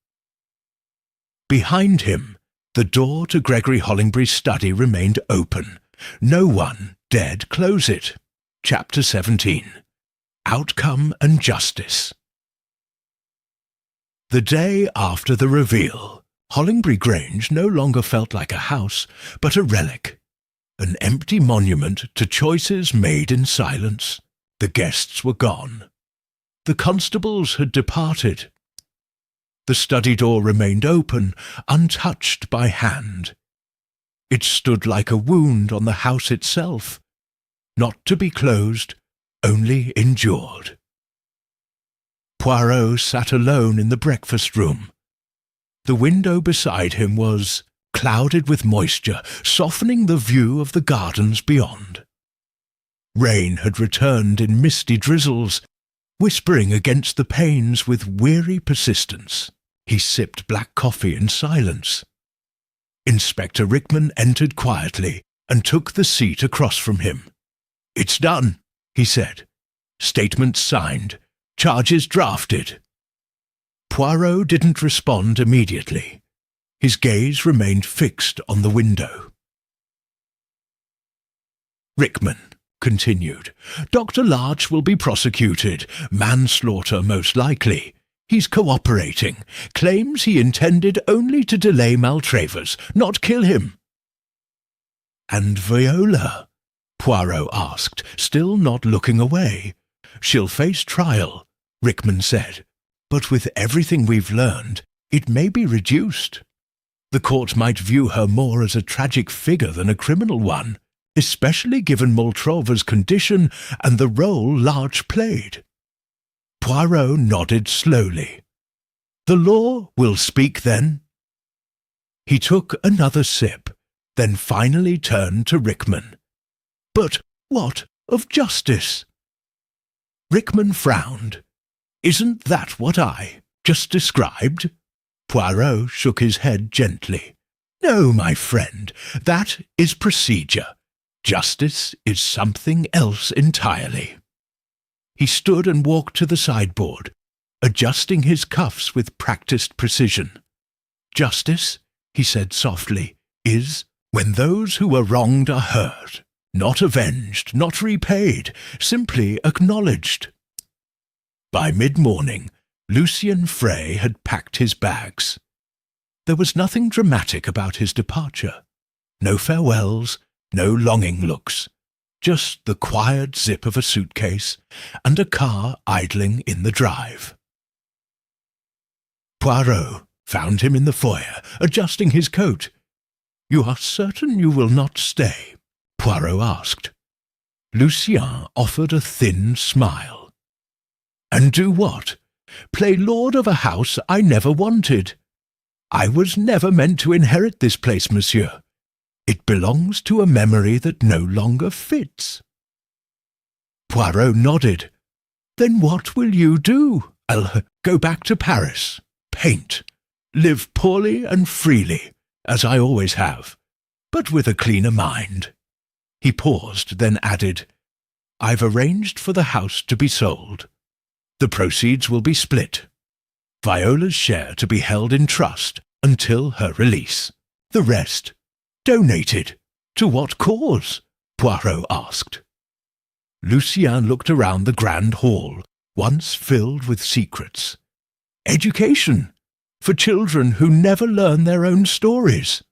Behind him, the door to Gregory Hollingbury's study remained open. No one dared close it. Chapter 17. Outcome and Justice. The day after the reveal, Hollingbury Grange no longer felt like a house, but a relic, an empty monument to choices made in silence. The guests were gone. The constables had departed. The study door remained open, untouched by hand. It stood like a wound on the house itself, not to be closed, only endured. Poirot sat alone in the breakfast room. The window beside him was clouded with moisture, softening the view of the gardens beyond. Rain had returned in misty drizzles, whispering against the panes with weary persistence. He sipped black coffee in silence. Inspector Rickman entered quietly and took the seat across from him. "It's done," he said. "Statements signed. Charges drafted." Poirot didn't respond immediately. His gaze remained fixed on the window. Rickman continued. "Dr. Larch will be prosecuted. Manslaughter, most likely. He's cooperating. Claims he intended only to delay Maltravers, not kill him." "And Viola?" Poirot asked, still not looking away. "She'll face trial," Rickman said. "But with everything we've learned, it may be reduced. The court might view her more as a tragic figure than a criminal one, especially given Maltravers' condition and the role Larch played." Poirot nodded slowly. "The law will speak then." He took another sip, then finally turned to Rickman. "But what of justice?" Rickman frowned. "Isn't that what I just described?" Poirot shook his head gently. "No, my friend, that is procedure. Justice is something else entirely." He stood and walked to the sideboard, adjusting his cuffs with practiced precision. "Justice," he said softly, "is when those who are wronged are heard, not avenged, not repaid, simply acknowledged." By mid-morning, Lucien Frey had packed his bags. There was nothing dramatic about his departure. No farewells, no longing looks. Just the quiet zip of a suitcase and a car idling in the drive. Poirot found him in the foyer, adjusting his coat. "You are certain you will not stay?" Poirot asked. Lucien offered a thin smile. "And do what? Play lord of a house I never wanted. I was never meant to inherit this place, monsieur. It belongs to a memory that no longer fits." Poirot nodded. "Then what will you do?" "I'll go back to Paris, paint, live poorly and freely, as I always have, but with a cleaner mind." He paused, then added, "I've arranged for the house to be sold. The proceeds will be split. Viola's share to be held in trust until her release. The rest donated." "To what cause?" Poirot asked. Lucien looked around the grand hall, once filled with secrets. "Education, for children who never learn their own stories."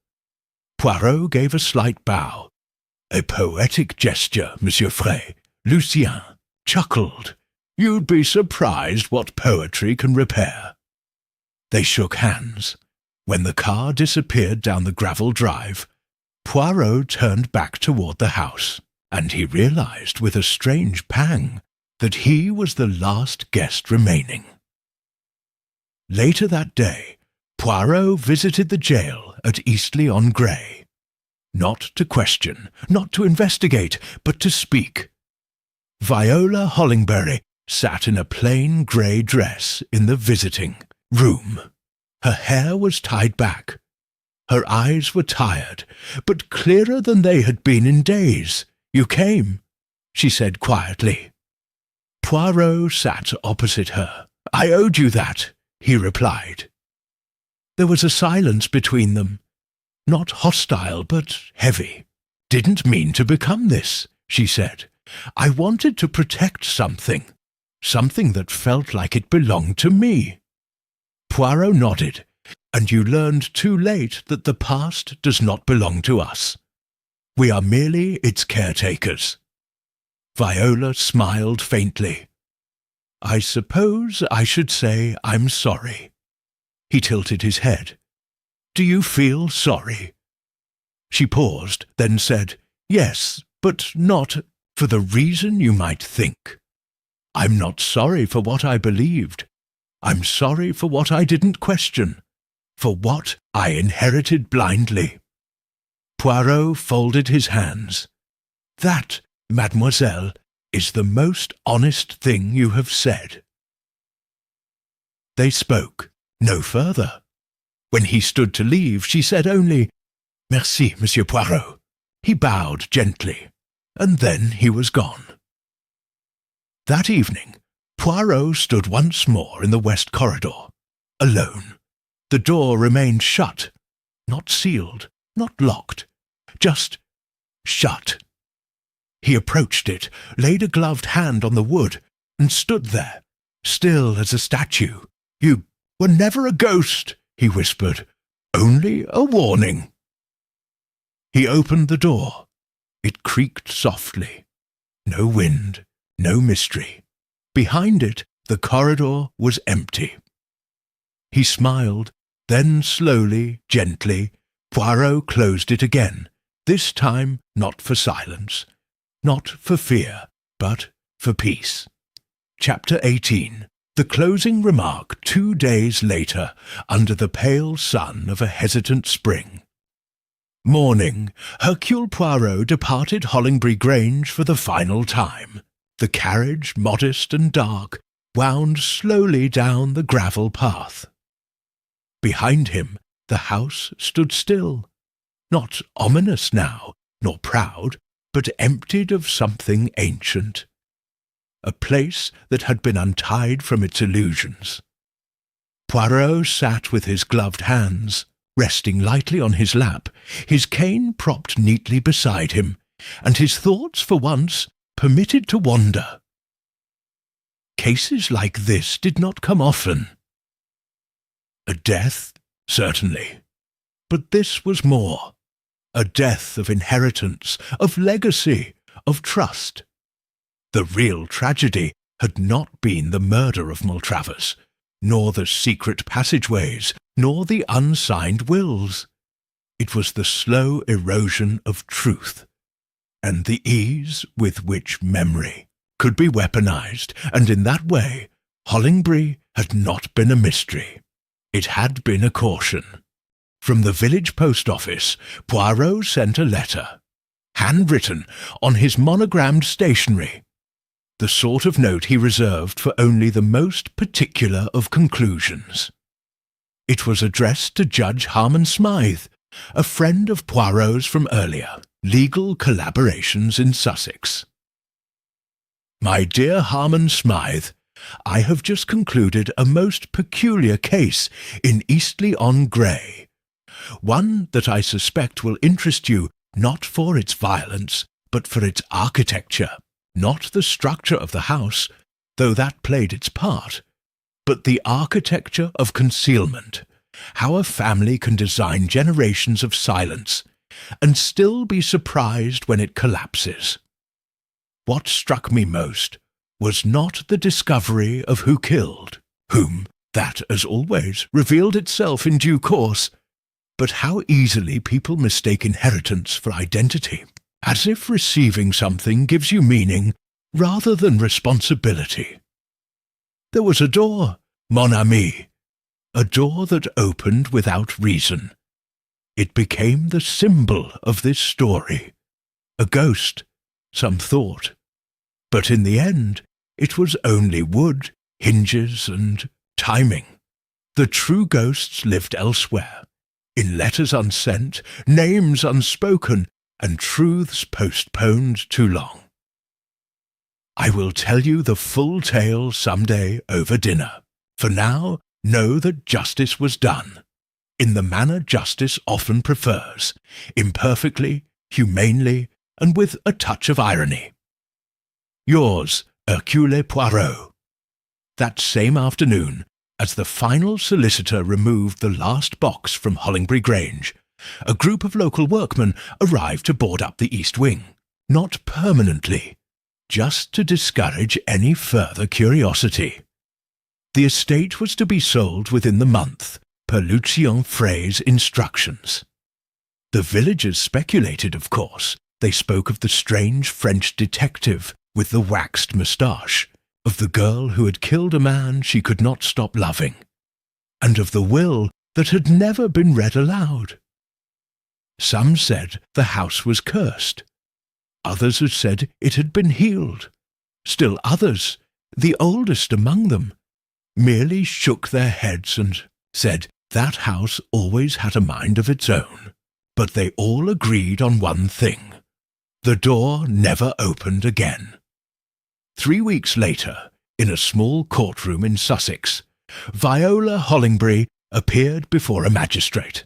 Poirot gave a slight bow. "A poetic gesture, Monsieur Frey." Lucien chuckled. "You'd be surprised what poetry can repair." They shook hands. When the car disappeared down the gravel drive, Poirot turned back toward the house, and he realized with a strange pang that he was the last guest remaining. Later that day, Poirot visited the jail at Eastleigh-on-Grey. Not to question, not to investigate, but to speak. Viola Hollingbury sat in a plain grey dress in the visiting room. Her hair was tied back. Her eyes were tired, but clearer than they had been in days. "You came," she said quietly. Poirot sat opposite her. "I owed you that," he replied. There was a silence between them, not hostile but heavy. "Didn't mean to become this," she said. "I wanted to protect something that felt like it belonged to me." Poirot nodded. "And you learned too late that the past does not belong to us. We are merely its caretakers." Viola smiled faintly. "I suppose I should say I'm sorry." He tilted his head. "Do you feel sorry?" She paused, then said, "Yes, but not for the reason you might think. I'm not sorry for what I believed. I'm sorry for what I didn't question, for what I inherited blindly." Poirot folded his hands. "That, mademoiselle, is the most honest thing you have said." They spoke no further. When he stood to leave, she said only, "Merci, Monsieur Poirot." He bowed gently, and then he was gone. That evening, Poirot stood once more in the west corridor, alone. The door remained shut, not sealed, not locked, just shut. He approached it, laid a gloved hand on the wood, and stood there, still as a statue. "You were never a ghost," he whispered, "only a warning." He opened the door. It creaked softly. No wind, no mystery. Behind it, the corridor was empty. He smiled, then slowly, gently, Poirot closed it again, this time not for silence, not for fear, but for peace. Chapter 18. The closing remark 2 days later, under the pale sun of a hesitant spring. Morning, Hercule Poirot departed Hollingbury Grange for the final time. The carriage, modest and dark, wound slowly down the gravel path. Behind him, the house stood still, not ominous now, nor proud, but emptied of something ancient. A place that had been untied from its illusions. Poirot sat with his gloved hands, resting lightly on his lap, his cane propped neatly beside him, and his thoughts for once permitted to wander. Cases like this did not come often. A death, certainly, but this was more. A death of inheritance, of legacy, of trust. The real tragedy had not been the murder of Maltravers, nor the secret passageways, nor the unsigned wills. It was the slow erosion of truth, and the ease with which memory could be weaponized, and in that way Hollingbury had not been a mystery. It had been a caution. From the village post office, Poirot sent a letter, handwritten on his monogrammed stationery, the sort of note he reserved for only the most particular of conclusions. It was addressed to Judge Harmon Smythe, a friend of Poirot's from earlier legal collaborations in Sussex. My dear Harmon Smythe, I have just concluded a most peculiar case in Eastleigh-on-Grey, one that I suspect will interest you not for its violence, but for its architecture, not the structure of the house, though that played its part, but the architecture of concealment, how a family can design generations of silence, and still be surprised when it collapses. What struck me most was not the discovery of who killed, whom, that, as always, revealed itself in due course, But how easily people mistake inheritance for identity, as if receiving something gives you meaning rather than responsibility. There was a door, mon ami, a door that opened without reason. It became the symbol of this story, a ghost, some thought. But in the end, it was only wood, hinges, and timing. The true ghosts lived elsewhere, in letters unsent, names unspoken, and truths postponed too long. I will tell you the full tale some day over dinner. For now, know that justice was done, in the manner justice often prefers, imperfectly, humanely, and with a touch of irony. Yours, Hercule Poirot. That same afternoon, as the final solicitor removed the last box from Hollingbury Grange, a group of local workmen arrived to board up the east wing, not permanently, just to discourage any further curiosity. The estate was to be sold within the month, per Lucien Frey's instructions. The villagers speculated, of course. They spoke of the strange French detective with the waxed moustache, of the girl who had killed a man she could not stop loving, and of the will that had never been read aloud. Some said the house was cursed. Others had said it had been healed. Still others, the oldest among them, merely shook their heads and said that house always had a mind of its own. But they all agreed on one thing. The door never opened again. 3 weeks later, in a small courtroom in Sussex, Viola Hollingbury appeared before a magistrate.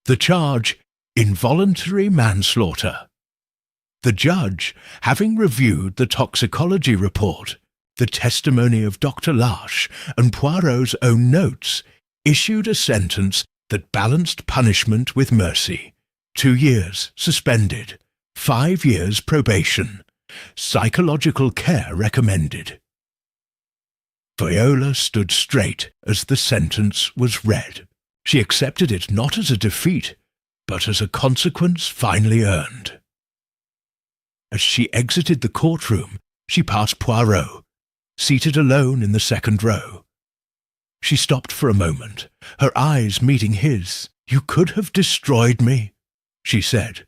The charge, involuntary manslaughter. The judge, having reviewed the toxicology report, the testimony of Dr. Larche, and Poirot's own notes, issued a sentence that balanced punishment with mercy. 2 years suspended, 5 years probation, psychological care recommended. Viola stood straight as the sentence was read. She accepted it not as a defeat, but as a consequence finally earned. As she exited the courtroom, she passed Poirot, seated alone in the second row. She stopped for a moment, her eyes meeting his. "You could have destroyed me," she said.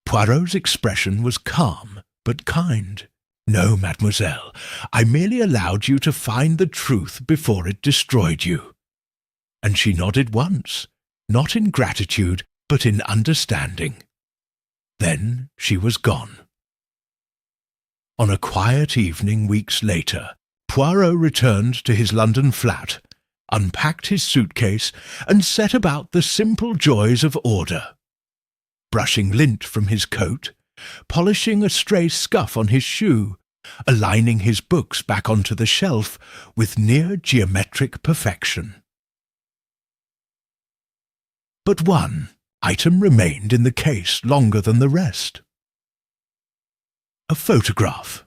Poirot's expression was calm but kind. "No, mademoiselle, I merely allowed you to find the truth before it destroyed you." And she nodded once, not in gratitude, but in understanding. Then she was gone. On a quiet evening weeks later, Poirot returned to his London flat, unpacked his suitcase, and set about the simple joys of order. Brushing lint from his coat, polishing a stray scuff on his shoe, aligning his books back onto the shelf with near geometric perfection. But one item remained in the case longer than the rest. A photograph.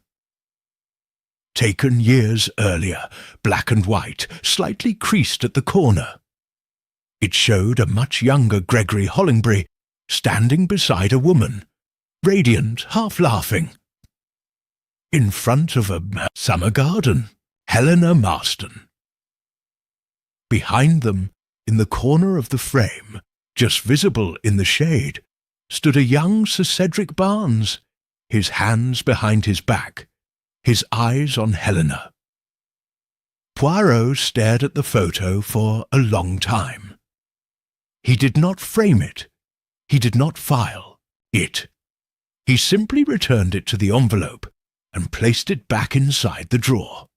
Taken years earlier, black and white, slightly creased at the corner. It showed a much younger Gregory Hollingbury standing beside a woman, radiant, half-laughing. In front of a summer garden, Helena Marston. Behind them, in the corner of the frame, just visible in the shade, stood a young Sir Cedric Barnes, his hands behind his back, his eyes on Helena. Poirot stared at the photo for a long time. He did not frame it. He did not file it. He simply returned it to the envelope and placed it back inside the drawer.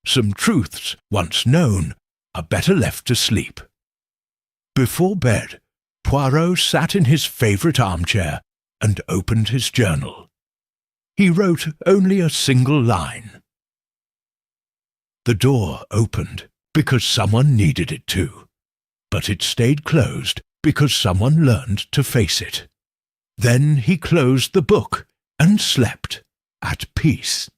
Some truths, once known, are better left to sleep. Before bed, Poirot sat in his favourite armchair and opened his journal. He wrote only a single line. The door opened because someone needed it to, but it stayed closed because someone learned to face it. Then he closed the book and slept at peace.